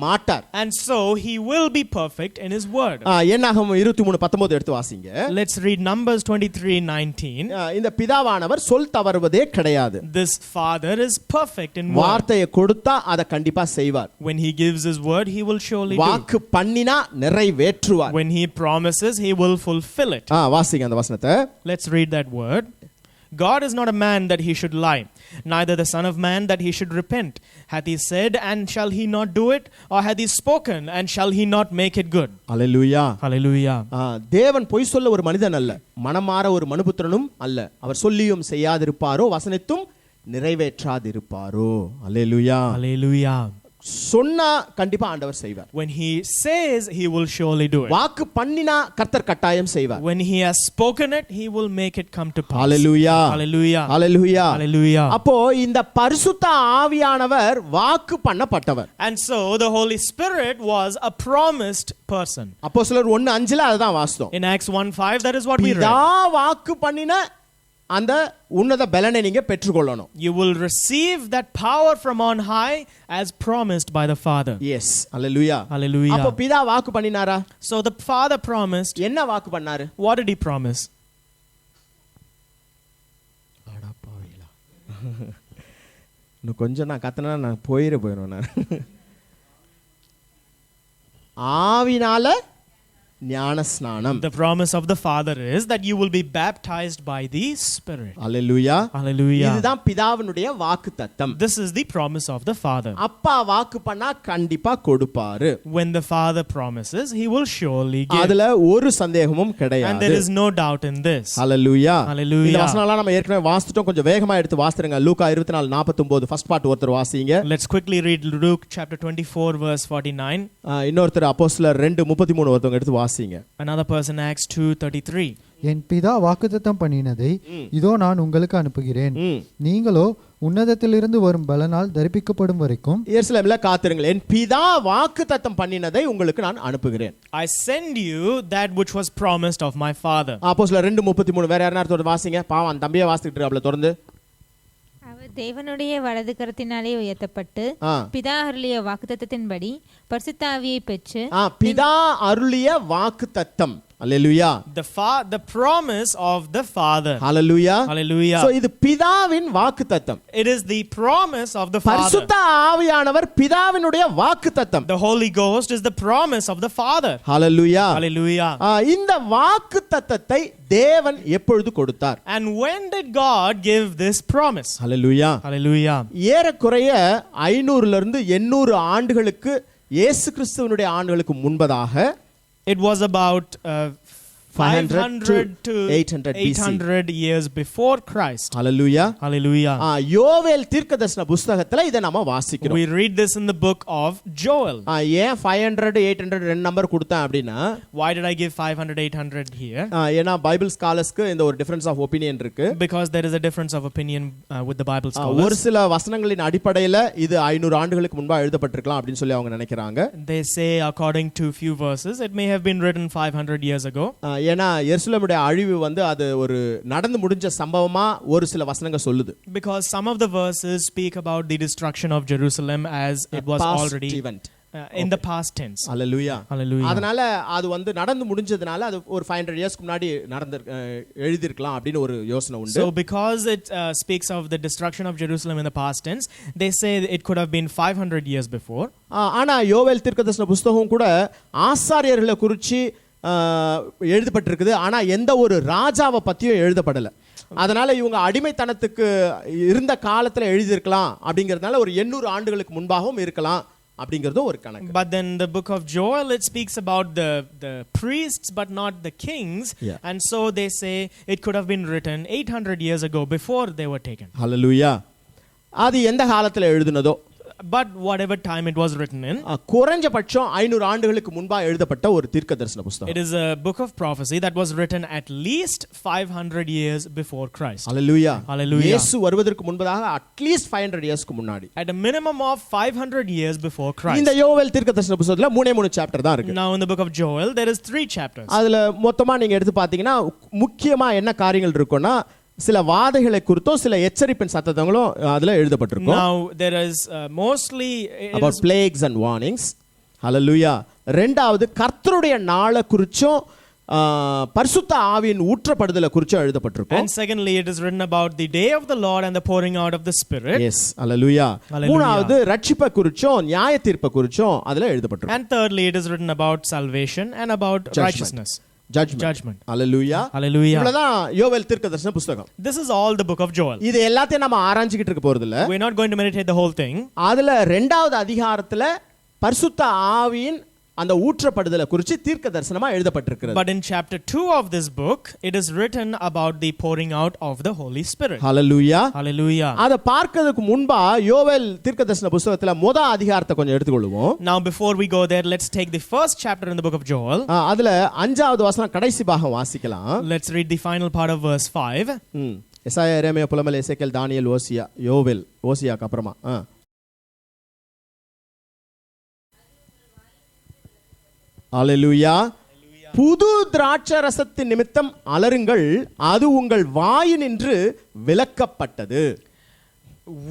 மாட்டார். And so he will be perfect in his word. என்னாகும் 23:19 எடுத்து வாசிங்க. Let's read Numbers 23:19. இந்த பிதாவானவர் சொல் தவறுவதே கிடையாது. This Father is perfect in word. வார்த்தையை கொடுத்தா அதை கண்டிப்பா செய்வார். When he gives his word, he will surely do. வாக்கு பண்ணினா நிறைவேற்றுவார். When he promises, he will fulfill it. வாசிங்க அந்த வசனத்தை. Let's read that word. God is not a man that he should lie, neither the son of man that he should repent. Hath he said, and shall he not do it? Or hath he spoken, and shall he not make it good? Hallelujah. Hallelujah. தேவன் பொய் சொல்ல ஒரு மனிதன் அல்ல, மனமாற ஒரு மனுபுத்திரனும் அல்ல. அவர் சொல்லியும் செய்யாதிருப்பாரோ, வசனித்தும் நிறைவேற்றாதிருப்பாரோ. Hallelujah. Hallelujah. சொன்னா கண்டிப்பா ஆண்டவர் செய்வார். When he says, he will surely do it. வாக்கு பண்ணினா கர்த்தர் கட்டாயம் செய்வார். When he has spoken it, he will make it come to pass. Hallelujah. Hallelujah. Hallelujah. Hallelujah. அப்போ இந்த பரிசுத்த ஆவியானவர் வாக்கு பண்ணப்பட்டவர். And so the Holy Spirit was a promised person. அப்போஸ்தலர் 1:5ல அதுதான் வாசித்தோம். In Acts 1:5, that is what we read. பிதா வாக்கு பண்ணின அந்த உன்னத பலனை நீங்க பெற்றுக்கொள்ளணும். You will receive that power from on high as promised by the Father. Yes. Hallelujah. Hallelujah. அப்போ பிதா வாக்கு பண்ணினாரா? So the Father promised. என்ன வாக்கு பண்ணாரு? What did he promise? அடப்பாவிகளா. இன்னும் கொஞ்சம் நான் கத்தனா நான் போயிடுவேன் நான். ஆவினால ஞானஸ்நானம். The promise of the Father is that you will be baptized by the Spirit. Hallelujah. Hallelujah. இதுதான் பிதாவினுடைய வாக்குத்தத்தம். This is the promise of the Father. அப்பா வாக்கு பண்ணா கண்டிப்பா கொடுப்பாரு. When the Father promises, he will surely give. அதுல ஒரு சந்தேகமும் கிடையாது. And there is no doubt in this. Hallelujah. Hallelujah. இந்த வசனம்லாம் நம்ம ஏற்கனவே வாசிட்டோம், கொஞ்சம் வேகமா எடுத்து வாசிடுங்க. லூக்கா 24:49 ஃபர்ஸ்ட் பார்ட் ஒருத்தர் வாசிங்க. Let's quickly read Luke chapter 24 verse 49. இன்னொருத்தர் அப்போஸ்தலர் 2:33 ஒருத்தவங்க எடுத்து வாசிங்க. Another person Acts 2:33. என் பிதா வாக்குத்தத்தம் பண்ணினதை இதோ நான் உங்களுக்கு அனுப்புகிறேன், நீங்களோ உன்னதத்திலிருந்து வரும் பலனால் தரிப்பிக்கப்படும் வரைக்கும் எருசலேமில் காத்திருங்கள். என் பிதா வாக்குத்தத்தம் பண்ணினதை உங்களுக்கு நான் அனுப்புகிறேன். I send you that which was promised of my Father. அப்போஸ்தலர் 2:33 வேற யாரனா ஒருத்தர் வாசிங்க. பாவம் அந்த தம்பியே வாசிக்கிட்டு இருக்காப்ல தொடர்ந்து. I தேவனுடைய வலது கரத்தினாலே உயர்த்தப்பட்டு பிதா அருளிய வாக்குத்தத்தத்தின்படி பரிசுத்த ஆவியை பெற்று பிதா அருளிய வாக்குத்தத்தம். Hallelujah. The promise of the Father. Hallelujah. Hallelujah. So இது பிதாவின் வாக்குத்தத்தம். It is the promise of the Father. பரிசுத்த ஆவியானவர் பிதாவினுடைய வாக்குத்தத்தம். The Holy Ghost is the promise of the Father. Hallelujah. Hallelujah. இந்த வாக்குத்தத்தத்தை தேவன் எப்பொழுது கொடுத்தார்? And when did God give this promise? Hallelujah. Hallelujah. ஏறக்குறைய 500 ல இருந்து 800 ஆண்டுகளுக்கு இயேசு கிறிஸ்துவினுடைய ஆண்டுகளுக்கு முன்பதாக it was about 500 to 800 years before Christ. Hallelujah. Hallelujah. யோவேல் தீர்க்கதரிசன புத்தகத்துல இத நாம வாசிக்கிறோம். We read this in the book of Joel. ஏன் 500 800 ரெண்டு நம்பர் கொடுத்தேன் அப்படினா, why did I give 500 800 here? ஏனா பைபிள் ஸ்காலர்ஸ்க்கு இந்த ஒரு டிஃபரன்ஸ் ஆஃப் ஒபினியன் இருக்கு. Because there is a difference of opinion with the Bible scholars. ஒரு சில வசனங்களின் அடிப்படையில் இது 500 ஆண்டுகளுக்கு முன்பா எழுதப்பட்டிருக்கலாம் அப்படினு சொல்லி அவங்க நினைக்கிறாங்க. They say according to few verses it may have been written 500 years ago. ஏனா எருசலேமுடைய அழிவு வந்து அது ஒரு நடந்து முடிஞ்ச சம்பவமா ஒரு சில வசனங்கள் சொல்லுது. Because some of the verses speak about the destruction of Jerusalem as it was already in the past tense. Hallelujah. Hallelujah. அதனால அது வந்து நடந்து முடிஞ்சதுனால அது ஒரு 500 இயர்ஸ்க்கு முன்னாடி எழுதி இருக்கலாம் அப்படின ஒரு யோசனை உண்டு. So because it speaks of the destruction of Jerusalem in the past tense, they say it could have been 500 years before. ஆனா யோவேல் தீர்க்கதரிசன புத்தகம் கூட ஆசாரியர்களை குறித்து எழுதப்பட்டிருக்குது. ஆனா எந்த ஒரு ராஜாவை பத்தியும் எழுதப்படல. அதனால இவங்க அடிமைத்தனத்துக்கு இருந்த காலத்துல எழுதியிருக்கலாம் அப்படிங்கிறதுனால ஒரு 800 ஆண்டுகளுக்கு முன்பாகவும் இருக்கலாம் அப்படிங்கிறது ஒரு கணக்கு. But then the book of Joel, it speaks about the priests but not the kings. And so they say it could have been written 800 years ago before they were taken. Hallelujah. அது எந்த காலத்துல எழுதுனதோ, but whatever time it was written in, குறைஞ்சபட்சம் 500 ஆண்டுகளுக்கு முன்பா எழுதப்பட்ட ஒரு தீர்க்கதரிசன புத்தகம். It is a book of prophecy that was written at least 500 years before Christ. Hallelujah. Hallelujah. இயேசு வருவதற்கு முன்பதாக at least 500 இயர்ஸ்க்கு முன்னாடி, at a minimum of 500 years before Christ. இந்த யோவேல் தீர்க்கதரிசன புத்தகத்துல 3 சாப்டர் தான் இருக்கு. Now in the book of Joel there is 3 chapters. அதுல மொத்தமா நீங்க எடுத்து பாத்தீங்கன்னா முக்கியமா என்ன காரியங்கள் இருக்குன்னா, சில வாதைகளை குறித்தோ சில எச்சரிப்பின் சத்தங்களும் அதுல எழுதப்பட்டிருக்கும். Now there is mostly about plagues and warnings. Hallelujah. ரெண்டாவது கர்த்தருடைய நாளை குறிச்சும் பரிசுத்த ஆவியின் ஊற்றப்படுதலை குறிச்சும் எழுதப்பட்டிருக்கும். And secondly it is written about the day of the Lord and the pouring out of the Spirit. Yes. Hallelujah. மூணாவது ரட்சிப்பை குறிச்சும் நியாய தீர்ப்பை குறிச்சும் அதுல எழுதப்பட்டிருக்கும். And thirdly it is written about salvation and about righteousness. Judgment. Hallelujah. Hallelujah. இவ்வளவுதான் யோவேல் தீர்க்கதரிசன புத்தகம். This is all the book of Joel. இது எல்லாத்தையும் நாம ஆராய்ஞ்சிக்கிட்டு இருக்க போறது இல்ல. We are not going to meditate the whole thing. அதுல இரண்டாவது அதிகாரத்துல பரிசுத்த ஆவியின் அந்த ஊற்றப்படுதலை குறித்து தீர்க்கதரிசனமா எழுதப்பட்டிருக்கிறது. But in chapter 2 of this book it is written about the pouring out of the Holy Spirit. Hallelujah. Hallelujah. அத பார்க்கிறதுக்கு முன்பா யோவேல் தீர்க்கதரிசன புத்தகத்துல முதல் அதிகாரத்தை கொஞ்சம் எடுத்துக்கொள்வோம். Now before we go there, let's take the first chapter in the book of Joel. அதுல 5வது வசனம் கடைசி பாகம் வாசிக்கலாம். Let's read the final part of verse 5. எசாயா, எரேமியா, புலம்பல், எசேக்கியேல், தானியேல், ஓசியா, யோவேல், ஓசியாக்கு அப்புறமா Hallelujah. புது திராட்சரசத்தின் நிமித்தம் அலறுங்கள், அது உங்கள் வாயினின்று விலக்கப்பட்டது.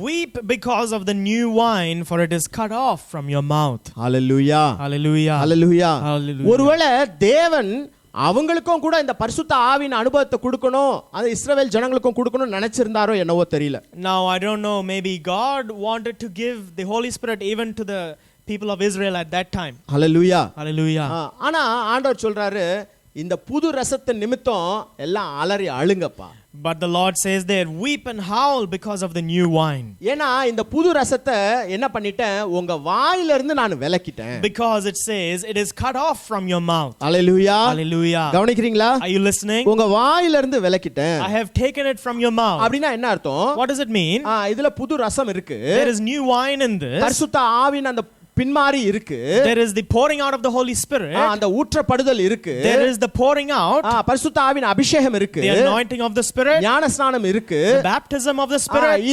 Weep because of the new wine, for it is cut off from your mouth. Hallelujah. Hallelujah. Hallelujah. Hallelujah. ஒருவேளை தேவன் அவங்களுக்கும் கூட இந்த பரிசுத்த ஆவியின் அனுபவத்தை கொடுக்கணும், அது இஸ்ரவேல் ஜனங்களுக்கும் கொடுக்கணும் நினைச்சிருந்தாரோ என்னவோ தெரியல. Now I don't know, maybe God wanted to give the Holy Spirit even to the people of Israel at that time. Hallelujah. Hallelujah. ஆனா ஆண்டவர் சொல்றாரு, இந்த புது ரசத்தின் நிமித்தம் எல்லாம் அலறி அழுங்கப்பா. But the Lord says there, weep and howl because of the new wine. ஏனா இந்த புது ரசத்தை என்ன பண்ணிட்டேன், உங்க வாயில இருந்து நான் விலக்கிட்டேன். Because it says it is cut off from your mouth. Hallelujah. Hallelujah. கவனிக்கிறீங்களா? Are you listening? உங்க வாயில இருந்து விலக்கிட்டேன். I have taken it from your mouth. அப்படினா என்ன அர்த்தம்? What does it mean? இதுல புது ரசம் இருக்கு. There is new wine in this. பரிசுத்த ஆவியின் அந்த பின்மாறி இருக்கு. There is the pouring out of the Holy Spirit. அந்த ஊற்றப்படுதல் இருக்கு. There is the pouring out. பரிசுத்த ஆவியின் அபிஷேகம் இருக்கு. The anointing of the Spirit. ஞானஸ்நானம் இருக்கு. The baptism of the Spirit.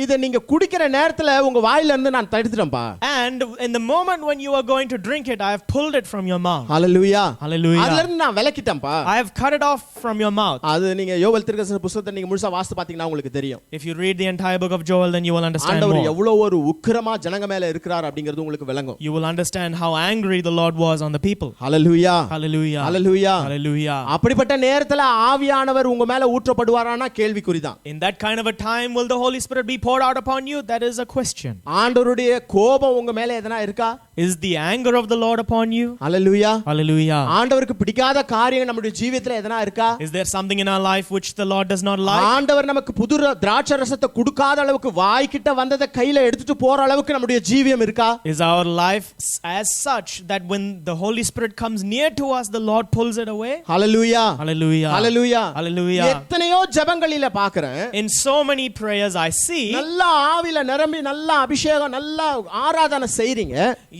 இது நீங்க குடிக்கிற நேரத்துல உங்க வாயில இருந்து நான் தடுத்துட்டேன்பா. And in the moment when you are going to drink it, I have pulled it from your mouth. Hallelujah. Hallelujah. அதுல இருந்து நான் விலக்கிட்டேன்பா. I have cut it off from your mouth. அது நீங்க யோவேல் தீர்க்கதரிசன புத்தகத்தை நீங்க முழுசா வாசித்து பாத்தீங்கன்னா உங்களுக்கு தெரியும். If you read the entire book of Joel, then you will understand more. ஆண்டவர் எவ்வளவு ஒரு உக்கிரமா ஜனங்க மேல இருக்கிறார் அப்படிங்கிறது உங்களுக்கு விளங்கும். You will understand how angry the Lord was on the people. Hallelujah. Hallelujah. Hallelujah. Hallelujah. அப்படிப்பட்ட நேரத்துல ஆவியானவர் உங்க மேல ஊற்றப்படுவாரானா கேள்விக்குறிதான். In that kind of a time, will the Holy Spirit be poured out upon you? That is a question. ஆண்டவருடைய கோபம் உங்க மேல எதனா இருக்கா? Is the anger of the Lord upon you? Hallelujah. Hallelujah. ஆண்டவருக்கு பிடிக்காத காரியம் நம்முடைய ஜீவியத்துல எதனா இருக்கா? Is there something in our life which the Lord does not like? ஆண்டவர் நமக்கு புது திராட்சை ரசத்தை கொடுக்காத அளவுக்கு வாய் கிட்ட வந்ததை கையில எடுத்துட்டு போற அளவுக்கு நம்முடைய ஜீவியம் இருக்கா? Is our life as such that when the Holy Spirit comes near to us, the Lord pulls it away? Hallelujah. Hallelujah. Hallelujah. Hallelujah. எத்தனையோ ஜெபங்களில பார்க்கிறேன். In so many prayers I see, நல்ல ஆவியில நிரம்பி நல்ல அபிஷேகம் நல்ல ஆராதனை செய்றீங்க.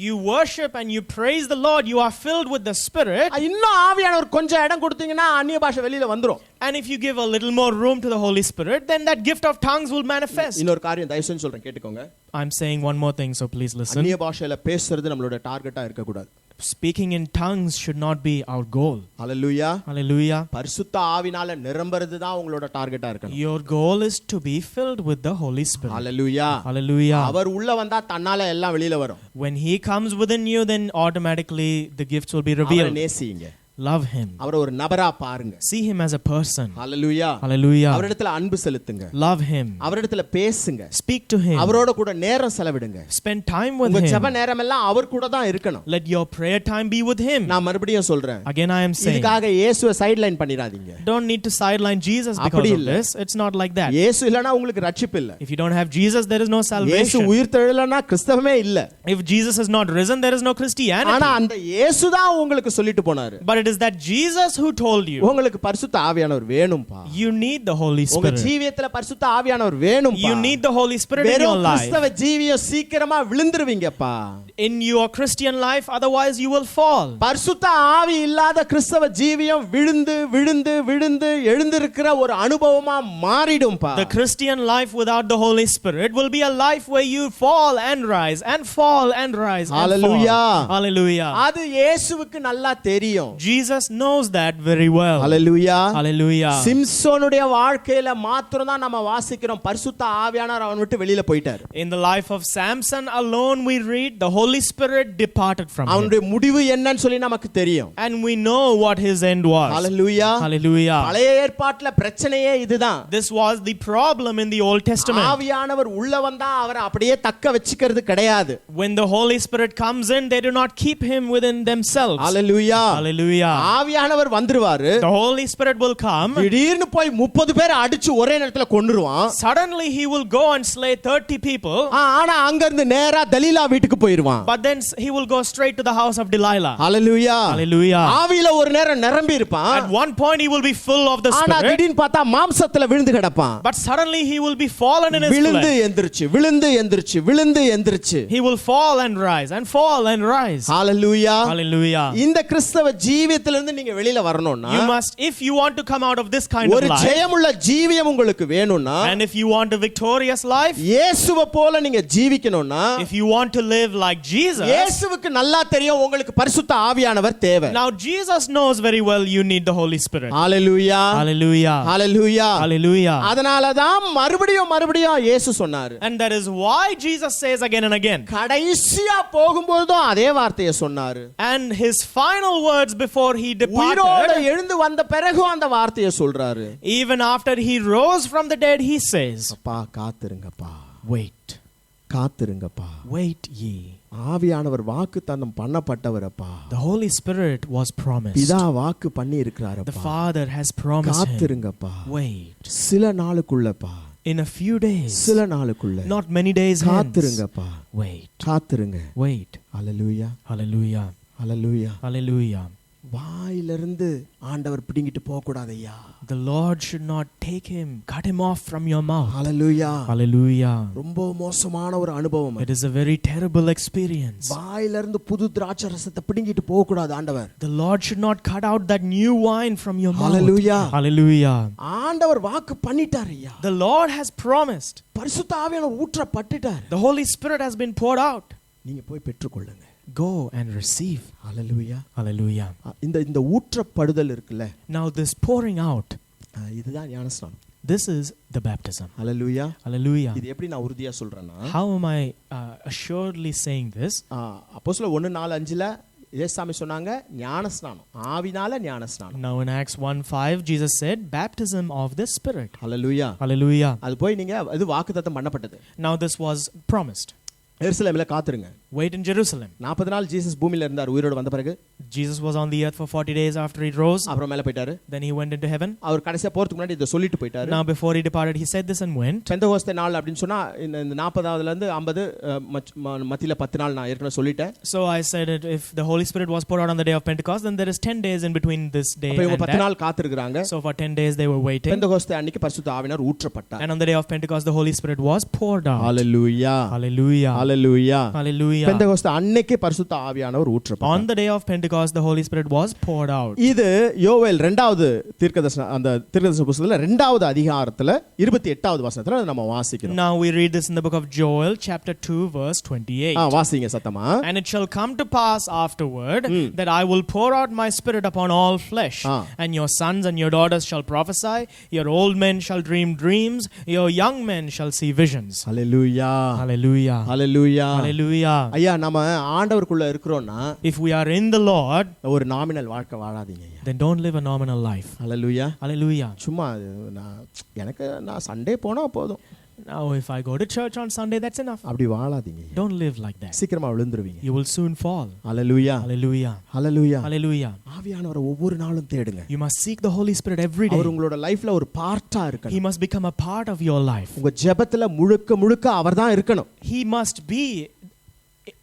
you worship and you praise the Lord, you are filled with the Spirit. இன்னும் ஆவியானவர் கொஞ்சம் இடம் கொடுத்தீங்கன்னா அந்நிய பாஷை வெளியில வந்துரும். And if you give a little more room to the Holy Spirit, then that gift of tongues will manifest. இன்னொரு காரியம் தயவு செஞ்சு சொல்றேன் கேட்டுக்கோங்க. I'm saying one more thing, so please listen. அந்நிய பாஷையில பேசுறது நம்மளோட டார்கெட்டா இருக்க கூடாது. Speaking in tongues should not be our goal. Hallelujah. Hallelujah. பரிசுத்த ஆவினால நிரம்பறது தான் உங்களோட டார்கெட்டா இருக்கணும். Your goal is to be filled with the Holy Spirit. Hallelujah. Hallelujah. அவர் உள்ள வந்தா தன்னால எல்லாம் வெளியில வரும். When he comes within you, then automatically the gifts will be revealed. அவரை நேசிங்க. Love him. அவரை ஒரு நபரா பாருங்க. See him as a person. Hallelujah. Hallelujah. அவரிடத்துல அன்பு செலுத்துங்க. Love him. அவரிடத்துல பேசுங்க. Speak to him. அவரோட கூட நேரம் செலவிடுங்க. Spend time with உங்க him. ஜெப நேரம் எல்லாம் அவர் கூட தான் இருக்கணும். Let your prayer time be with him. நான் மறுபடியும் சொல்றேன். Again I am saying, இதுக்காக இயேசுவை சைடுலைன் பண்ணிராதீங்க. don't need to sideline Jesus because of this. It's not like that. இயேசு இல்லனா உங்களுக்கு ரட்சிப்பு இல்ல. If you don't have Jesus, there is no இயேசு salvation. உயிர்த்தெழலனா கிறிஸ்தவமே இல்ல. If Jesus is not risen, there is no Christianity. ஆனா அந்த இயேசு தான் உங்களுக்கு சொல்லிட்டு போனாரு. But it is that Jesus who told you, உங்களுக்கு பரிசுத்த ஆவியானவர் வேணும்பா. you need the Holy உங்க Spirit. ஜீவியத்துல பரிசுத்த ஆவியானவர் வேணும்பா. You need the Holy Spirit in your life. கிறிஸ்தவ ஜீவியம் சீக்கிரமா விழுந்துருவீங்கப்பா. In your Christian life, otherwise you will fall. பரிசுத்த ஆவி இல்லாத கிறிஸ்தவ ஜீவியம் விழுந்து விழுந்து விழுந்து எழுந்திருக்கிற ஒரு அனுபவமா மாறிடும்பா. The Christian life without the Holy Spirit will be a life where you fall and rise and fall and rise. Hallelujah. Hallelujah. அது இயேசுவுக்கு நல்லா தெரியும். Jesus knows that very well. Hallelujah. Hallelujah. சிம்சோனுடைய வாழ்க்கையில மாத்திரம் தான் நம்ம வாசிக்கிறோம் பரிசுத்த ஆவியானவர் அவனை விட்டு வெளியில போயிட்டார். In the life of Samson alone we read the Holy Spirit departed from him. அவனுடைய முடிவு என்னன்னு சொல்லி நமக்கு தெரியும். And we know what his end was. Hallelujah. Hallelujah. பழைய ஏற்பாட்டுல பிரச்சனையே இதுதான். This was the problem in the Old Testament. ஆவியானவர் உள்ள வந்தா அவரை அப்படியே தக்க வச்சிக்கிறது கிடையாது. When the Holy Spirit comes in, they do not keep him within themselves. Hallelujah. Hallelujah. ஆவியானவர் வந்துருவாரு. The Holy Spirit will come. திடீர்னு போய் 30 பேரை அடிச்சு ஒரே நேரத்துல கொன்னுருவான். Suddenly he will go and slay 30 people. ஆனா அங்க இருந்து நேரா தலீலா வீட்டுக்கு போயிடுவான். But then he will go straight to the house of Delilah. Hallelujah. Hallelujah. ஆவியில ஒரு நேரம் நிரம்பி இருப்பான். At one point he will be full of the ஆனா Spirit. திடீர்னு பார்த்தா மாம்சத்துல விழுந்து கிடப்பான். But suddenly he will be fallen in his விழுந்து flesh. எந்திரிச்சு விழுந்து எந்திரிச்சு விழுந்து எந்திரிச்சு. He will fall and rise and fall and rise. Hallelujah. Hallelujah. இந்த கிறிஸ்தவ ஜீவியத்துல இருந்து நீங்க வெளியில வரணும்னா You must, if you want to come out of this kind of ஒரு life, ஜெயமுள்ள ஜீவியம் உங்களுக்கு வேணும்னா and if you want a victorious life, இயேசுவை போல நீங்க ஜீவிக்கணும்னா if you want to live like Jesus, இயேசுவுக்கு நல்லா தெரியும் உங்களுக்கு பரிசுத்த ஆவியானவர் தேவை. now Jesus knows very well you need the Holy Spirit. Hallelujah. Hallelujah. Hallelujah. Hallelujah. அதனால தான் மறுபடியும் இயேசு சொன்னாரு. And that is why Jesus says again and again. கடைசியா போகும்போதும் அதே வார்த்தையை சொன்னாரு. And his final words before he உயிரோட departed, எழுந்து வந்த பிறகு அந்த வார்த்தையை சொல்றாரு. even after he rose from the dead, he says, அப்பா காத்துருங்கப்பா. wait. காத்துருங்கப்பா. Wait ye. ஆவியானவர் வாக்குத்தத்தம் பண்ணப்பட்டவரப்பா. The Holy Spirit was promised. பிதா வாக்கு பண்ணி இருக்கிறாரப்பா. The Father has promised him. காத்துருங்கப்பா. Wait. சில நாளுக்குள்ளப்பா. In a few days. சில நாளுக்குள்ள. Not many days hence. காத்துருங்கப்பா. Wait. காத்துருங்க. Wait. Hallelujah. Hallelujah. Hallelujah. Hallelujah. வாயிலிருந்து ஆண்டவர் பிடிங்கிட்டு போக கூடாது ஐயா. The Lord should not take him, cut him off from your mouth. Hallelujah. Hallelujah. ரொம்ப மோசமான ஒரு அனுபவம். It is a very terrible experience. வாயிலிருந்து புது திராட்சை ரசத்தை பிடிங்கிட்டு போக கூடாது ஆண்டவர். The Lord should not cut out that new wine from your mouth. Hallelujah. Hallelujah. ஆண்டவர் வாக்கு பண்ணிட்டார் ஐயா. The Lord has promised. பரிசுத்த ஆவியானவர் ஊற்றப்பட்டுட்டார். The Holy Spirit has been poured out. நீங்க போய் பெற்றுக்கொள்ளுங்க. Go and receive. Hallelujah. Hallelujah. இந்த ஊற்றப்படுதல் இருக்குல்ல, Now this pouring out, இதுதான் ஞானஸ்நானம். this is the baptism. Hallelujah. Hallelujah. இது எப்படி நான் உறுதியா சொல்றேன்னா, How am I assuredly saying this? அப்போஸ்தலர் 1:4-5ல இயேசுசாமி சொன்னாங்க ஞானஸ்நானம், ஆவினால ஞானஸ்நானம். Now in Acts 1:5 Jesus said baptism of the Spirit. Hallelujah. Hallelujah. அது போய் நீங்க அது வாக்குத்தத்தம் பண்ணப்பட்டது. Now this was promised. எருசலேமில காத்துருங்க. Wait in Jerusalem. 40 நாள் ஜீசஸ் பூமியில இருந்தார் உயிரோடு வந்த பிறகு. Jesus was on the earth for 40 days after he rose. அப்புறம் மேல போயிட்டாரு. Then he went into heaven. அவர் கடைசியா போறதுக்கு முன்னாடி இத சொல்லிட்டு போயிட்டாரு. Now before he departed he said this and went. Pentecost நாள் அப்படினு சொன்னா இந்த 40ஆவதுல இருந்து 50 மத்தியில 10 நாள் நான் ஏற்கனவே சொல்லிட்டேன். So I said that if the Holy Spirit was poured out on the day of Pentecost, then there is 10 days in between this day அப்ப and இவங்க 10 that. நாள் காத்திருக்காங்க. So for 10 days they were waiting. Pentecost அன்னைக்கு பரிசுத்த ஆவியானவர் ஊற்றப்பட்டார். And on the day of Pentecost the Holy Spirit was poured out. Hallelujah. Hallelujah. Hallelujah. Hallelujah. Pentecost அன்னைக்கு பரிசுத்த ஆவியானவர் ஊற்றப்பட்டார். On the day of Pentecost the Holy Spirit was poured out. இது யோவேல் 2வது தீர்க்கதரிசன அந்த தீர்க்கதரிசன புத்தகத்துல 2வது அதிகாரத்துல 28வது வசனத்துல நம்ம வாசிக்கிறோம். Now we read this in the book of Joel chapter 2 verse 28. வாசிங்க சத்தமா. And it shall come to pass afterward that I will pour out my spirit upon all flesh, and your sons and your daughters shall prophesy, your old men shall dream dreams, your young men shall see visions. Hallelujah. Hallelujah. Hallelujah. Hallelujah. ஐயா நம்ம ஆண்டவருக்குள்ள இருக்கிறோம்னா, If we are in the Lord, ஒரு nominal வாழ்க்கை வாழாதீங்க ஐயா. then don't live a nominal life. Hallelujah. Hallelujah. சும்மா நான் Sunday போனா போதும். Now if I go to church on Sunday, that's enough. அப்படி வாழாதீங்க. Don't live like that. சீக்கிரமா விழுந்துருவீங்க. You will soon fall. Hallelujah. Hallelujah. Hallelujah. Hallelujah. ஆவியானவரை ஒவ்வொரு நாளும் தேடுங்க. You must seek the Holy Spirit every day. அவர் உங்களோட லைஃப்ல ஒரு பார்ட்டா இருக்கணும். He must become a part of your life. உங்க ஜெபத்துல முழுக்க அவர்தான் இருக்கணும். He must be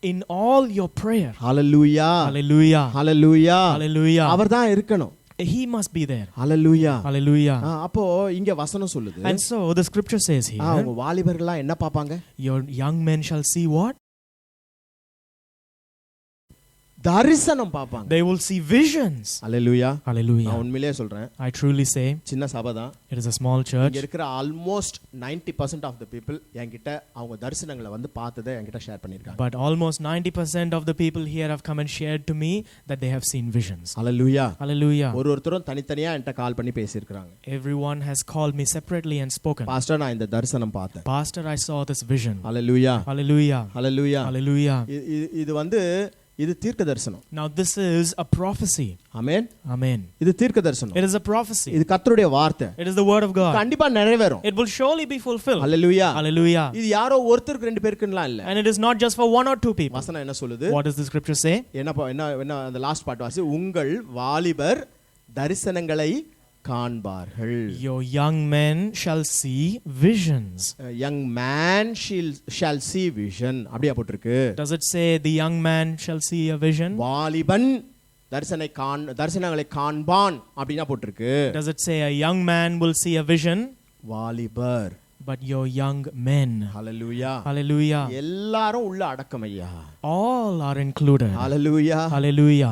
in all your prayer. Hallelujah. Hallelujah. Hallelujah. Hallelujah. அவர்தான் இருக்கணும். He must be there. Hallelujah. Hallelujah. அப்போ இங்க வசனம் சொல்லுது. And so the scripture says here, உங்க வாலிபர்கள்லாம் என்ன பாப்பாங்க? your young men shall see what? தரிசனம் பாப்பாங்க. They will see visions. Hallelujah. Hallelujah. நான் உண்மையிலேயே சொல்றேன். I truly say, சின்ன சபை தான். it is a small church. இங்க இருக்கிற almost 90% of the people என்கிட்ட அவங்க தரிசனங்களை வந்து பார்த்ததை என்கிட்ட ஷேர் பண்ணிருக்காங்க. But almost 90% of the people here have come and shared to me that they have seen visions. Hallelujah. Hallelujah. ஒருத்தரும் தனித்தனியா என்கிட்ட கால் பண்ணி பேசியிருக்காங்க. Everyone has called me separately and spoken. Pastor நான் இந்த தரிசனம் பார்த்தேன். Pastor, I saw this vision. Hallelujah. Hallelujah. Hallelujah. Hallelujah. இது வந்து இது தீர்க்க தரிசனம். Now this is a prophecy. Amen. Amen. இது தீர்க்க தரிசனம். It is a prophecy. இது கர்த்தருடைய வார்த்தை. It is the word of God. கண்டிப்பா நிறைவேறும். It will surely be fulfilled. Hallelujah. Hallelujah. இது யாரோ ஒருத்தருக்கு ரெண்டு பேருக்குலாம் இல்ல. And it is not just for one or two people. வசனம் என்ன சொல்லுது? What does the scripture say? என்ன அந்த லாஸ்ட் பார்ட் வாசி. உங்கள் வாலிபர் தரிசனங்களை காண்பார்கள். Your young men shall see visions. Young man shall see vision. அப்படியே போட்டுருக்கு. Does it say the young man shall see a vision? வாலிபன் தரிசனங்களை காண்பான் அப்படினா போட்டுருக்கு. Does it say a young man will see a vision? வாலிபர். But your young men. Hallelujah. Hallelujah. எல்லாரும் உள்ள அடக்கம் ஐயா. All are included. Hallelujah. Hallelujah.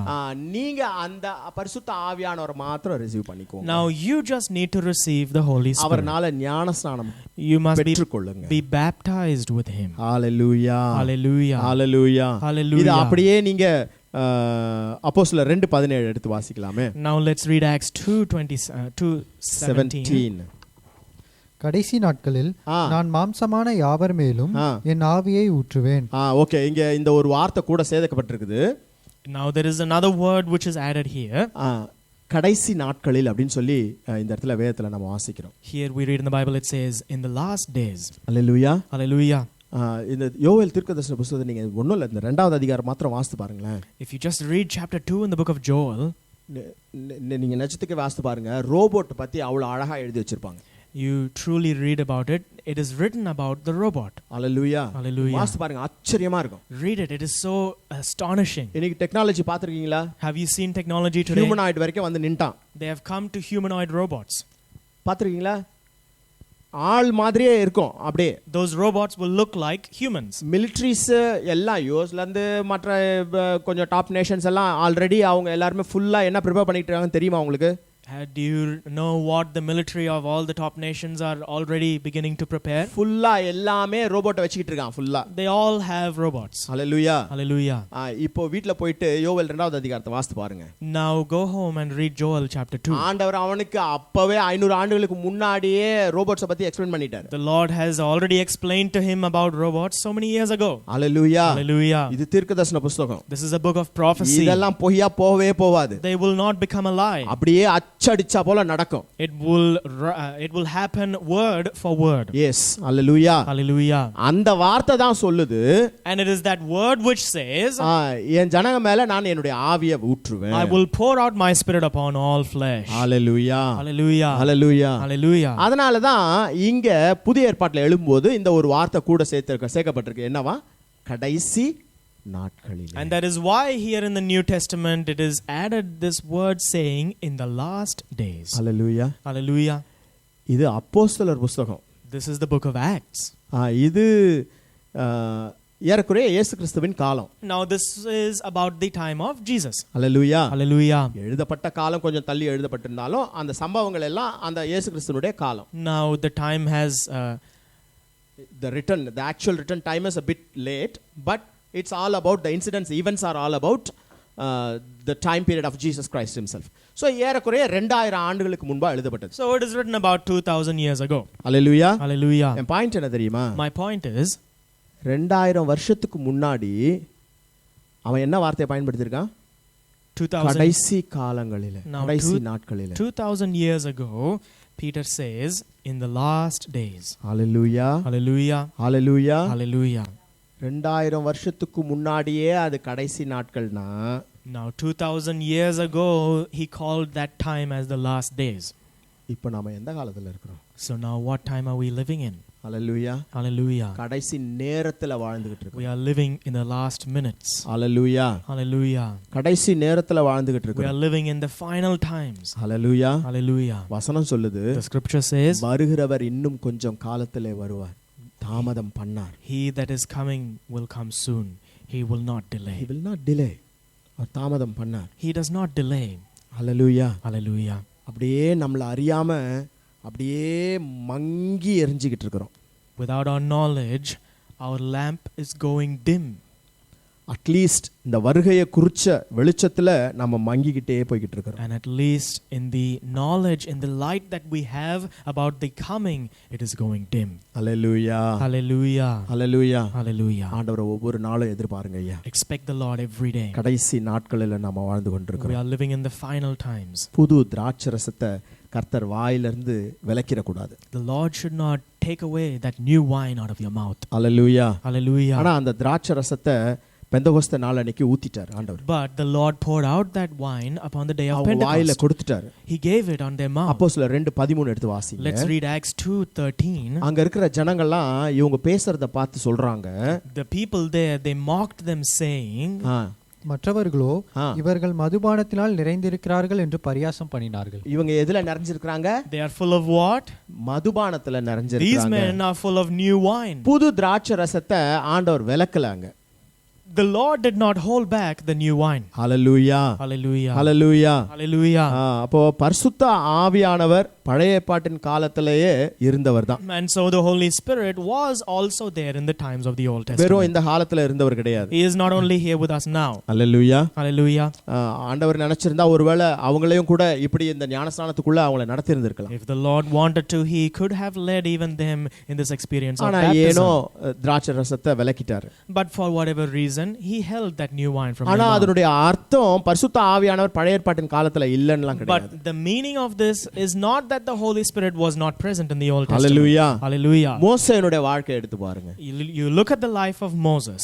நீங்க அந்த பரிசுத்த ஆவியானவரை மாத்திரம் ரிசீவ் பண்ணிக்கோங்க. Now you just need to receive the Holy Spirit. அவர்னால ஞானஸ்நானம் You must பெற்றுக்கொள்ளுங்க. be baptized with him. Hallelujah. Hallelujah. Hallelujah. Hallelujah. இது அப்படியே நீங்க அப்போஸ்தலர் 2:17 எடுத்து வாசிக்கலாமே. Now let's read Acts 2:17. கடைசி நாட்களில் நான் மாம்சமான யாவர் மேலும் என் ஆவியை ஊற்றுவேன். ஓகே, இங்க இந்த ஒரு வார்த்தை கூட சேர்க்கப்பட்டிருக்குது. Now there is another word which is added here. கடைசி நாட்களில் அப்படினு சொல்லி இந்த இடத்துல வேதத்துல நம்ம வாசிக்கிறோம். Here we read in the Bible, it says in the last days. Hallelujah. Hallelujah. இந்த யோவேல் தீர்க்கதரிசன புத்தகத்தை நீங்க ஒண்ணும் இல்ல, இந்த 2வது அதிகாரம் மாத்திரம் வாசித்து பாருங்களேன். If you just read chapter 2 in the book of Joel, நீங்க நட்சத்திரத்துக்கு வாசித்து பாருங்க. ரோபோட் பத்தி அவ்வளவு அழகா எழுதி வச்சிருப்பாங்க. you truly read about it, it is written about the robot. Hallelujah. Hallelujah. வாசித்து பாருங்க, ஆச்சரியமா இருக்கும். Read it. It is so astonishing. இன்னைக்கு டெக்னாலஜி பாத்துருக்கீங்களா? Have you seen technology today? Humanoid வரைக்கும் வந்து நின்ட்டான். They have come to humanoid robots. பாத்துருக்கீங்களா? ஆள் மாதிரியே இருக்கும் அப்படியே. Those robots will look like humans. Military's எல்லாம் யூஎஸ்ல இருந்து மற்ற கொஞ்சம் டாப் நேஷன்ஸ் எல்லாம் ஆல்ரெடி அவங்க எல்லாரும் ஃபுல்லா என்ன ப்ரிப்பேர் பண்ணிட்டு இருக்காங்கன்னு தெரியுமா உங்களுக்கு? Do you know what the military of all the top nations are already beginning to prepare? ஃபுல்லா எல்லாமே ரோபோட்டை வச்சிட்டு இருக்கான் ஃபுல்லா. They all have robots. Hallelujah. Hallelujah. இப்போ வீட்ல போயிட்டு யோவேல் 2வது அதிகாரத்தை வாசித்து பாருங்க. Now go home and read Joel chapter 2. ஆண்டவர் அவனுக்கு அப்பவே 500 ஆண்டுகளுக்கு முன்னாடியே ரோபோட்ஸ் பத்தி எக்ஸ்பிளைன் பண்ணிட்டார். The Lord has already explained to him about robots so many years ago. Hallelujah. Hallelujah. இது தீர்க்கதரிசன புத்தகம். This is a book of prophecy. இதெல்லாம் பொய்யா போவே போவாது. They will not become a lie. அப்படியே அச்சடிச்சா போல நடக்கும். It will happen word for word. Yes, hallelujah. Hallelujah. அந்த வார்த்தை தான் சொல்லுது, and it is that word which says, என் ஜனங்க மேல நான் என்னுடைய ஆவியை ஊற்றுவேன். I will pour out my spirit upon all flesh. Hallelujah. Hallelujah. Hallelujah. Hallelujah. அதனால தான் இங்க புதிய ஏற்பாட்டில் எழும்போது இந்த ஒரு வார்த்தை கூட சேர்க்கப்பட்டிருக்கு. என்னவா? கடைசி நாட்களிலே. And that is why here in the New Testament it is added this word saying in the last days. Hallelujah. Hallelujah. இது அப்போஸ்தலர் புத்தகம். This is the book of Acts. இது ஏறக்குறைய இயேசு கிறிஸ்துவின் காலம். Now this is about the time of Jesus. Hallelujah. Hallelujah. எழுதப்பட்ட காலம் கொஞ்சம் தள்ளி எழுதப்பட்டிருந்தாலும் அந்த சம்பவங்கள் எல்லாம் அந்த இயேசு கிறிஸ்துவினுடைய காலம். Now the time has the actual written time is a bit late, but it's all about the incidents, events are all about the time period of Jesus Christ himself. So ஏறக்குறைய 2000 ஆண்டுகளுக்கு முன்பா எழுதப்பட்டது. So it is written about 2000 years ago. Hallelujah. Hallelujah. N point என்ன தெரியுமா? My point is 2000 வருஷத்துக்கு முன்னாடி அவன் என்ன வார்த்தையை பயன்படுத்தியிருக்கான்? 2000 கடைசி காலங்களிலே, கடைசி நாட்களிலே. 2000 years ago Peter says in the last days. Hallelujah. Hallelujah. Hallelujah. Hallelujah. 2000 வருஷத்துக்கு முன்னாடியே அது கடைசி நாட்கள்னா, now 2000 years ago he called that time as the last days. இப்போ நாம எந்த காலத்துல இருக்கிறோம்? So now what time are we living in? Hallelujah. Hallelujah. கடைசி நேரத்துல வாழ்ந்துகிட்டு இருக்கோம். We are living in the last minutes. Hallelujah. Hallelujah. கடைசி நேரத்துல வாழ்ந்துகிட்டு We இருக்கோம். are living in the final times. Hallelujah. Hallelujah. வசனம் சொல்லுது, The scripture says, வருகிறவர் இன்னும் கொஞ்சம் காலத்திலே வருவார், தாமதம் பண்ணார். he that is coming will come soon, he will not delay. He will not delay. அவர் தாமதம் பண்ணார். He does not delay. Hallelujah. Hallelujah. அப்படியே நம்மள அறியாம அப்படியே மங்கி எரிஞ்சிக்கிட்டு இருக்கிறோம். Without our knowledge our lamp is going dim. At least இந்த வருகையை குறிச்ச வெளிச்சத்துல நம்ம மங்கிக்கிட்டே போய்கிட்டு இருக்கிறோம். And at least in the knowledge, in the light that we have about the coming, it is going dim. Hallelujah. Hallelujah. Hallelujah. Hallelujah. ஆண்டவரை ஒவ்வொரு நாளும் எதிர்பாருங்க ஐயா. Expect the Lord every day. கடைசி நாட்களில் நாம வாழ்ந்து We கொண்டிருக்கிறோம். are living in the final times. புது திராட்சரசத்தை கர்த்தர் வாயிலிருந்து விலக்கிட கூடாது. The Lord should not take away that new wine out of your mouth. Hallelujah. Hallelujah. ஆனா அந்த திராட்சரசத்தை பெந்தகோஸ்தே நாள் அன்னைக்கு ஊத்திட்டார் ஆண்டவர். But the Lord poured out that wine upon the day of அவங்க வாயில Pentecost. கொடுத்துட்டாரு. He gave it on their mouth. அப்போஸ்தலர் 2:13 எடுத்து வாசிங்க. Let's read Acts 2:13. அங்க இருக்கிற ஜனங்கள்லாம் இவங்க பேசுறத பார்த்து சொல்றாங்க, The people there, they mocked them saying, மற்றவர்களோ இவர்கள் மதுபானத்தினால் நிறைந்திருக்கிறார்கள் என்று பரியாசம் பண்ணினார்கள். இவங்க எதுல நிறைஞ்சிருக்காங்க? they are full of what? மதுபானத்துல These நிறைஞ்சிருக்காங்க. men are full of new wine. புது திராட்சரசத்தை ஆண்டவர் விலக்கலாங்க. The Lord did not hold back the new wine. Hallelujah. Hallelujah. Hallelujah. Hallelujah. அப்போ பரிசுத்த ஆவியானவர் பழைய ஏற்பாட்டின் காலத்திலேயே இருந்தவர் தான். And so the Holy Spirit was also there in the times of the Old வெறும் Testament. இந்த காலத்துல இருந்தவர் கிடையாது. He is not only here with us now. Hallelujah. Hallelujah. ஆண்டவர் நினைச்சிருந்தா ஒருவேளை அவங்களையும் கூட இப்படி இந்த ஞானஸ்நானத்துக்குள்ள அவங்களை நடத்தி இருந்திருக்கலாம். If the Lord wanted to, he could have led even them in this experience of ஆனா ஏனோ baptism. திராட்சை ரசத்தை விலக்கிட்டாரு. But for whatever reason reason he held that new wine from ஆனா their mouth. அதனுடைய அர்த்தம் பரிசுத்த ஆவியானவர் பழைய ஏற்பாட்டின் காலத்துல இல்லன்னுலாம் கிடையாது. But the meaning of this is not that the Holy Spirit was not present in the Old Testament. Hallelujah. Hallelujah. மோசேனுடைய வாழ்க்கையை எடுத்து பாருங்க. You look at the life of Moses.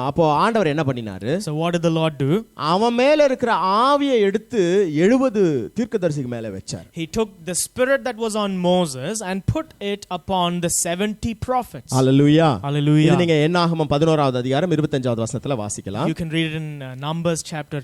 அப்போ ஆண்டவர் என்ன பண்ணினாரு? So what did the Lord do? அவன் மேல இருக்கிற ஆவியை எடுத்து 70 தீர்க்கதரிசிக்கு மேல வச்சார். He took the spirit that was on Moses and put it upon the 70 prophets. Hallelujah. Hallelujah. இது நீங்க என்னாகமம் 11வது அதிகாரம் 25வது வசனத்துல வாசிக்கலாம். You can read it in Numbers chapter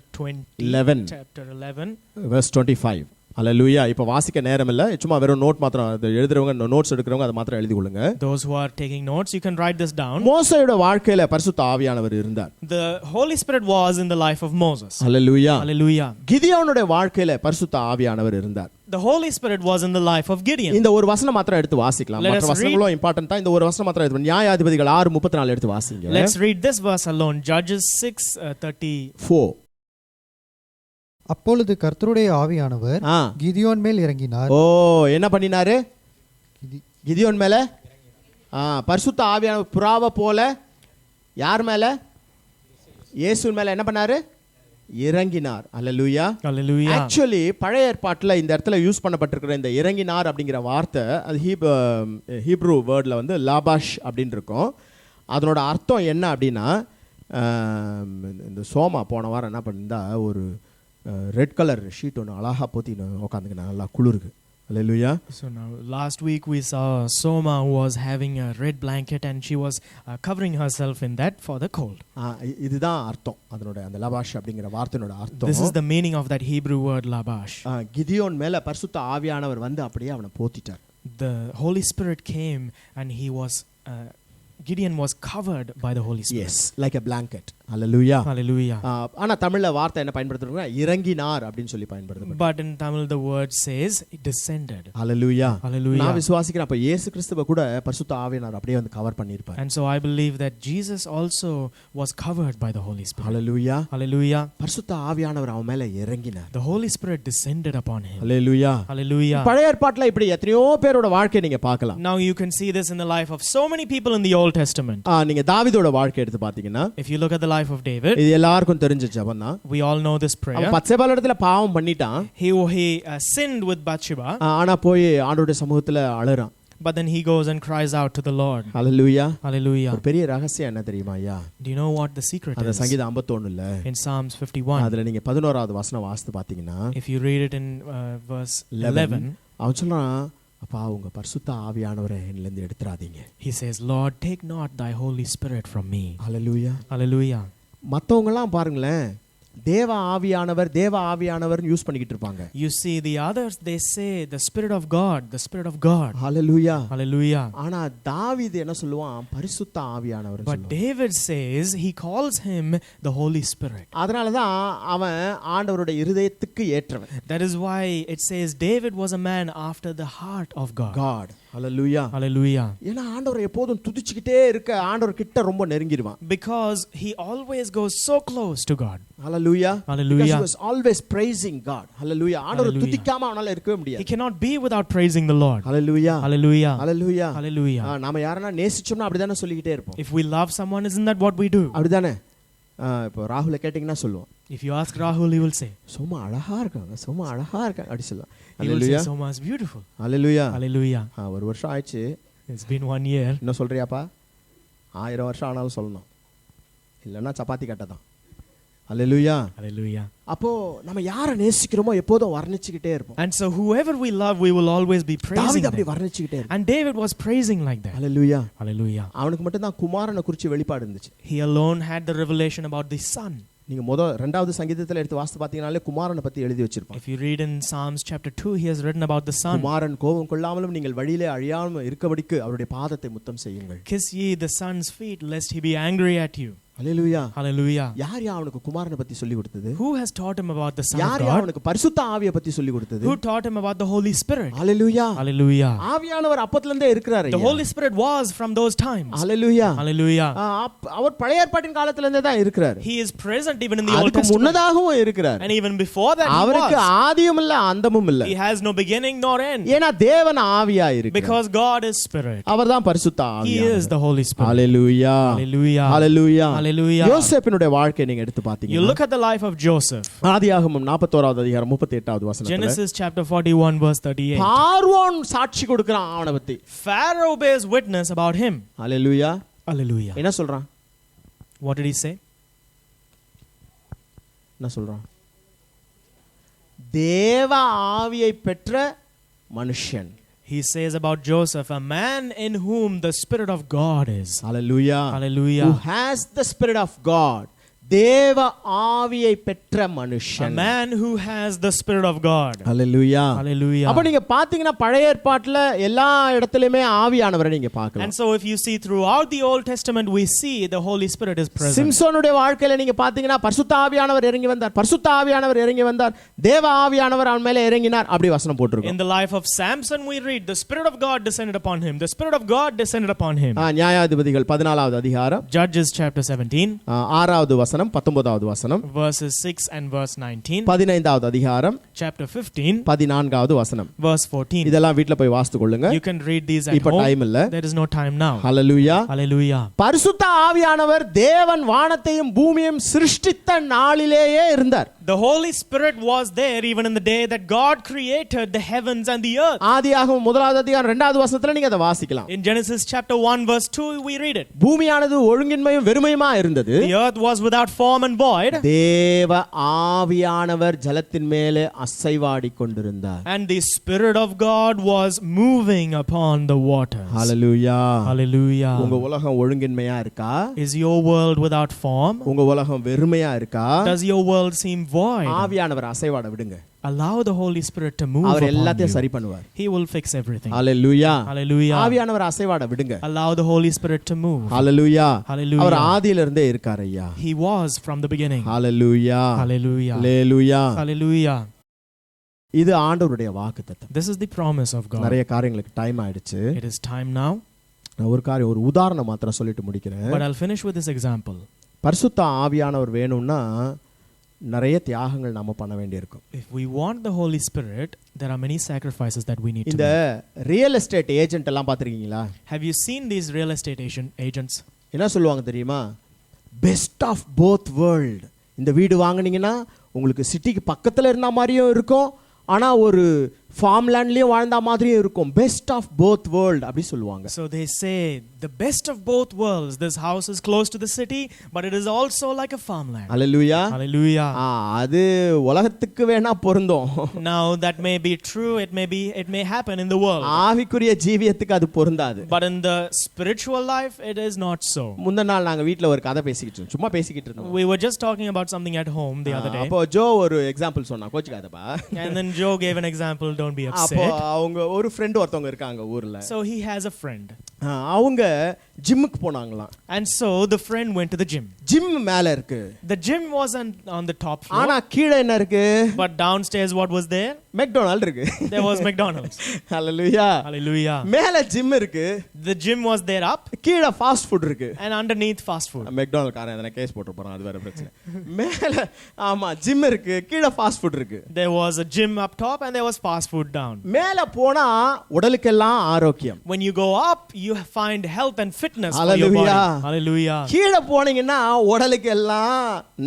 11. Chapter 11. verse 25. Hallelujah. இப்ப வாசிக்க நேரம் இல்ல, சும்மா வெறும் நோட் மாத்திரம், அது எழுதுறவங்க நோட்ஸ் எடுக்கிறவங்க அதை மாத்திரம் எழுதி கொள்ளுங்க. Those who are taking notes, you can write this down. மோசேயோட வாழ்க்கையில பரிசுத்த ஆவியானவர் இருந்தார். The Holy Spirit was in the life of Moses. Hallelujah. Hallelujah. கிதியோனுடைய வாழ்க்கையில பரிசுத்த ஆவியானவர் இருந்தார். The Holy Spirit was in the life of Gideon. இந்த ஒரு வசனம் மாத்திரம் எடுத்து வாசிக்கலாம். மற்ற வசனங்களும் இம்பார்ட்டன்ட் தான். இந்த ஒரு வசனம் மாத்திரம் எடுத்து நியாயாதிபதிகள் 6:34 எடுத்து வாசிங்க. Let's read this verse alone. Judges 6:34. அப்பொழுது கர்த்தருடைய ஆவியானவர் கிதியோன் மேல் இறங்கினார். என்ன பண்ணினாரு? கிதியோன் மேல பரிசுத்த ஆவியானவர் புறாவை போல யார் மேல? இயேசு மேல என்ன பண்ணாரு? இறங்கினார். அல்லேலூயா. Hallelujah. ஆக்சுவலி பழைய ஏற்பாட்டில் இந்த இடத்துல யூஸ் பண்ணப்பட்டிருக்கிற இந்த இறங்கினார் அப்படிங்கிற வார்த்தை அது ஹீப்ரூ வேர்டில் வந்து லாபாஷ் அப்படின்னு இருக்கும். அதனோட அர்த்தம் என்ன அப்படின்னா, இந்த சோமா போன வாரம் என்ன பண்ணிருந்தா ஒரு ரெட் கலர் ஷீட் ஒன்று அழகா போத்தி உட்காந்துக்கினா நல்லா குளிருக்கு. Hallelujah. So now last week we saw Soma who was having a red blanket and she was covering herself in that for the cold. இதுதான் அர்த்தம் அதனோட அந்த லபாஷ் அப்படிங்கிற வார்த்தையோட அர்த்தம். This is the meaning of that Hebrew word labash. Gideon மேல பரிசுத்த ஆவியானவர் வந்து அப்படியே அவனை போத்திட்டார். The Holy Spirit came and Gideon was covered by the Holy Spirit. Yes, like a blanket. Hallelujah. Hallelujah. ஆனா தமிழ்ல வார்த்தை என்ன பயன்படுத்துறாங்க? இறங்கினார் அப்படினு சொல்லி பயன்படுத்துறாங்க. But in Tamil the word says it descended. Hallelujah. Hallelujah. நான் விசுவாசிக்கிறேன் அப்ப இயேசு கிறிஸ்துவை கூட பரிசுத்த ஆவியானவர் அப்படியே வந்து cover பண்ணிருப்பார். And so I believe that Jesus also was covered by the Holy Spirit. Hallelujah. Hallelujah. பரிசுத்த ஆவியானவர் அவன் மேல இறங்கினார். The Holy Spirit descended upon him. Hallelujah. Hallelujah. பழைய ஏற்பாட்டுல இப்படி எத்தனையோ பேரோட வாழ்க்கையை நீங்க பார்க்கலாம். Now you can see this in the life of so many people in the Old Testament. நீங்க தாவீதோட வாழ்க்கை எடுத்து பாத்தீங்கன்னா, if you look at the life of David, இது எல்லாருக்கும் தெரிஞ்ச ஜெபம் தான். we all know this prayer. அவன் பத்சேபாள் இடத்துல பாவம் பண்ணிட்டான். He sinned with Bathsheba. ஆனா போய் ஆண்டவருடைய சமூகத்துல அழறான். But then he goes and cries out to the Lord. Hallelujah. Hallelujah. ஒரு பெரிய ரகசியம் என்ன தெரியுமா ஐயா? Do you know what the secret is? அந்த சங்கீதம் 51 இல்ல, in Psalms 51. அதுல நீங்க 11வது வசனம் வாசித்து பாத்தீங்கன்னா, if you read it in verse 11, அவன் சொல்றான், அப்பா உங்க பரிசுத்த ஆவியானவரை என்னில இருந்து எடுத்துறாதீங்க. He says, Lord, take not thy Holy Spirit from me. Hallelujah. Hallelujah. மத்தவங்க எல்லாம் பாருங்களேன், தேவ ஆவியானவர் யூஸ் பண்ணிக்கிட்டு இருப்பாங்க. You see the others, they say the Spirit of God, the Spirit of God. Hallelujah. Hallelujah. ஆனா தாவீது என்ன சொல்லுவான்? பரிசுத்த ஆவியானவர் சொல்லுவான். But David says he calls him the Holy Spirit. அதனால தான் அவன் ஆண்டவருடைய இருதயத்துக்கு ஏற்றவன். That is why it says David was a man after the heart of God. Hallelujah. Hallelujah. ஏன்னா ஆண்டவரை எப்போதும் துதிச்சிக்கிட்டே இருக்க ஆண்டவர் கிட்ட ரொம்ப நெருங்கிடுவான். Because he always goes so close to God. Hallelujah. Hallelujah. Because he was always praising God. Hallelujah. ஆண்டவரை துதிக்காம அவனால இருக்கவே முடியாது. He cannot be without praising the Lord. Hallelujah. Hallelujah. Hallelujah. Hallelujah. நாம யாரனா நேசிச்சோம்னா அப்படிதானே சொல்லிக்கிட்டே இருப்போம். If we love someone, isn't that what we do? அப்படிதானே? இப்போ ராகுல கேட்டிங்கனா சொல்லுவோம். If you ask Rahul, he will say, சோமா அழகா இருக்காங்க அப்படி சொல்லுவாங்க. He will say, Soma is beautiful. Hallelujah. Hallelujah. ஒரு வருஷம் ஆயிடுச்சு. It's been 1 year. என்ன சொல்றியாப்பா? 1000 வருஷம் ஆனாலும் சொல்லணும். இல்லன்னா சப்பாத்தி கட்டதான். Hallelujah. Hallelujah. அப்போ நம்ம யாரை நேசிக்கிறோமோ எப்போதும் வர்ணிச்சுக்கிட்டே இருப்போம். And so whoever we love, we will always be praising. தாவீது அப்படி வர்ணிச்சுக்கிட்டே இருப்பான். And David was praising like that. Hallelujah. Hallelujah. அவனுக்கு மட்டும் தான் குமாரனை குறித்து வெளிப்பாடு இருந்துச்சு. He alone had the revelation about the son. நீங்க இரண்டாவது சங்கீதத்துல எடுத்து வாசித்து பாத்தீங்கனாலே குமாரனை பத்தி எழுதி வச்சிருப்பான். If you read in Psalms chapter 2, he has written about the son. குமாரன் கோபம் கொள்ளாமலும் நீங்கள் வழியிலே அழியாமல் இருக்கபடிக்கு அவருடைய பாதத்தை முத்தம் செய்யுங்கள். Kiss ye the son's feet lest he be angry at you. Hallelujah. Hallelujah. யார் அவனுக்கு குமாரனை பத்தி சொல்லி கொடுத்தது? Who has taught him about the son of யார் God? அவனுக்கு பரிசுத்த ஆவியை பத்தி சொல்லி கொடுத்தது? Who taught him about the Holy Spirit? Hallelujah. Hallelujah. ஆவியானவர் அப்பத்துல இருந்தே இருக்கிறாரு. The Holy Spirit was from those times. Hallelujah. Hallelujah. அவர் பழைய ஏற்பாட்டின் காலத்துல இருந்தே தான் இருக்கிறாரு. He is present even in the Old அதுக்கு Testament. முன்னதாகவும் இருக்கிறார். And even before that he அவருக்கு was. ஆதியும் இல்ல அந்தமும் இல்ல. He has no beginning nor end. ஏனா தேவன் ஆவியா இருக்கிறார். Because God is spirit. அவர்தான் பரிசுத்த ஆவியானவர். He is the Holy Spirit. Hallelujah. Hallelujah. Hallelujah. Hallelujah. யோசேப்பினுடைய வாழ்க்கையை நீங்க எடுத்து You பாத்தீங்கன்னா look at the life of Joseph. ஆதியாகமம் 41வது அதிகாரம் 38வது வசனத்துல Genesis chapter 41 verse 38. பார்வோன் சாட்சி கொடுக்கறான் அவனை பத்தி. Pharaoh bears witness about him. Hallelujah. Hallelujah. என்ன சொல்றான்? What did he say? என்ன சொல்றான்? தேவ ஆவியை பெற்ற மனுஷன். He says about Joseph, a man in whom the Spirit of God is. Hallelujah. Hallelujah. Who has the Spirit of God. தேவ ஆவியை பெற்ற A மனுஷன். man who has the Spirit of God. Hallelujah. Hallelujah. அப்ப நீங்க பாத்தீங்கன்னா பழைய ஏற்பாட்டுல எல்லா இடத்திலுமே ஆவியானவரை நீங்க And பார்க்கலாம். so if you see throughout the Old Testament, we see the Holy Spirit is present. சிம்சோனுடைய வாழ்க்கையில நீங்க பாத்தீங்கன்னா பரிசுத்த ஆவியானவர் இறங்கி வந்தார். பரிசுத்த ஆவியானவர் இறங்கி வந்தார். தேவ ஆவியானவர் அவன் மேல இறங்கினார். அப்படி வசனம் போட்டுருக்கும். In the life of Samson, we read, the Spirit of God descended upon him. The Spirit of God descended upon him. நியாயாதிபதிகள் 14வது அதிகாரம் Judges chapter 17. 6வது வசனம் 19வது வசனம். Verses 6 and verse 19. 15வது அதிகாரம் Chapter 15. 14வது வசனம். Verse 14. இதெல்லாம் வீட்ல போய் வாசித்து கொள்ளுங்க. You can read these at இப்ப home. டைம் இல்ல. There is no time now. Hallelujah. Hallelujah. பரிசுத்த ஆவியானவர் தேவன் வானத்தையும் பூமியையும் சிருஷ்டித்த நாளிலேயே இருந்தார். The Holy Spirit was there even in the day that God created the heavens and the earth. ஆதியாகமம் 1வது அதிகாரம் 2வது வசனத்துல நீங்க அதை வாசிக்கலாம். In Genesis chapter 1 verse 2 we read it. பூமியானது ஒழுங்கின்மையும் வெறுமையுமா இருந்தது. The earth was without form and void. தேவ ஆவியானவர் ஜலத்தின் மேலே அசைவாடி கொண்டிருந்தார். And the Spirit of God was moving upon the waters. Hallelujah. Hallelujah. உங்க உலகம் ஒழுங்கின்மையா இருக்கா? Is your world without form? உங்க உலகம் வெறுமையா இருக்கா? Does your world seem void? ஆவியானவர் அசைவாட விடுங்க. Allow the Holy Spirit to move our upon எல்லாத்தையும் you. சரி பண்ணுவார். He will fix everything. Hallelujah. Hallelujah. ஆவியானவர் அசைவாட விடுங்க. Allow the Holy Spirit to move. Hallelujah. Hallelujah. அவர் ஆதியில இருந்தே இருக்கார் ஐயா. He was from the beginning. Hallelujah. Hallelujah. Hallelujah. Hallelujah. இது ஆண்டவருடைய வாக்குத்தத்தம். This is the promise of God. நிறைய காரியங்களுக்கு டைம் ஆயிடுச்சு. It is time now. நான் ஒரு உதாரணம் மாத்திரம் சொல்லிட்டு முடிக்கிறேன். But I'll finish with this example. பரிசுத்த ஆவியானவர் வேணும்னா நிறைய தியாகங்கள் நாம பண்ண வேண்டியிருக்கும். If we want the Holy Spirit, there are many sacrifices that we need to இந்த make. ரியல் எஸ்டேட் ஏஜென்ட் எல்லாம் பாத்திருக்கீங்களா? Have you seen these real estate agents? என்ன சொல்லுவாங்க தெரியுமா? Best of both world. இந்த வீடு வாங்குனீங்கன்னா உங்களுக்கு சிட்டிக்கு பக்கத்துல இருந்த மாதிரியும் இருக்கும், ஆனா ஒரு ஃபார்ம் லேண்ட்லயும் வாழ்ந்த மாதிரியும் இருக்கும். பெஸ்ட் ஆஃப் போத் வேர்ல்ட் அப்படி சொல்லுவாங்க. So they say the best of both worlds. This house is close to the city, but it is also like a farmland. Hallelujah. Hallelujah. அது உலகத்துக்கு வேணா பொருந்தும். Now that may be true, it may happen in the world. ஆவிக்குரிய ஜீவியத்துக்கு அது பொருந்தாது. But in the spiritual life it is not so. முந்தின நாள் நாங்க வீட்ல ஒரு கதை பேசிக்கிட்டு இருந்தோம். சும்மா பேசிக்கிட்டு இருந்தோம். We were just talking about something at home the other day. அப்போ ஜோ ஒரு எக்ஸாம்பிள் சொன்னா, கோச்சுக்காதப்பா. And then Joe gave an example, don't be அப்போ upset. அவங்க ஒரு ஃப்ரெண்ட் ஒருத்தவங்க இருக்காங்க ஊர்ல. So he has a friend. அவங்க ஜிம்முக்கு போனாங்களாம். And so the friend went to the gym. Gym மேல இருக்கு. The gym wasn't on the top floor. ஆனா கீழ என்ன இருக்கு? But downstairs what was there? McDonald இருக்கு. There was McDonald's. Hallelujah. Hallelujah. மேல ஜிம் இருக்கு. The gym was there up. கீழ ஃபாஸ்ட் ஃபுட் இருக்கு. And underneath fast food. McDonald காரன் எதனா கேஸ் போட்டு போறான், அது வேற பிரச்சனை. மேல ஆமா ஜிம் இருக்கு, கீழ ஃபாஸ்ட் ஃபுட் இருக்கு. There was a gym up top and there was fast food down. மேல போனா உடலுக்கெல்லாம் ஆரோக்கியம். When you go up, you find health and fitness for your Hallelujah. body. Hallelujah. கீழ போனீங்கன்னா உடலுக்கெல்லாம்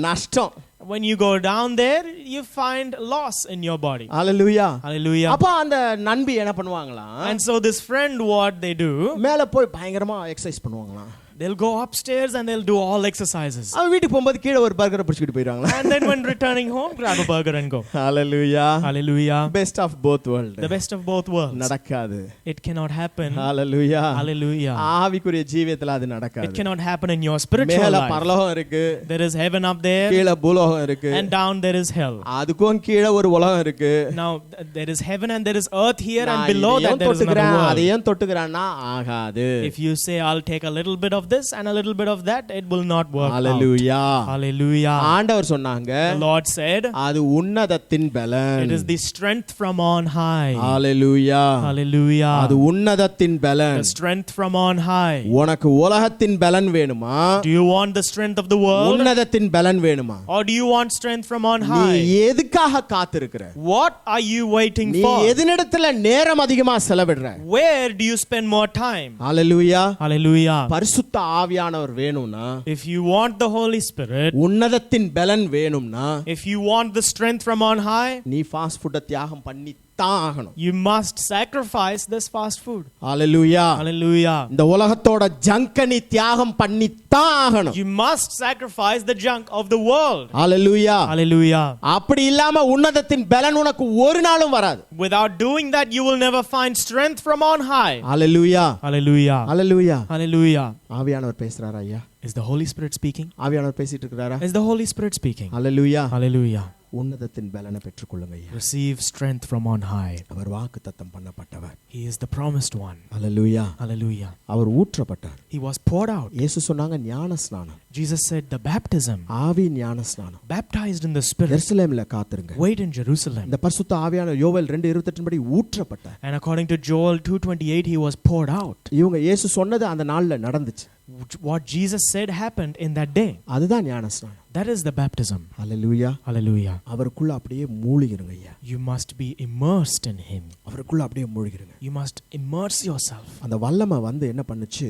நஷ்டம். When you go down there, you find loss in your body. Hallelujah. Hallelujah. அப்ப அந்த நண்பி என்ன பண்ணுவாங்களாம்? And so this friend, what they do? மேல போய் பயங்கரமா எக்சர்சைஸ் பண்ணுவாங்களாம். They'll go upstairs and they'll do all exercises. அவன் வீட்டுக்கு போகும்போது கீழ ஒரு பர்கரை பிடிச்சிட்டு போயிடுவாங்களா? And then when returning home, grab a burger and go. Hallelujah. Hallelujah. Best of both worlds. The best of both worlds. நடக்காது. It cannot happen. Hallelujah. Hallelujah. ஆவிக்குரிய ஜீவியத்துல அது நடக்காது. It cannot happen in your spiritual மேல life. பரலோகம் இருக்கு. There is heaven up there. கீழ பூலோகம் இருக்கு. And down there is hell. அதுக்கும் கீழ ஒரு உலகம் இருக்கு. Now there is heaven and there is earth here, and below that there is another world. அதையும் தொட்டுக்கறானா ஆகாது. If you say I'll take a little bit of this and a little bit of that, it will not work. Hallelujah. out. Hallelujah. ஆண்டவர் சொன்னாங்க, The Lord said, அது உன்னதத்தின் பலன். it is the strength from on high. Hallelujah. Hallelujah. அது உன்னதத்தின் பலன். The strength from on high. உனக்கு உலகத்தின் பலன் வேணுமா? Do you want the strength of the world? உன்னதத்தின் பலன் வேணுமா? Or do you want strength from on நீ high? எதுக்காக காத்திருக்கிற? What are you waiting நீ for? எதினிடத்துல நேரம் அதிகமா செலவிடுற? Where do you spend more time? Hallelujah. Hallelujah. பரிசுத்த ஆவியானவர் வேணும்னா, if you want the Holy Spirit, உன்னதத்தின் பலன் வேணும்னா, if you want the strength from on high, நீ ஃபாஸ்ட் ஃபுட்டை தியாகம் பண்ணி ஆகணும். you must sacrifice this fast food. Hallelujah. Hallelujah. இந்த உலகத்தோட ஜங்க நீ தியாகம் பண்ணி ஆகணும். You must sacrifice the junk of the world. Hallelujah. Hallelujah. அப்படி இல்லாம உன்னதத்தின் பலன் உனக்கு ஒரு நாளும் வராது. Without doing that, you will never find strength from on high. Hallelujah. Hallelujah. Hallelujah. Hallelujah. ஆவியானவர் பேசுறாரா ஐயா? Is the Holy Spirit speaking? ஆவியானவர் பேசிட்டு இருக்காரா? Is the Holy Spirit speaking? Hallelujah. Hallelujah. உன்னதத்தின் பலனை பெற்றுக்கொள்ளுங்க ஐயா. Receive strength from on high. அவர் வாக்குத்தத்தம் பண்ணப்பட்டவர். He is the promised one. Hallelujah. Hallelujah. Our ஊற்றப்பட்டார். He was poured out. இயேசு சொன்னாங்க ஞானஸ்நானம். Jesus said the baptism. ஆவி ஞானஸ்நானம். Baptized in the Spirit. எருசலேமில் காத்திருங்க. Wait in Jerusalem. இந்த பரிசுத்த ஆவியான யோவேல் 2:28 படி ஊற்றப்பட்டார். And according to Joel 2:28, he was poured out. இவங்க இயேசு சொன்னது அந்த நாள்ல நடந்துச்சு. What Jesus said happened in that day. அதுதான் ஞானஸ்நானம். That is the baptism. Hallelujah. Hallelujah. அவருக்குள்ள அப்படியே மூழ்கிருங்க ஐயா. You must be immersed in him. அவருக்குள்ள அப்படியே மூழ்கிருங்க. You must immerse yourself. அந்த வல்லமை வந்து என்ன பண்ணுச்சு?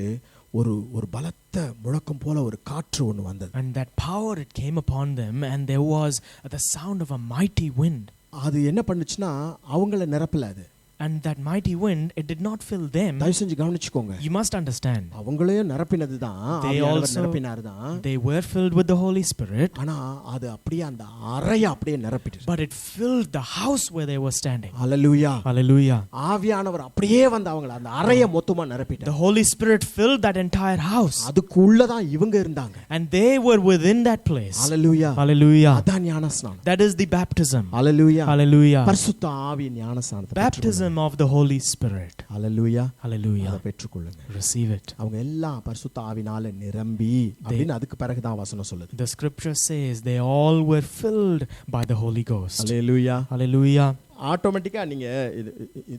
ஒரு பலத்த முழக்கம் போல ஒரு காற்று ஒன்று வந்தது. And that power, it came upon them, and there was the sound of a mighty wind. அது என்ன பண்ணுச்சுன்னா அவங்கள நிரப்பல அது. And that mighty wind, it did not fill them. தயவு செஞ்சு கவனிச்சுக்கோங்க. You must understand. அவங்களையும் நிரப்பினதுதான். ஆவியானவர் நிரப்பினார்தான். They were filled with the Holy Spirit. ஆனா அது அப்படியே அந்த அறையை அப்படியே நிரப்பிட்டு. But it filled the house where they were standing. Hallelujah. Hallelujah. ஆவியானவர் அப்படியே வந்து அவங்கள அந்த அறையை மொத்தமா நிரப்பிட்டார். The Holy Spirit filled that entire house. அதுக்குள்ள தான் இவங்க இருந்தாங்க. And they were within that place. Hallelujah. Hallelujah. அதான் ஞானஸ்நானம். That is the baptism. Hallelujah. Hallelujah. பரிசுத்த ஆவி ஞானஸ்நானத்தை. Baptism of the Holy Spirit. Hallelujah. Hallelujah. அதை பெற்றுக்கொள்ளுங்க. Receive it. அவங்க எல்லாம் பரிசுத்த ஆவினால நிரம்பி அப்படின்னு அதுக்கு பிறகு தான் வசனம் சொல்லுது. The scripture says they all were filled by the Holy Ghost. Hallelujah. Hallelujah. ஆட்டோமேட்டிக்கா நீங்க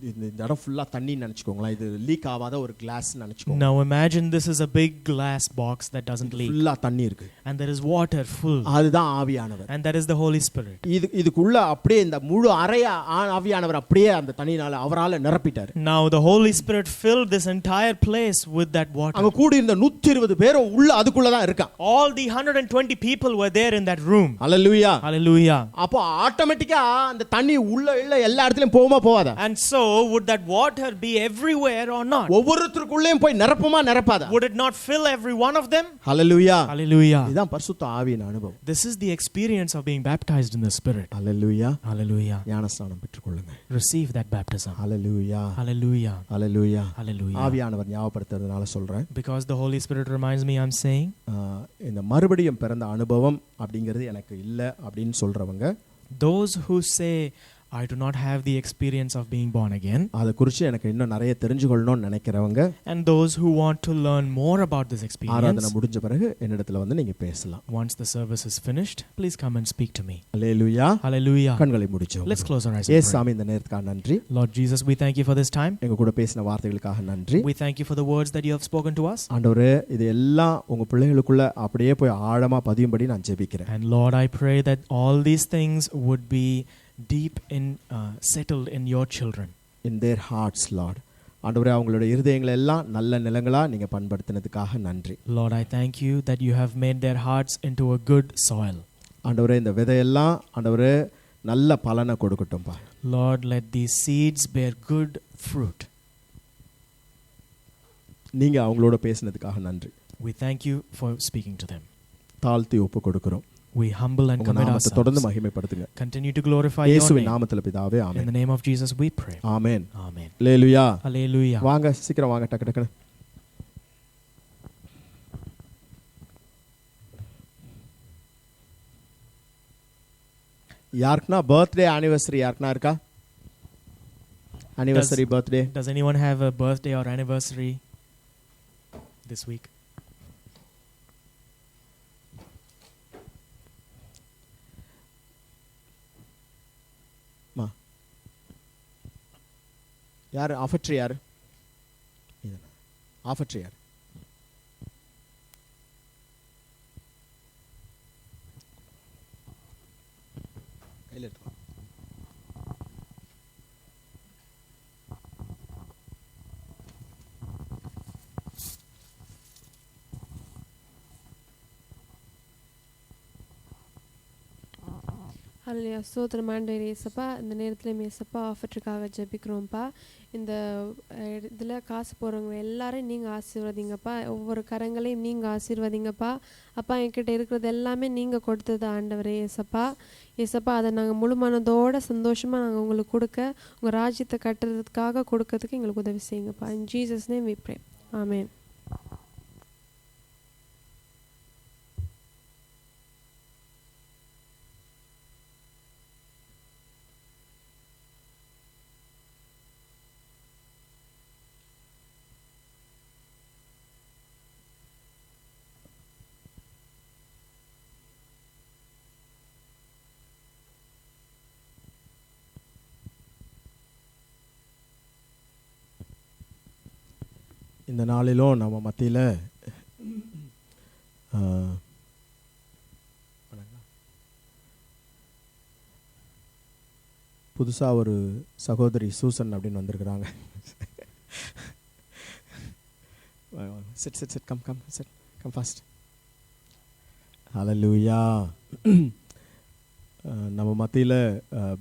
இந்த இடம் ஃபுல்லா தண்ணி நினைச்சுக்கோங்களா. இது லீக் ஆகாத ஒரு கிளாஸ் நினைச்சுக்கோங்க. Now imagine this is a big glass box that doesn't leak. ஃபுல்லா தண்ணி இருக்கு. And there is water full. அதுதான் ஆவியானவர். And that is the Holy Spirit. இதுக்குள்ள அப்படியே இந்த முழு அறைய ஆவியானவர் அப்படியே அந்த தண்ணினால அவரால நிரப்பிட்டார். Now the Holy Spirit filled this entire place with that water. அங்க கூடி இருந்த 120 பேரும் உள்ள அதுக்குள்ள தான் இருக்காங்க. All the 120 people were there in that room. Hallelujah. Hallelujah. அப்போ ஆட்டோமேட்டிக்கா அந்த தண்ணி உள்ள எல்லா இடத்துலயும் போகுமா போவாதா? And so would that water be everywhere or not? ஒவ்வொருத்தருக்குள்ளேயும் போய் நிரப்புமா நிரப்பாதா? Would it not fill every one of them? Hallelujah. Hallelujah. இதுதான் பரிசுத்த ஆவியின் அனுபவம். This is the experience of being baptized in the Spirit. Hallelujah. Hallelujah. ஞானஸ்நானம் பெற்றுக்கொள்ளுங்க. Receive that baptism. Hallelujah. Hallelujah. Hallelujah. Hallelujah. ஆவியானவர் ஞாபகப்படுத்துறதுனால சொல்றேன். Because the Holy Spirit reminds me, I'm saying இந்த மறுபடியும் பிறந்த அனுபவம் அப்படிங்கிறது எனக்கு இல்லை அப்படின்னு சொல்றவங்க, those who say I do not have the experience of being born again, அதை குறித்து எனக்கு இன்னும் நிறைய தெரிஞ்சுக்கொள்ளணும்னு நினைக்கிறவங்க, and those who want to learn more about this experience, ஆராதனை முடிஞ்ச பிறகு என்னிடத்துல வந்து நீங்க பேசலாம். once the service is finished, please come and speak to me. Hallelujah. Hallelujah. கண்களை முடிச்சோம். Let's close our eyes. ஏசாமி இந்த நேரத்துக்காக நன்றி. Lord Jesus, we thank you for this time. எங்க கூட பேசின வார்த்தைகளுக்காக நன்றி. We thank you for the words that you have spoken to us. ஆண்டவரே, இது எல்லாம் உங்க பிள்ளைகளுக்குள்ள அப்படியே போய் ஆழமா பதியும்படி நான் ஜெபிக்கிறேன். And Lord, I pray that all these things would be deep in settled in your children, in their hearts, Lord. ஆண்டவரே, அவங்களோட இருதயங்களை எல்லாம் நல்ல நிலங்களா நீங்க பண்படுத்தினதுக்காக நன்றி. Lord, I thank you that you have made their hearts into a good soil. ஆண்டவரே, இந்த விதையெல்லாம் ஆண்டவரே நல்ல பலனை கொடுக்கட்டும்பா. Lord, let these seeds bear good fruit. நீங்க அவங்களோட பேசினதுக்காக நன்றி. We thank you for speaking to them. தாழ்த்தி ஒப்பு கொடுக்கிறோம். We humble and commit ourselves. தொடர்ந்து மகிமைப்படுத்துங்க. Continue to glorify your இயேசுவின் name. நாமத்தில் பிதாவே, ஆமென். In the name of Jesus we pray. Amen. Amen. Hallelujah. Hallelujah. வாங்க, சீக்கிரம் வாங்க, டக்கு டக்குன்னு. யாருக்குனா பர்த்டே ஆனிவர்சரி யாருக்குனா இருக்கா? Anniversary birthday. Does anyone have a birthday or anniversary this week? யார் ஆஃபட்ரி? யார் ஆஃபட்ரி? யார் கையில் எடுத்து? அல்லேலூயா. ஸ்தோத்திரம் ஆண்டவரே இயேசப்பா. இந்த நேரத்தில் இயேசப்பா ஆஃபருக்காக ஜெபிக்கிறோம்ப்பா. இந்த இதில் காசு போகிறவங்க எல்லாரையும் நீங்கள் ஆசீர்வதிங்கப்பா. ஒவ்வொரு கரங்களையும் நீங்கள் ஆசீர்வதிங்கப்பா. அப்பா என்கிட்ட இருக்கிறது எல்லாமே நீங்கள் கொடுத்தது ஆண்டவரே இயேசப்பா. இயேசப்பா அதை நாங்கள் முழு மனதோட சந்தோஷமாக நாங்கள் உங்களுக்கு கொடுக்க, உங்கள் ராஜ்யத்தை கட்டுறதுக்காக கொடுக்கறதுக்கு எங்களுக்கு உதவி செய்யுங்கப்பா. In Jesus name we pray. Amen. இந்த நாளிலும் நம்ம மத்தியில் புதுசாக ஒரு சகோதரி சூசன் அப்படின்னு வந்திருக்கிறாங்க. Sit sit sit come come sit come fast. Hallelujah. நம்ம மத்தியில்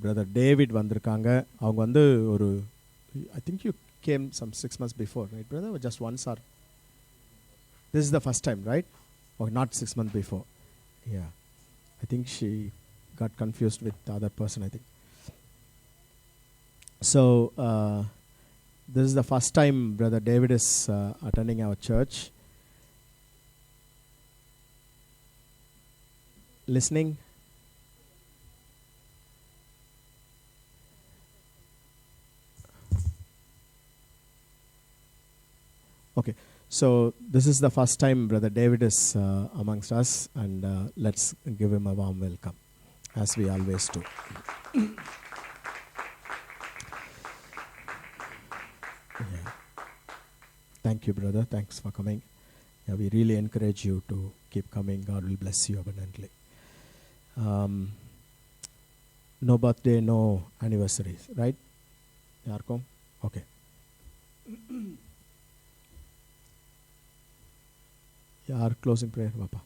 பிரதர் டேவிட் வந்திருக்காங்க. அவங்க வந்து ஒரு I think you came some 6 months before, right brother, or just once, or this is the first time, right? Or not 6 months before? Yeah, I think she got confused with the other person, I think. So this is the first time brother David is attending our church. Listening. Okay, so this is the first time brother David is amongst us, and let's give him a warm welcome as we always do. Yeah. Thank you brother, thanks for coming. Yeah, we really encourage you to keep coming. God will bless you abundantly. No birthday, no anniversaries, right? Yarkom? Okay. Our closing prayer, Papa.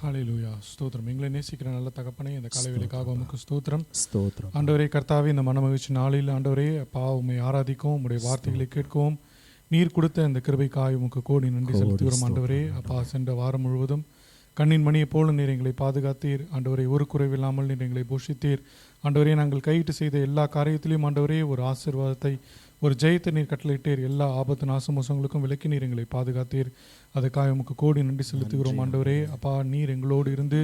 ஹல்லேலூயா. ஸ்தோத்திரம். எங்களை நேசிக்கிற நல்ல தகப்பனே, இந்த காலைவேளைக்காக உமக்கு ஸ்தோத்திரம். ஸ்தோத்திரம். ஆண்டவரே கர்த்தாவே, இந்த மனமகிழ்ச்சி நாளில் ஆண்டவரே அப்பா உம்மை ஆராதிக்கவும் உம்முடைய வார்த்தைகளை கேட்கவும் நீர் கொடுத்த இந்த கிருபைக்காய் உமக்கு கோடி நன்றி செலுத்துகிறோம் ஆண்டவரே. அப்பா சென்ற வாரம் முழுவதும் கண்ணின் மணியை போல நீர் எங்களை பாதுகாத்தீர் ஆண்டவரே. ஒரு குறைவில்லாமல் நீர் எங்களை போஷித்தீர் ஆண்டவரே. நாங்கள் கையிட்டு செய்த எல்லா காரியத்திலையும் ஆண்டவரே ஒரு ஆசீர்வாதத்தை, ஒரு ஜெயத்தை நீர் கட்டளையிட்டீர். எல்லா ஆபத்து நாசமோசங்களுக்கும் விலக்கி நீர் எங்களை பாதுகாத்தீர். அதுக்காக உமக்கு கோடி நன்றி செலுத்துகிறோம் ஆண்டவரே. அப்பா நீர் எங்களோடு இருந்து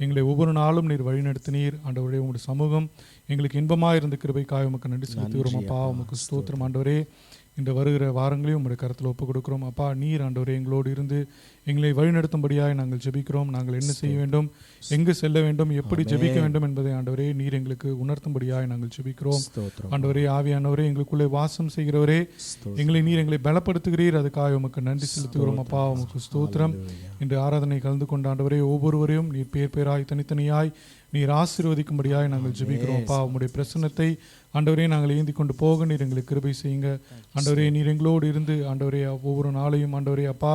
எங்களை ஒவ்வொரு நாளும் நீர் வழிநடத்தினீர் ஆண்டவரே. உங்களுடைய சமூகம் எங்களுக்கு இன்பமாக இருந்த கிருபைக்காக உமக்கு நன்றி செலுத்துகிறோம் அப்பா. உமக்கு ஸ்தோத்திரம் ஆண்டவரே. இந்த வருகிற வாரங்களையும் உங்களுடைய கருத்தில் ஒப்புக் கொடுக்கிறோம் அப்பா. நீர் ஆண்டவரே எங்களோடு இருந்து எங்களை வழிநடத்தும்படியாக நாங்கள் ஜெபிக்கிறோம். நாங்கள் என்ன செய்ய வேண்டும், எங்கு செல்ல வேண்டும், எப்படி ஜெபிக்க வேண்டும் என்பதை ஆண்டவரே நீர் எங்களுக்கு உணர்த்தும்படியாக நாங்கள் ஜெபிக்கிறோம் ஆண்டவரே. ஆவியானவரே, எங்களுக்குள்ளே வாசம் செய்கிறவரே, எங்களை பலப்படுத்துகிறீர். அதுக்காக உமக்கு நன்றி செலுத்துகிறோம் அப்பா. உமக்கு ஸ்தோத்திரம். இன்று ஆராதனை கலந்து கொண்ட ஆண்டவரே ஒவ்வொருவரையும் நீர் பேர் பேராய் தனித்தனியாய் நீர் ஆசீர்வதிக்கும்படியாய் நாங்கள் ஜெபிக்கிறோம் அப்பா. உம்முடைய பிரசன்னத்தை ஆண்டவரே நாங்கள் ஏந்தி கொண்டு போக நீர் எங்களுக்கு கிருபை செய்யுங்க ஆண்டவரே. நீர் எங்களோடு இருந்து ஆண்டவரே ஒவ்வொரு நாளையும் ஆண்டவரே அப்பா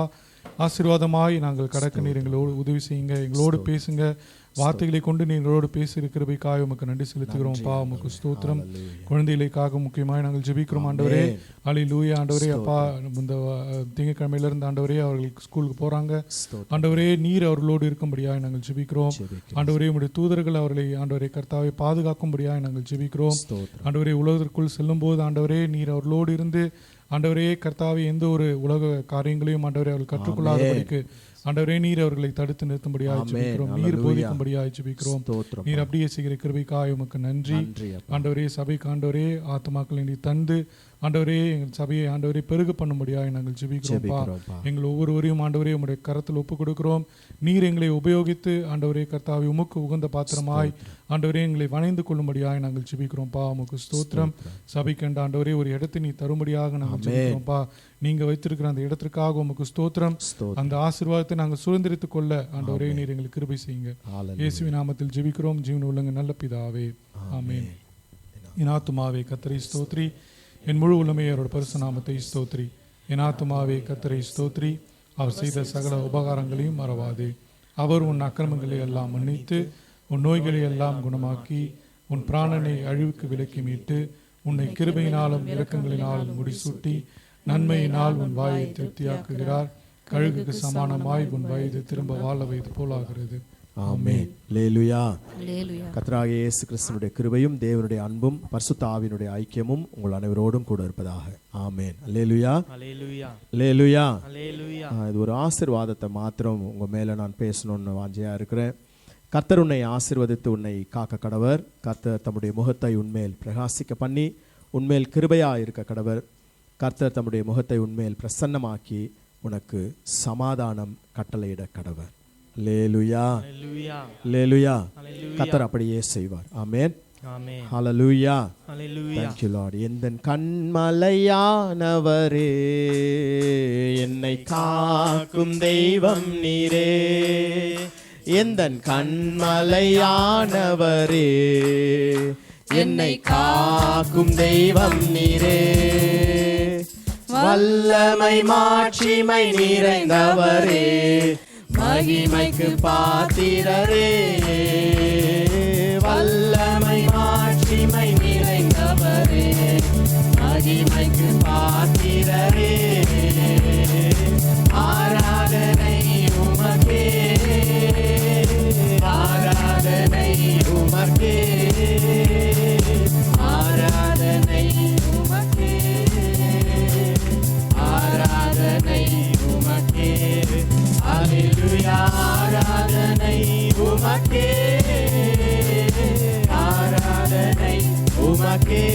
ஆசீர்வாதமாய் நாங்கள் கடக்க நீர் எங்களோடு உதவி செய்யுங்க. எங்களோடு பேசுங்க. வார்த்தைகளை கொண்டு நீங்களோடு பேசியிருக்கிறவைக்காக உமக்கு நன்றி செலுத்துகிறோம் அப்பா. உமக்கு ஸ்தோத்திரம். குழந்தைகளுக்காக முக்கியமாக நாங்கள் ஜெபிக்கிறோம் ஆண்டவரே. ஹல்லேலூயா ஆண்டவரே. அப்பா இந்த திங்கட்கிழமையிலிருந்து ஆண்டவரே அவர்களுக்கு ஸ்கூலுக்கு போகிறாங்க ஆண்டவரே. நீர் அவர்களோடு இருக்கும்படியாக நாங்கள் ஜெபிக்கிறோம் ஆண்டவரே. உடைய தூதர்கள் அவர்களை ஆண்டவரே கர்த்தாவை பாதுகாக்கும்படியாக நாங்கள் ஜெபிக்கிறோம் ஆண்டவரே. உலகத்திற்குள் செல்லும் போது ஆண்டவரே நீர் அவர்களோடு இருந்து ஆண்டவரே கர்த்தாவை எந்த ஒரு உலக காரியங்களையும் ஆண்டவரே அவர்கள் கற்றுக்கொள்ளாதபடிக்கு ஆண்டவரே நீர் அவர்களை தடுத்து நிறுத்தும்படியாக ஜெபிக்கிறோம். நீர் போதிக்கும்படியாக ஜெபிக்கிறோம். நீர் அப்படியே செய்கிற கிருபைக்காக உமக்கு நன்றி ஆண்டவரே. சபைக்கு ஆண்டவரே ஆத்மாக்களை நீர் தந்து ஆண்டவரே எங்கள் சபையை ஆண்டவரே பெருக பண்ணும்படியாக நாங்கள் ஜெபிக்கிறோம்ப்பா. எங்கள் ஒவ்வொருவரையும் ஆண்டவரே உம்முடைய கரத்தில் ஒப்புக் கொடுக்கிறோம். நீர் எங்களை உபயோகித்து ஆண்டவரே கர்த்தாவை உமக்கு உகந்த பாத்திரமாய் ஆண்டவரே எங்களை வணைந்து கொள்ளும்படியாக நாங்கள் ஜெபிக்கிறோம்ப்பா. உமக்கு ஸ்தோத்திரம். சபைக்கண்ட ஆண்டவரே ஒரு இடத்தை நீ தரும்படியாக நாங்கள் ஜெபிக்கிறோம்ப்பா. நீங்க வைத்திருக்கிற அந்த இடத்திற்காக உமக்கு ஸ்தோத்திரம். அந்த ஆசீர்வாதத்தை நாங்கள் சுதந்திரித்துக் கொள்ள ஆண்டவரே நீர் எங்களுக்கு கிருபை செய்யுங்க. இயேசுவின் நாமத்தில் ஜெபிக்கிறோம் ஜீவன் உள்ளங்க நல்ல பிதாவே, ஆமென். என் ஆத்துமாவே கர்த்தரை ஸ்தோத்திரி, என் முழு உள்ளமே அவரோட பரிசு நாமத்தை ஸ்தோத்ரி. என் ஆத்துமாவே கர்த்தரை ஸ்தோத்ரி. அவர் செய்த சகல உபகாரங்களையும் மறவாதே. அவர் உன் அக்கிரமங்களை எல்லாம் மன்னித்து உன் நோய்களை எல்லாம் குணமாக்கி உன் பிராணனை அழிவுக்கு விலக்கி மீட்டு உன்னை கிருபையினாலும் இரக்கங்களினாலும் முடிசூட்டி நன்மையினால் உன் வாயை திருப்தியாக்குகிறார். கழுகுக்கு சமானமாய் உன் வயது திரும்ப வாழ வைத்து போலாகிறது. ஆமென். அல்லேலூயா. கர்த்தராகிய இயேசு கிறிஸ்துவினுடைய கிருபையும் தேவனுடைய அன்பும் பரிசுத்த ஆவியினுடைய ஐக்கியமும் உங்கள் அனைவரோடும் கூட இருப்பதாக. ஆமென். அல்லேலூயா. Hallelujah. அல்லேலூயா. Hallelujah. இது ஒரு ஆசீர்வாதத்தை மாத்திரம் உங்க மேல நான் பேசணும்னு வாஞ்சையா இருக்கிறேன். கர்த்தர் உன்னை ஆசீர்வதித்து உன்னை காக்க கடவர். கர்த்தர் தம்முடைய முகத்தை உன்மேல் பிரகாசிக்க பண்ணி உன்மேல் கிருபையா இருக்க கடவர். கர்த்தர் தம்முடைய முகத்தை உன்மேல் பிரசன்னமாக்கி உனக்கு சமாதானம் கட்டளையிட கடவர். அல்லேலூயா. Hallelujah. அல்லேலூயா. Hallelujah. கர்த்தர் அப்படியே செய்வார். ஆமென். Amen. Hallelujah. Hallelujah. Thank you Lord. எந்தன் கண்மலையானவரே என்னை காக்கும் தெய்வம் நீரே. எந்தன் கண்மலையானவரே என்னை காக்கும் தெய்வம் நீரே. வல்லமை மாட்சிமை நிறைந்தவரே மகிமைக்கு பாத்திரரே. வல்லமை மாட்சிமை நிறைந்தவரே மகிமைக்கு பாத்திரரே. ஆராதனை உமக்கே, ஆராதனை உமக்கே, ஆராதனை உமக்கே, ஆராதனை உமக்கே. அல்லேலூயா. ஆராதனை உமக்கே, ஆராதனை உமக்கே,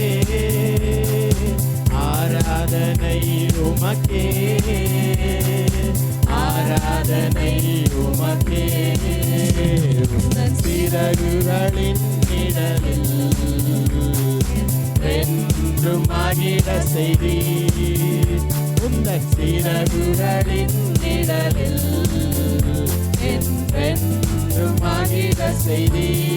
ஆராதனை உமக்கே, ஆராதனை உமக்கே. உந்தன் சிறகுகளின் நிழலில் என்றும் மகிழ செய்தீர். உந்தன் சிறகுகளின் நிழலில் என்றென்றும் மகிழ செய்தீர்.